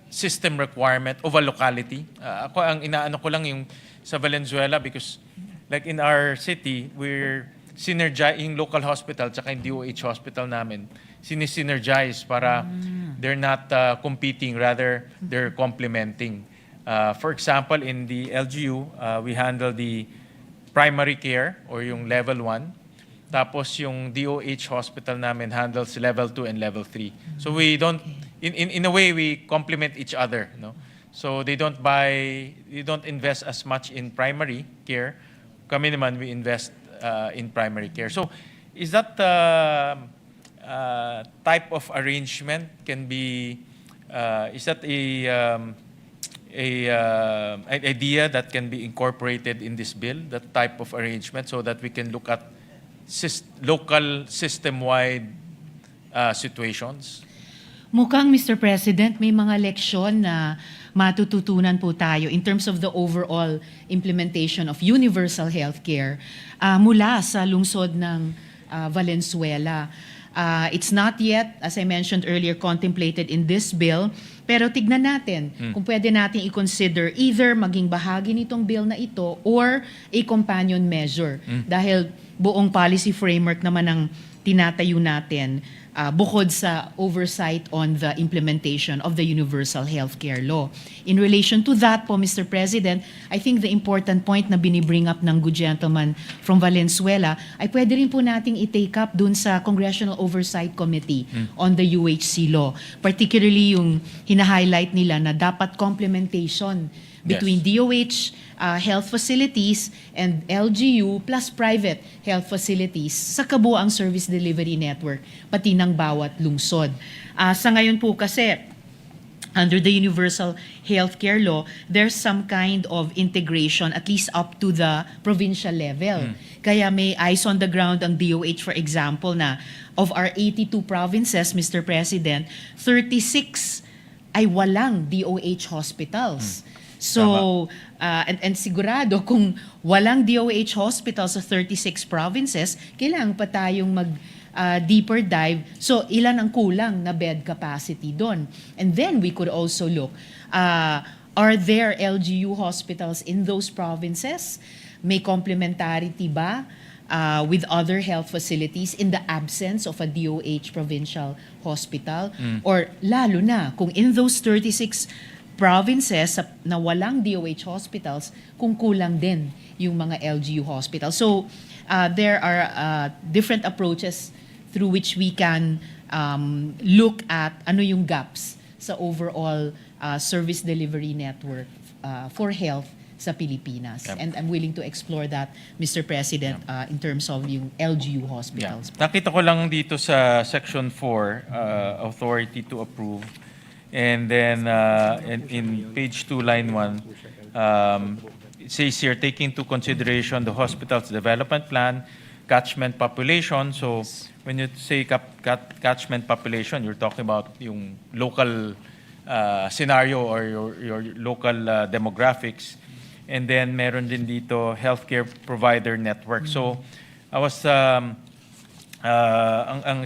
system requirement of a locality? Ako, ang inaano ko lang yung sa Valenzuela, because like in our city, we're yung local hospital tsaka yung DOH hospital namin, sinisynergize para they're not competing, rather they're complementing. For example, in the LGU, we handle the primary care or yung level 1. Tapos yung DOH hospital namin handles level 2 and level 3. So we don't, in a way, we complement each other. No? So they don't invest as much in primary care. Kami naman, we invest in primary care. So is that type of arrangement can be, is that an idea that can be incorporated in this bill, that type of arrangement, so that we can look at local system-wide situations? Mukhang, Mr. President, may mga leksyon na matututunan po tayo in terms of the overall implementation of universal healthcare mula sa lungsod ng Valenzuela. It's not yet, as I mentioned earlier, contemplated in this bill, pero tignan natin kung pwede natin i-consider either maging bahagi nitong bill na ito or a companion measure. Dahil buong policy framework naman ang tinatayo natin bukod sa oversight on the implementation of the Universal Healthcare Law. In relation to that po, Mr. President, I think the important point na binibring up ng good gentleman from Valenzuela ay pwede rin po nating i-take up dun sa Congressional Oversight Committee on the UHC law. Particularly yung hina-highlight nila na dapat complementation between DOH health facilities and LGU plus private health facilities sa kabuuang service delivery network, pati ng bawat lungsod. Sa ngayon po kasi, under the Universal Healthcare Law, there's some kind of integration, at least up to the provincial level. Kaya may eyes on the ground ang DOH, for example, na of our 82 provinces, Mr. President, 36 ay walang DOH hospitals. So, and sigurado kung walang DOH hospital sa 36 provinces, kailangan pa tayong deeper dive. So, ilan ang kulang na bed capacity doon? And then we could also look, are there LGU hospitals in those provinces? May complementarity ba with other health facilities in the absence of a DOH provincial hospital? Or lalo na, kung in those 36 provinces na walang DOH hospitals, kung kulang din yung mga LGU hospitals. So, there are different approaches through which we can look at ano yung gaps sa overall service delivery network for health sa Pilipinas. And I'm willing to explore that, Mr. President, in terms of yung LGU hospitals. Nakita ko lang dito sa Section 4, authority to approve. And then in page 2, line 1, it says here, taking into consideration the hospital's development plan, catchment population. So when you say catchment population, you're talking about yung local scenario or your local demographics. And then meron din dito healthcare provider network. So I was, ang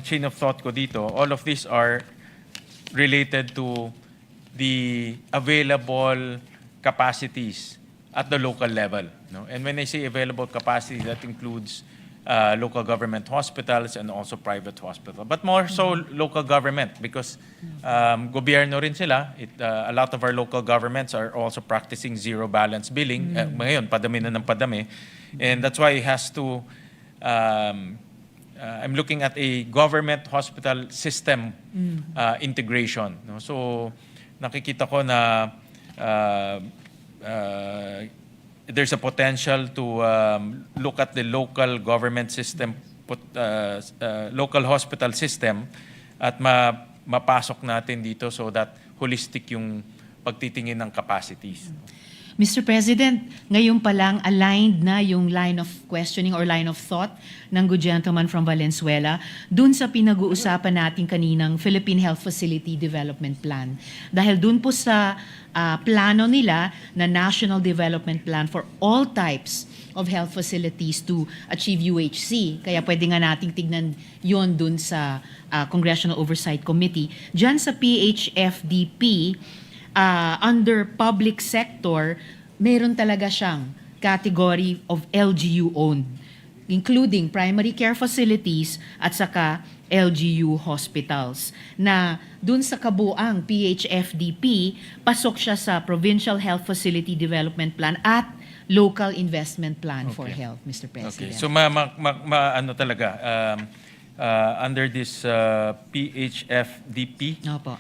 chain of thought ko dito, all of these are related to the available capacities at the local level. No? And when I say available capacity, that includes local government hospitals and also private hospitals. But more so local government because gobyerno rin sila. A lot of our local governments are also practicing zero balance billing. Ngayon, padami na ng padami. And that's why it has to I'm looking at a government hospital system integration. No? So nakikita ko na there's a potential to look at the local government system, local hospital system at mapasok natin dito so that holistic yung pagtitingin ng capacities. Mr. President, ngayon pa lang aligned na yung line of questioning or line of thought ng good gentleman from Valenzuela dun sa pinag-uusapan natin kaninang Philippine Health Facility Development Plan. Dahil dun po sa plano nila na National Development Plan for all types of health facilities to achieve UHC. Kaya pwede nga nating tignan yon dun sa Congressional Oversight Committee. Diyan sa PHFDP, under public sector, meron talaga siyang category of LGU-owned, including primary care facilities at saka LGU hospitals. Na dun sa kabuang PHFDP, pasok siya sa Provincial Health Facility Development Plan at Local Investment Plan for Health, Mr. President. Okay. So ano talaga, under this PHFDP, Opo.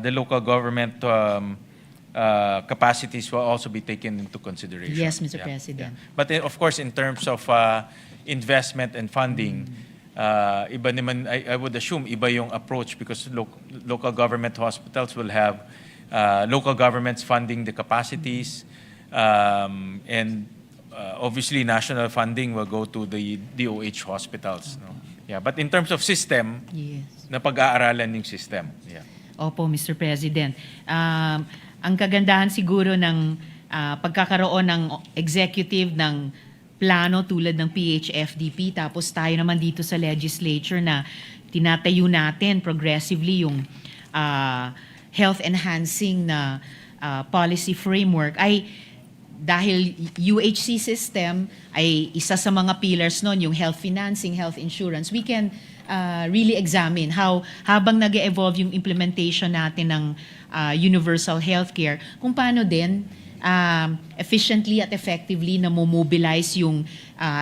the local government capacities will also be taken into consideration. Yes, Mr. President. But of course, in terms of investment and funding, iba naman, I would assume iba yung approach because local government hospitals will have local governments funding the capacities, and obviously national funding will go to the DOH hospitals. No? Yeah, but in terms of system, Yes. napag-aaralan yung system. Yeah. Opo, Mr. President. Ang kagandahan siguro ng pagkakaroon ng executive ng plano tulad ng PHFDP, tapos tayo naman dito sa legislature na tinatayo natin progressively yung health enhancing na policy framework ay dahil UHC system ay isa sa mga pillars nun, yung health financing, health insurance, we can really examine how habang nag-evolve yung implementation natin ng universal healthcare, kung paano din efficiently at effectively na mobilize yung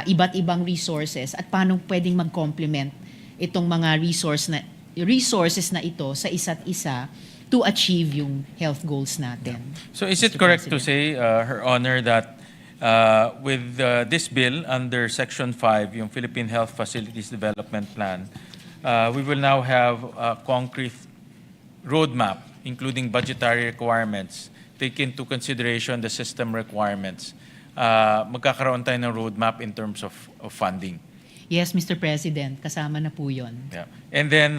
iba't ibang resources at paano pwedeng mag-complement itong mga resources na ito sa isa't isa to achieve yung health goals natin. So is it Mr. correct to President. say, Her Honor, that with this bill under Section 5, yung Philippine Health Facilities Development Plan, we will now have a concrete roadmap, including budgetary requirements, take into consideration the system requirements. Magkakaroon tayo ng roadmap in terms of funding. Yes, Mr. President, kasama na po yun. Yeah. And then,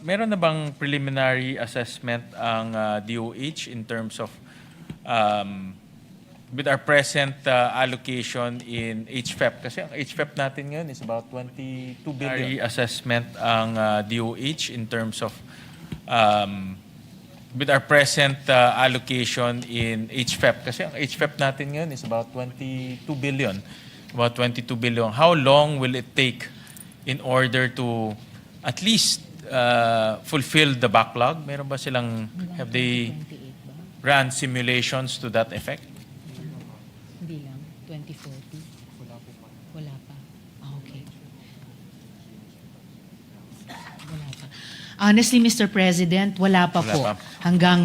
meron na bang preliminary assessment ang DOH in terms of with our present allocation in HFEP? Kasi ang HFEP natin ngayon is about 22 billion. Assessment ang DOH in terms of with our present allocation in HFEP. Kasi ang HFEP natin ngayon is about 22 billion. About 22 billion. How long will it take in order to at least fulfill the backlog? Meron ba silang, have they ran simulations to that effect? Hindi lang, 2040? Wala pa. Okay. Wala pa. Honestly, Mr. President, wala pa Wala po. pa. Hanggang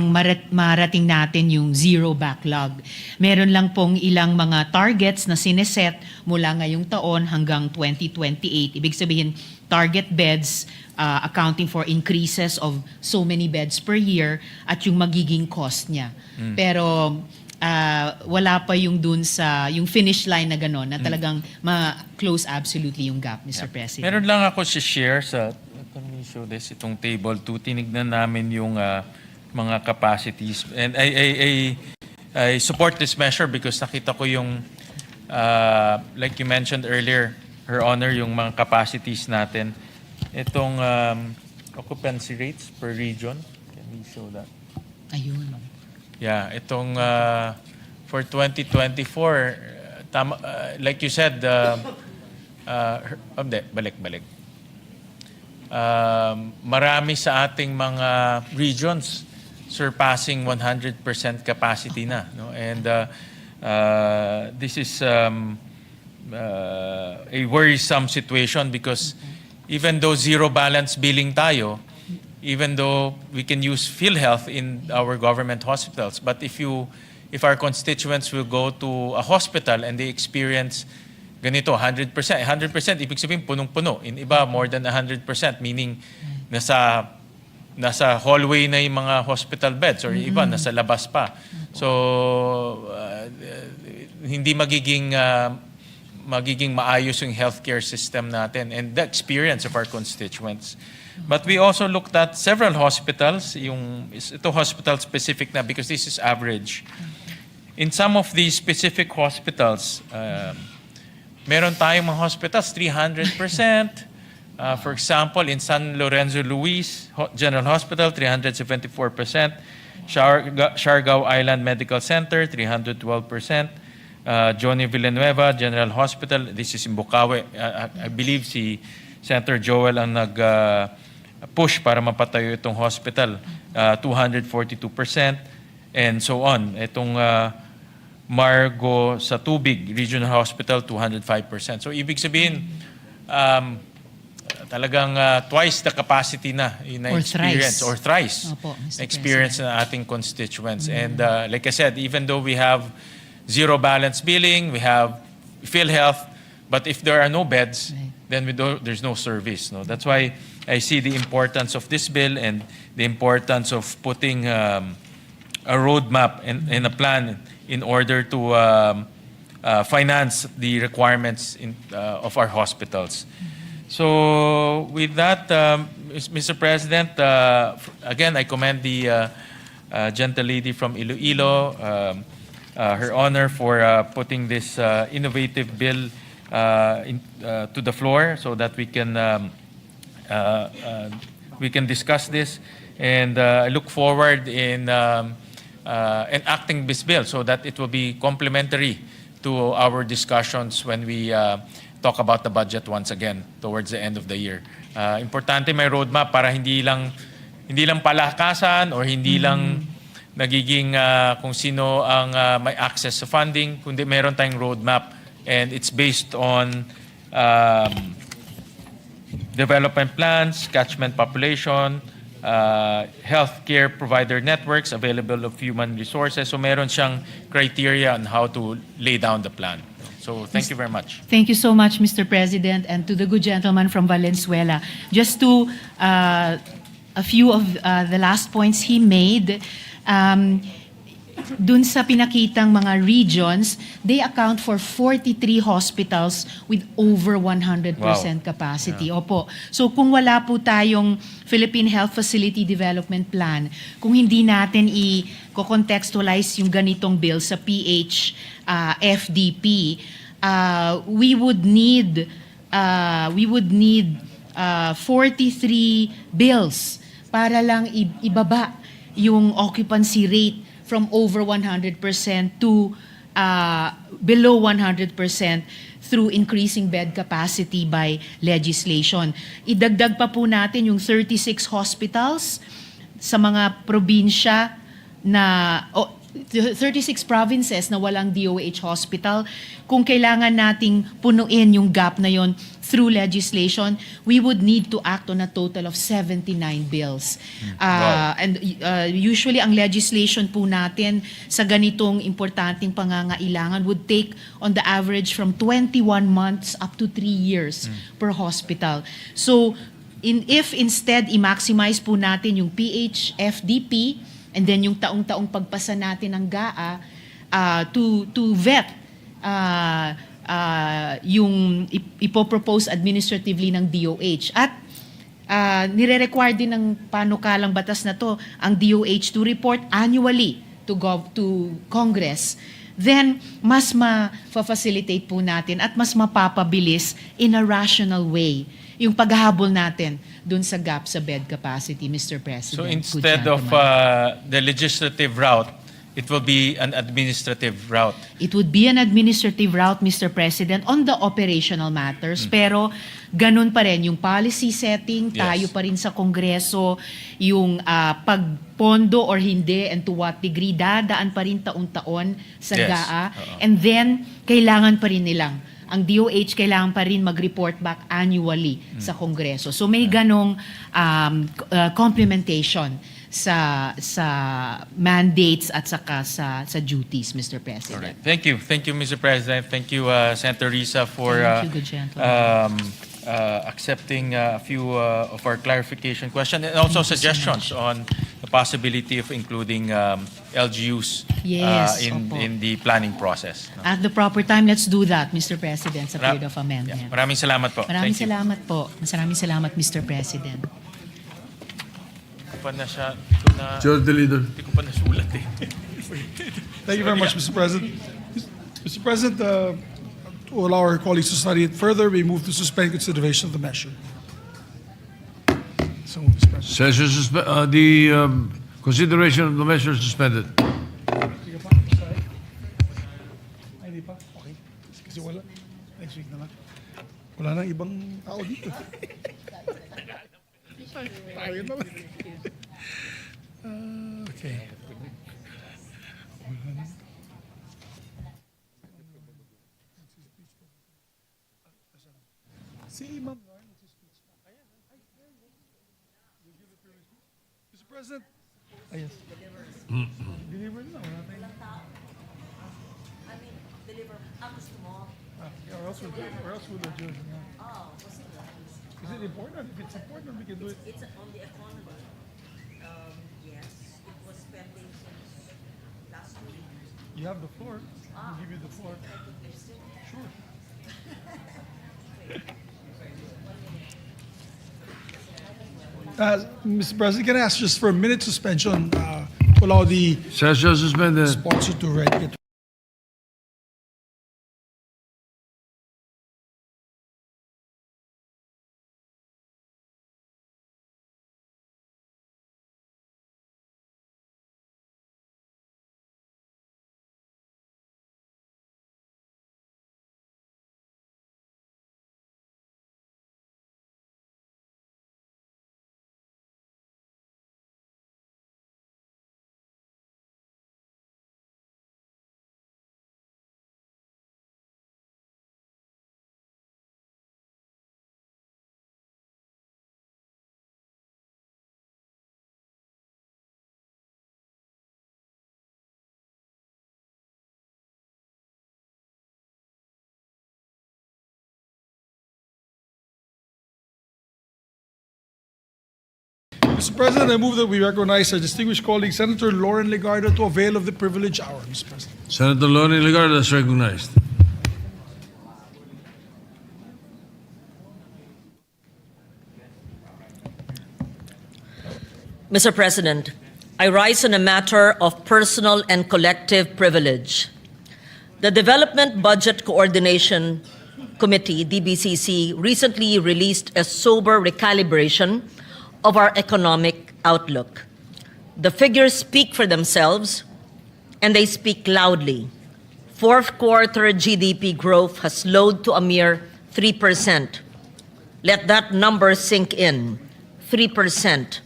marating natin yung zero backlog. Meron lang pong ilang mga targets na sineset mula ngayong taon hanggang 2028. Ibig sabihin, target beds accounting for increases of so many beds per year at yung magiging cost niya. Pero wala pa yung dun sa yung finish line na gano'n na talagang ma-close absolutely yung gap, Mr. President. Meron lang ako share sa, let me show this, itong table 2. Tinignan namin yung mga capacities. And I support this measure because nakita ko yung, like you mentioned earlier, Her Honor, yung mga capacities natin. Itong occupancy rates per region. Can we show that? Ayun. Yeah, itong for 2024, tama, like you said, balik. Marami sa ating mga regions surpassing 100% capacity na, no? And this is a worrisome situation because even though zero balance billing tayo, even though we can use PhilHealth in our government hospitals, but if our constituents will go to a hospital and they experience ganito, 100%, ibig sabihin punong-puno. In iba, more than 100%, meaning nasa hallway na yung mga hospital beds or iba, nasa labas pa. So, hindi magiging maayos yung healthcare system natin and the experience of our constituents. But we also looked at several hospitals, ito hospital specific na because this is average. In some of these specific hospitals, meron tayong mga hospitals 300%. For example, in San Lorenzo Luis General Hospital, 374%. Siargao Island Medical Center, 312%. Johnny Villanueva General Hospital, this is in Bukawi. I believe si Senator Joel ang nag-push para mapatayo itong hospital, 242%, and so on. Itong Margo sa Tubig Regional Hospital, 205%. So ibig sabihin, talagang twice the capacity na Or experience thrice. or thrice Opo, Mr. experience ng ating constituents. And like I said, even though we have zero balance billing, we have PhilHealth, but if there are no beds, then there's no service. No, that's why I see the importance of this bill and the importance of putting a roadmap and a plan in order to finance the requirements of our hospitals. So with that, Mr. President, again, I commend the gentle lady from Iloilo, Her Honor, for putting this innovative bill to the floor so that we can discuss this. And I look forward in enacting this bill so that it will be complementary to our discussions when we talk about the budget once again towards the end of the year. Importante may roadmap para hindi lang palakasan or hindi lang nagiging kung sino ang may access sa funding, kundi meron tayong roadmap and it's based on development plans, catchment population, healthcare provider networks, available of human resources. So meron siyang criteria on how to lay down the plan. So thank you very much. Thank you so much, Mr. President, and to the good gentleman from Valenzuela. Just to a few of the last points he made, dun sa pinakitang mga regions, they account for 43 hospitals with over 100% capacity. Opo. So kung wala po tayong Philippine Health Facility Development Plan, kung hindi natin i-contextualize yung ganitong bill sa PH FDP, we would need 43 bills para lang ibaba yung occupancy rate from over 100% to below 100% through increasing bed capacity by legislation. Idagdag pa po natin yung 36 hospitals sa mga probinsya na 36 provinces na walang DOH hospital. Kung kailangan nating punuin yung gap na yon through legislation, we would need to act on a total of 79 bills. And usually ang legislation po natin sa ganitong importanteng pangangailangan would take on the average from 21 months up to 3 years per hospital. So if instead i-maximize po natin yung PH-FDP and then yung taong-taong pagpasa natin ng GAA to vet yung ipopropose administratively ng DOH. At nire-require din ng panukalang batas na to ang DOH to report annually to Congress. Then mas ma-facilitate po natin at mas mapapabilis in a rational way yung paghahabol natin dun sa gap sa bed capacity, Mr. President. So instead of the legislative route, it will be an administrative route. It would be an administrative route, Mr. President, on the operational matters. Pero ganun pa rin yung policy setting, tayo pa rin sa Kongreso, yung pagpondo or hindi and to what degree, dadaan pa rin taon-taon sa GAA. And then, kailangan pa rin nilang ang DOH kailangan pa rin mag-report back annually sa Kongreso. So may ganong complementation sa mandates at saka sa duties, Mr. President. All right. Thank you, Mr. President. Thank you, Senator Risa, for Thank you, good gentleman. accepting a few of our clarification questions and also suggestions on the possibility of including LGUs in the planning process. No? At the proper time, let's do that, Mr. President, sa period of amendment. Yeah. Maraming salamat po. Maraming Thank you. salamat po. Maraming salamat, Mr. President. Hindi ko pa na siya, George the Leader. hindi ko pa nasulat eh. Thank you very much, Mr. President. Mr. President, to allow our colleagues to study it further, we move to suspend consideration of the measure. So, Mr. President. Session the consideration of the measure is suspended. Ay, hindi pa? Okay. Kasi wala. Next week na lang. Wala nang ibang tao dito. Tayo na lang. Okay. Si Ma'am Noy, Yes. Deliver na. Wala tayong... Yeah, or else we'll adjourn. Yeah. Is it important? If it's important, we can do it. It's on the economy. Yes, it was pending since last week. You have the floor. I'll give you the floor. Sure. Mr. President, can I ask just for a minute suspension to allow the Session suspended. sponsor to read it? Mr. President, I move that we recognize our distinguished colleague, Senator Lauren Legarda, to avail of the privilege hour, Mr. President. Senator Lonnie Legarda is recognized. Mr. President, I rise on a matter of personal and collective privilege. The Development Budget Coordination Committee, DBCC, recently released a sober recalibration of our economic outlook. The figures speak for themselves, and they speak loudly. Fourth quarter GDP growth has slowed to a mere 3%. Let that number sink in, 3%.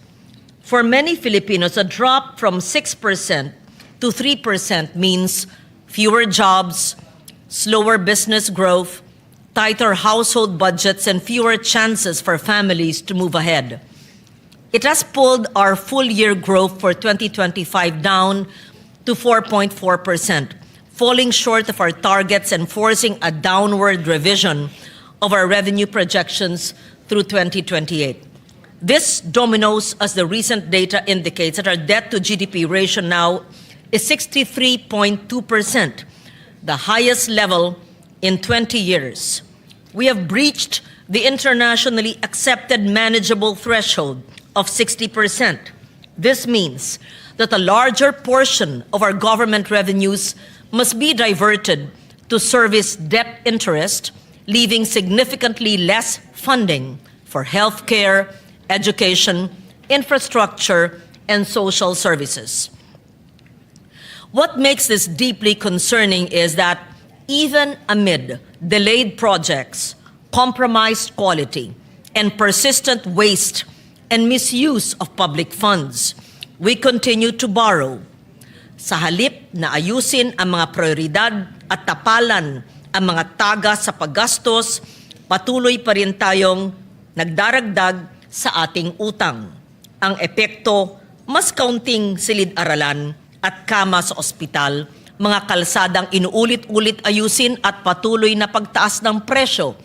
For many Filipinos, a drop from 6% to 3% means fewer jobs, slower business growth, tighter household budgets, and fewer chances for families to move ahead. It has pulled our full-year growth for 2025 down to 4.4%, falling short of our targets and forcing a downward revision of our revenue projections through 2028. This dominoes as the recent data indicates that our debt-to-GDP ratio now is 63.2%, the highest level in 20 years. We have breached the internationally accepted manageable threshold of 60%. This means that a larger portion of our government revenues must be diverted to service debt interest, leaving significantly less funding for healthcare, education, infrastructure, and social services. What makes this deeply concerning is that even amid delayed projects, compromised quality, and persistent waste and misuse of public funds, we continue to borrow. Sa halip na ayusin ang mga prioridad at tapalan ang mga taga sa paggastos, patuloy pa rin tayong nagdaragdag sa ating utang. Ang epekto, mas kaunting silid-aralan at kama sa ospital, mga kalsadang inuulit-ulit ayusin at patuloy na pagtaas ng presyo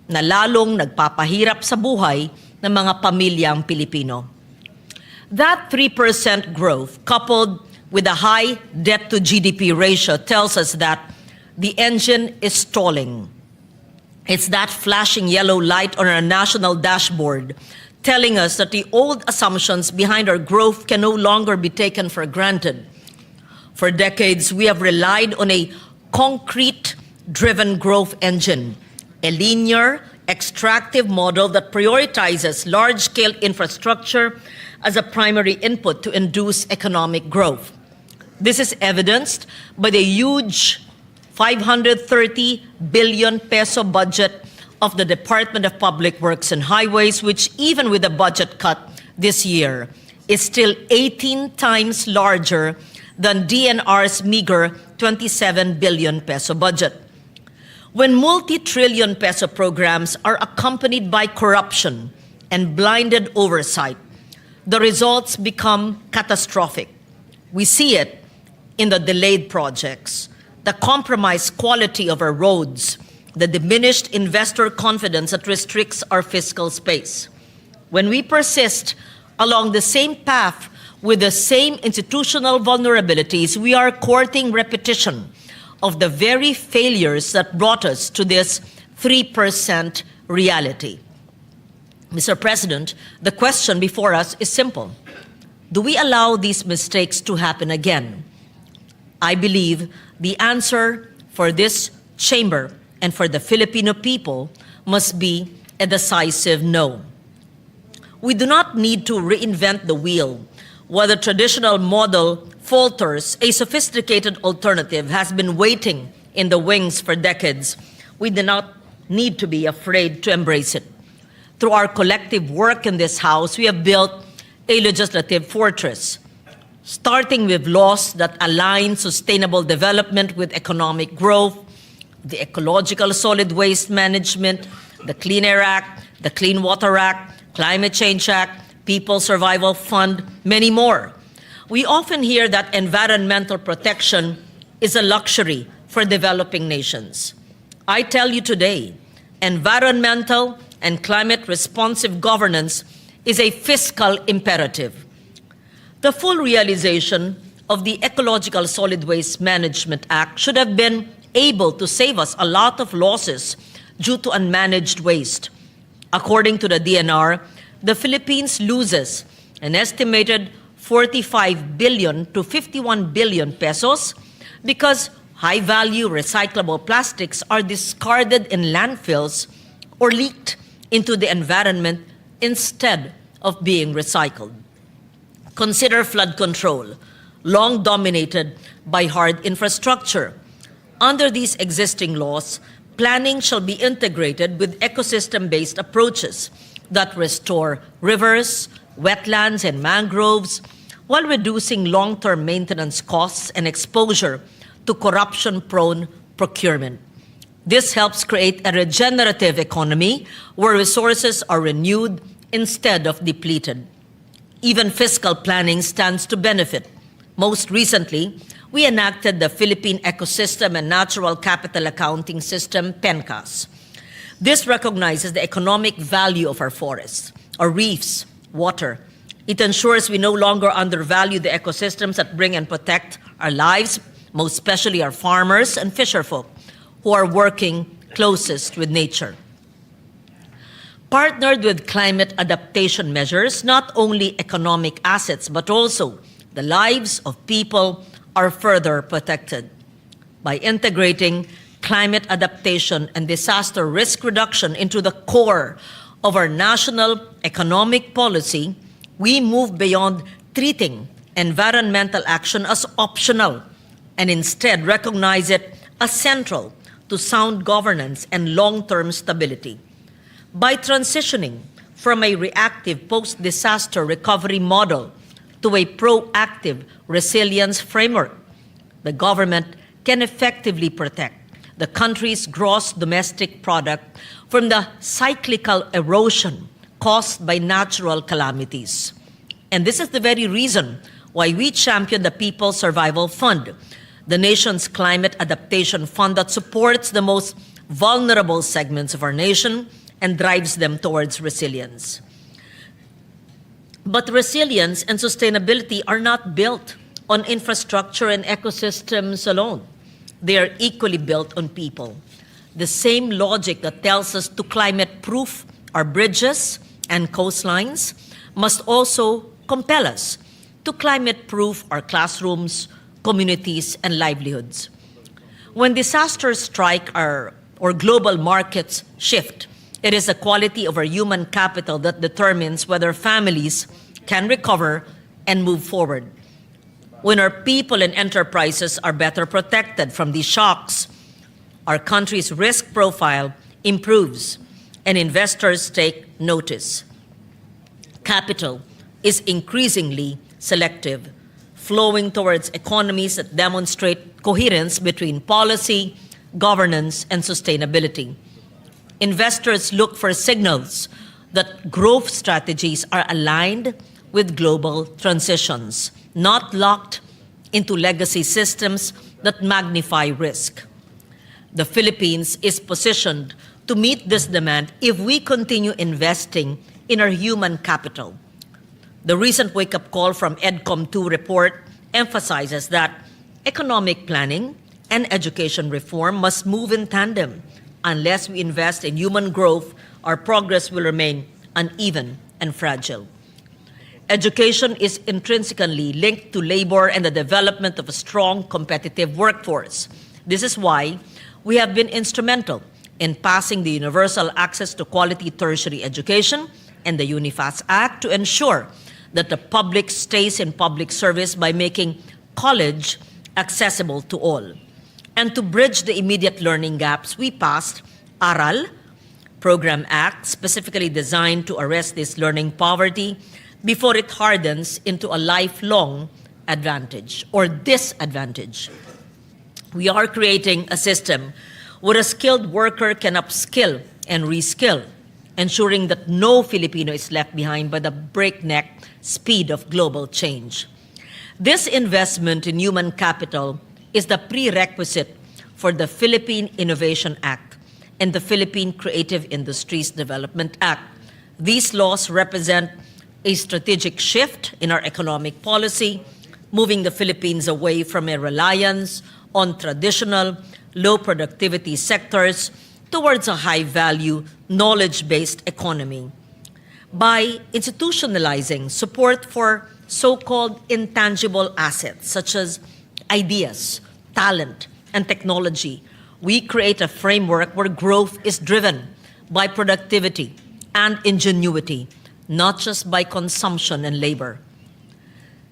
na lalong nagpapahirap sa buhay ng mga pamilyang Pilipino. That 3% growth, coupled with a high debt-to-GDP ratio, tells us that the engine is stalling. It's that flashing yellow light on our national dashboard telling us that the old assumptions behind our growth can no longer be taken for granted. For decades, we have relied on a concrete-driven growth engine, a linear, extractive model that prioritizes large-scale infrastructure as a primary input to induce economic growth. This is evidenced by the huge 530 billion peso budget of the Department of Public Works and Highways, which even with a budget cut this year, is still 18 times larger than DNR's meager 27 billion peso budget. When multi-trillion peso programs are accompanied by corruption and blinded oversight, the results become catastrophic. We see it in the delayed projects, the compromised quality of our roads, the diminished investor confidence that restricts our fiscal space. When we persist along the same path with the same institutional vulnerabilities, we are courting repetition of the very failures that brought us to this 3% reality. Mr. President, the question before us is simple. Do we allow these mistakes to happen again? I believe the answer for this chamber and for the Filipino people must be a decisive no. We do not need to reinvent the wheel. While the traditional model falters, a sophisticated alternative has been waiting in the wings for decades. We do not need to be afraid to embrace it. Through our collective work in this House, we have built a legislative fortress, starting with laws that align sustainable development with economic growth, the Ecological Solid Waste Management, the Clean Air Act, the Clean Water Act, Climate Change Act, People Survival Fund, many more. We often hear that environmental protection is a luxury for developing nations. I tell you today, environmental and climate responsive governance is a fiscal imperative. The full realization of the Ecological Solid Waste Management Act should have been able to save us a lot of losses due to unmanaged waste. According to the DNR, the Philippines loses an estimated 45 billion to 51 billion pesos because high-value recyclable plastics are discarded in landfills or leaked into the environment instead of being recycled. Consider flood control, long dominated by hard infrastructure. Under these existing laws, planning shall be integrated with ecosystem-based approaches that restore rivers, wetlands, and mangroves while reducing long-term maintenance costs and exposure to corruption-prone procurement. This helps create a regenerative economy where resources are renewed instead of depleted. Even fiscal planning stands to benefit. Most recently, we enacted the Philippine Ecosystem and Natural Capital Accounting System, PENCAS. This recognizes the economic value of our forests, our reefs, water. It ensures we no longer undervalue the ecosystems that bring and protect our lives, most especially our farmers and fisherfolk, who are working closest with nature. Partnered with climate adaptation measures, not only economic assets, but also the lives of people are further protected. By integrating climate adaptation and disaster risk reduction into the core of our national economic policy, we move beyond treating environmental action as optional and instead recognize it as central to sound governance and long-term stability. By transitioning from a reactive post-disaster recovery model to a proactive resilience framework, the government can effectively protect the country's gross domestic product from the cyclical erosion caused by natural calamities. And this is the very reason why we champion the People's Survival Fund, the nation's climate adaptation fund that supports the most vulnerable segments of our nation and drives them towards resilience. But resilience and sustainability are not built on infrastructure and ecosystems alone. They are equally built on people. The same logic that tells us to climate-proof our bridges and coastlines must also compel us to climate-proof our classrooms, communities, and livelihoods. When disasters strike or global markets shift, it is the quality of our human capital that determines whether families can recover and move forward. When our people and enterprises are better protected from these shocks, our country's risk profile improves and investors take notice. Capital is increasingly selective, flowing towards economies that demonstrate coherence between policy, governance, and sustainability. Investors look for signals that growth strategies are aligned with global transitions, not locked into legacy systems that magnify risk. The Philippines is positioned to meet this demand if we continue investing in our human capital. The recent wake-up call from EDCOM 2 report emphasizes that economic planning and education reform must move in tandem. Unless we invest in human growth, our progress will remain uneven and fragile. Education is intrinsically linked to labor and the development of a strong, competitive workforce. This is why we have been instrumental in passing the Universal Access to Quality Tertiary Education and the UNIFAS Act to ensure that the public stays in public service by making college accessible to all. And to bridge the immediate learning gaps, we passed ARAL Program Act, specifically designed to arrest this learning poverty before it hardens into a lifelong advantage or disadvantage. We are creating a system where a skilled worker can upskill and reskill, ensuring that no Filipino is left behind by the breakneck speed of global change. This investment in human capital is the prerequisite for the Philippine Innovation Act and the Philippine Creative Industries Development Act. These laws represent a strategic shift in our economic policy, moving the Philippines away from a reliance on traditional, low-productivity sectors towards a high-value, knowledge-based economy. By institutionalizing support for so-called intangible assets, such as ideas, talent, and technology, we create a framework where growth is driven by productivity and ingenuity, not just by consumption and labor.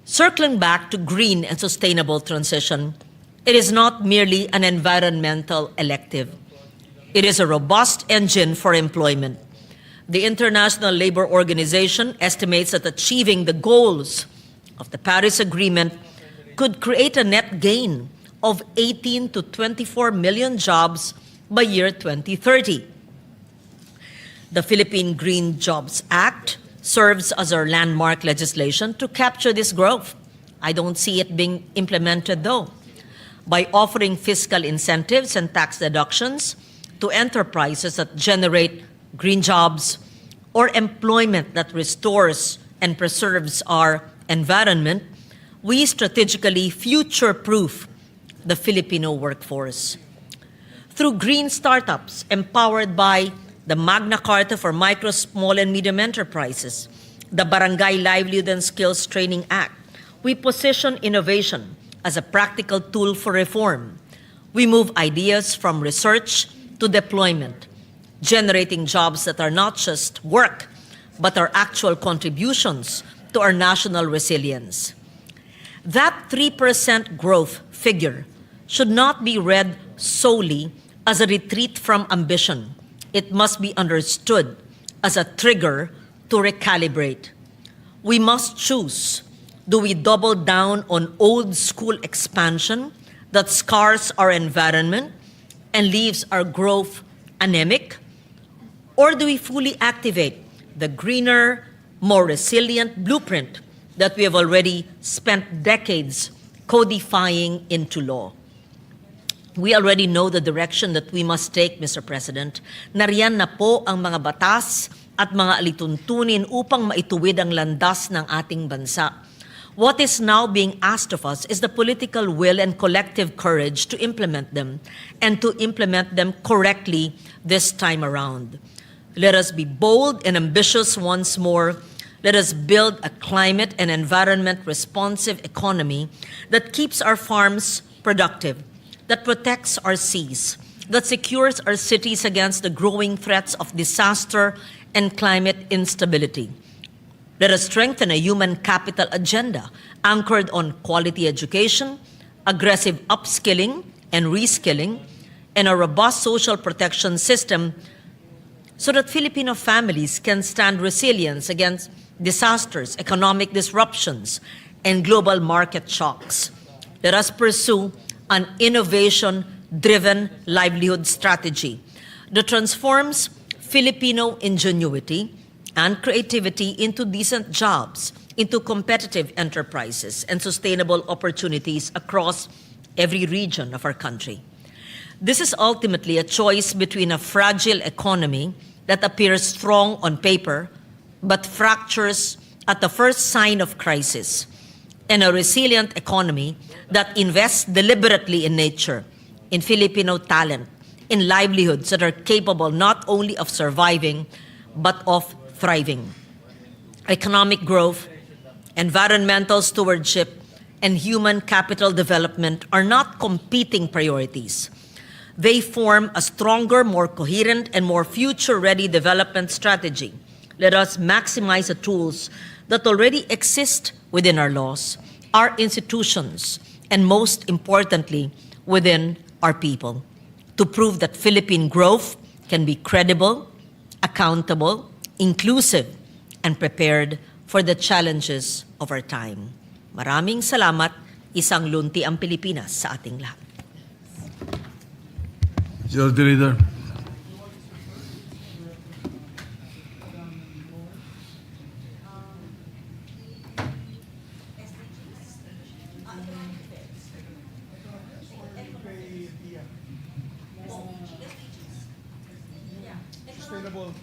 Circling back to green and sustainable transition, it is not merely an environmental elective. It is a robust engine for employment. The International Labor Organization estimates that achieving the goals of the Paris Agreement could create a net gain of 18 to 24 million jobs by year 2030. The Philippine Green Jobs Act serves as our landmark legislation to capture this growth. I don't see it being implemented though. By offering fiscal incentives and tax deductions to enterprises that generate green jobs or employment that restores and preserves our environment, we strategically future-proof the Filipino workforce. Through green startups empowered by the Magna Carta for Micro, Small, and Medium Enterprises, the Barangay Livelihood and Skills Training Act, we position innovation as a practical tool for reform. We move ideas from research to deployment, generating jobs that are not just work, but are actual contributions to our national resilience. That 3% growth figure should not be read solely as a retreat from ambition. It must be understood as a trigger to recalibrate. We must choose. Do we double down on old school expansion that scars our environment and leaves our growth anemic? Or do we fully activate the greener, more resilient blueprint that we have already spent decades codifying into law? We already know the direction that we must take, Mr. President. Nariyan na po ang mga batas at mga alituntunin upang maituwid ang landas ng ating bansa. What is now being asked of us is the political will and collective courage to implement them, and to implement them correctly this time around. Let us be bold and ambitious once more. Let us build a climate and environment responsive economy that keeps our farms productive, that protects our seas, that secures our cities against the growing threats of disaster and climate instability. Let us strengthen a human capital agenda anchored on quality education, aggressive upskilling and reskilling, and a robust social protection system so that Filipino families can stand resilience against disasters, economic disruptions, and global market shocks. Let us pursue an innovation-driven livelihood strategy that transforms Filipino ingenuity and creativity into decent jobs, into competitive enterprises and sustainable opportunities across every region of our country. This is ultimately a choice between a fragile economy that appears strong on paper but fractures at the first sign of crisis, and a resilient economy that invests deliberately in nature, in Filipino talent, in livelihoods that are capable not only of surviving but of thriving. Economic growth, environmental stewardship, and human capital development are not competing priorities. They form a stronger, more coherent, and more future-ready development strategy. Let us maximize the tools that already exist within our laws, our institutions, and most importantly, within our people, to prove that Philippine growth can be credible, accountable, inclusive, and prepared for the challenges of our time. Maraming salamat. Isang lunti ang Pilipinas sa ating lahat. Majority Leader. Sustainable.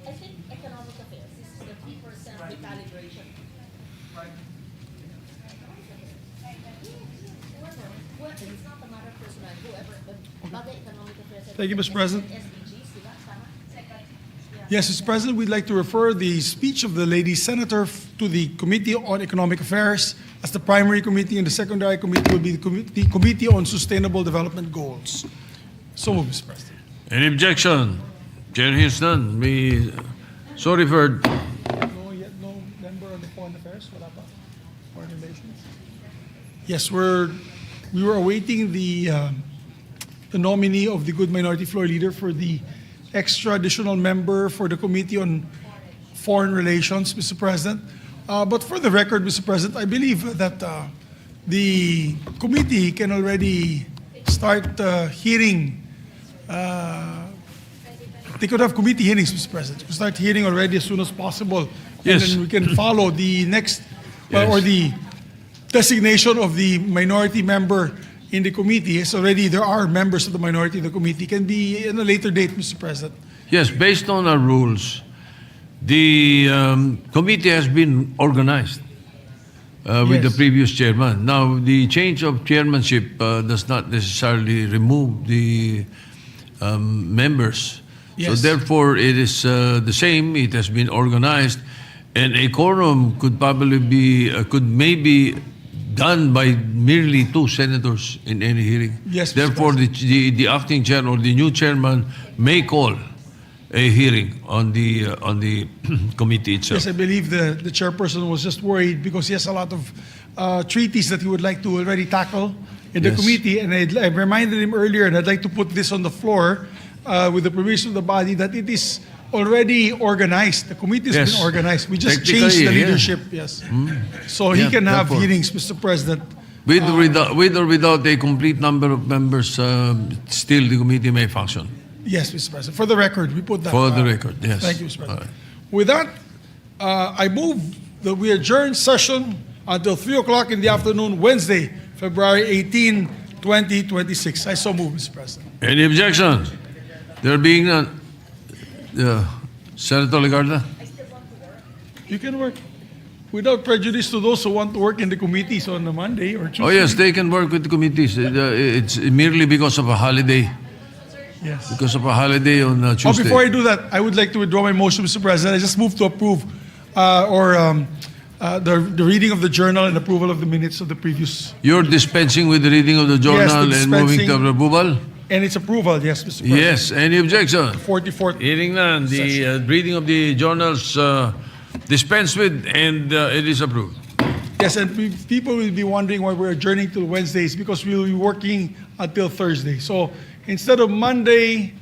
I think economic affairs, this is the 3% recalibration. It's not a matter of personal, whoever, but bagay economic affairs. Thank you, Mr. President. Yes, Mr. President, we'd like to refer the speech of the lady senator to the Committee on Economic Affairs as the primary committee, and the secondary committee will be the Committee on Sustainable Development Goals. So moved, Mr. President. Any objection? Chair hears none. So referred. No member on the Foreign Affairs? Wala pa? Foreign Relations? Yes, we were awaiting the nominee of the Good Minority Floor Leader for the extra additional member for the Committee on Foreign Relations, Mr. President. But for the record, Mr. President, I believe that the committee can already start hearing. They could have committee hearings, Mr. President. We start hearing already as soon as possible. Yes. And then we can follow the next, Yes. or the designation of the minority member in the committee. It's already, there are members of the minority in the committee. Can be in a later date, Mr. President. Yes, based on our rules, the committee has been organized with the Yes. previous chairman. Now, the change of chairmanship does not necessarily remove the members. So Yes. therefore, it is the same. It has been organized, and a quorum could probably be could maybe done by merely 2 senators in any hearing. Yes, Mr. Therefore, the acting chair or the new chairman may call a hearing on the committee itself. Yes, I believe the chairperson was just worried because he has a lot of treaties that he would like to already tackle in the Yes. committee. And I reminded him earlier, and I'd like to put this on the floor with the permission of the body, that it is already organized. The committee has Yes. been organized. We just Technically, changed the yeah. leadership, yes. So he Yeah, can have therefore. hearings, Mr. President. With or without a complete number of members, still the committee may function. Yes, Mr. President. For the record, we put that. For the record, yes. Thank you, Mr. President. All right. With that, I move that we adjourn session until 3 o'clock in the afternoon, Wednesday, February 18, 2026. I so move, Mr. President. Any objection? There being none. Senator Legarda? You can work without prejudice to those who want to work in the committees on a Monday or Tuesday. Oh yes, they can work with the committees. It's merely because of a holiday. Yes. Because of a holiday on Tuesday. Before I do that, I would like to withdraw my motion, Mr. President. I just move to approve the reading of the journal and approval of the minutes of the previous. You're dispensing with the reading of the journal Yes, the and moving to dispensing. approval? And its approval, yes, Mr. President. Yes. Any objection? 44th. Hearing none. The reading of the journals dispensed with, and it is approved. Yes, and people will be wondering why we're adjourning till Wednesdays, because we'll be working until Thursday. So instead of Monday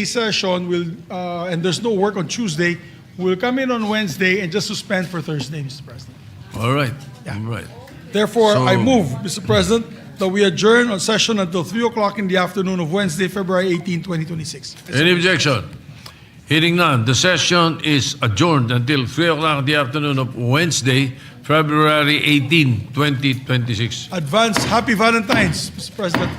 session, and there's no work on Tuesday, we'll come in on Wednesday and just suspend for Thursday, Mr. President. All right. All right. Therefore, So- I move, Mr. President, that we adjourn on session until 3 o'clock in the afternoon of Wednesday, February 18, 2026. Any objection? Hearing none, the session is adjourned until 3 o'clock in the afternoon of Wednesday, February 18, 2026. Advance Happy Valentine's, Mr. President.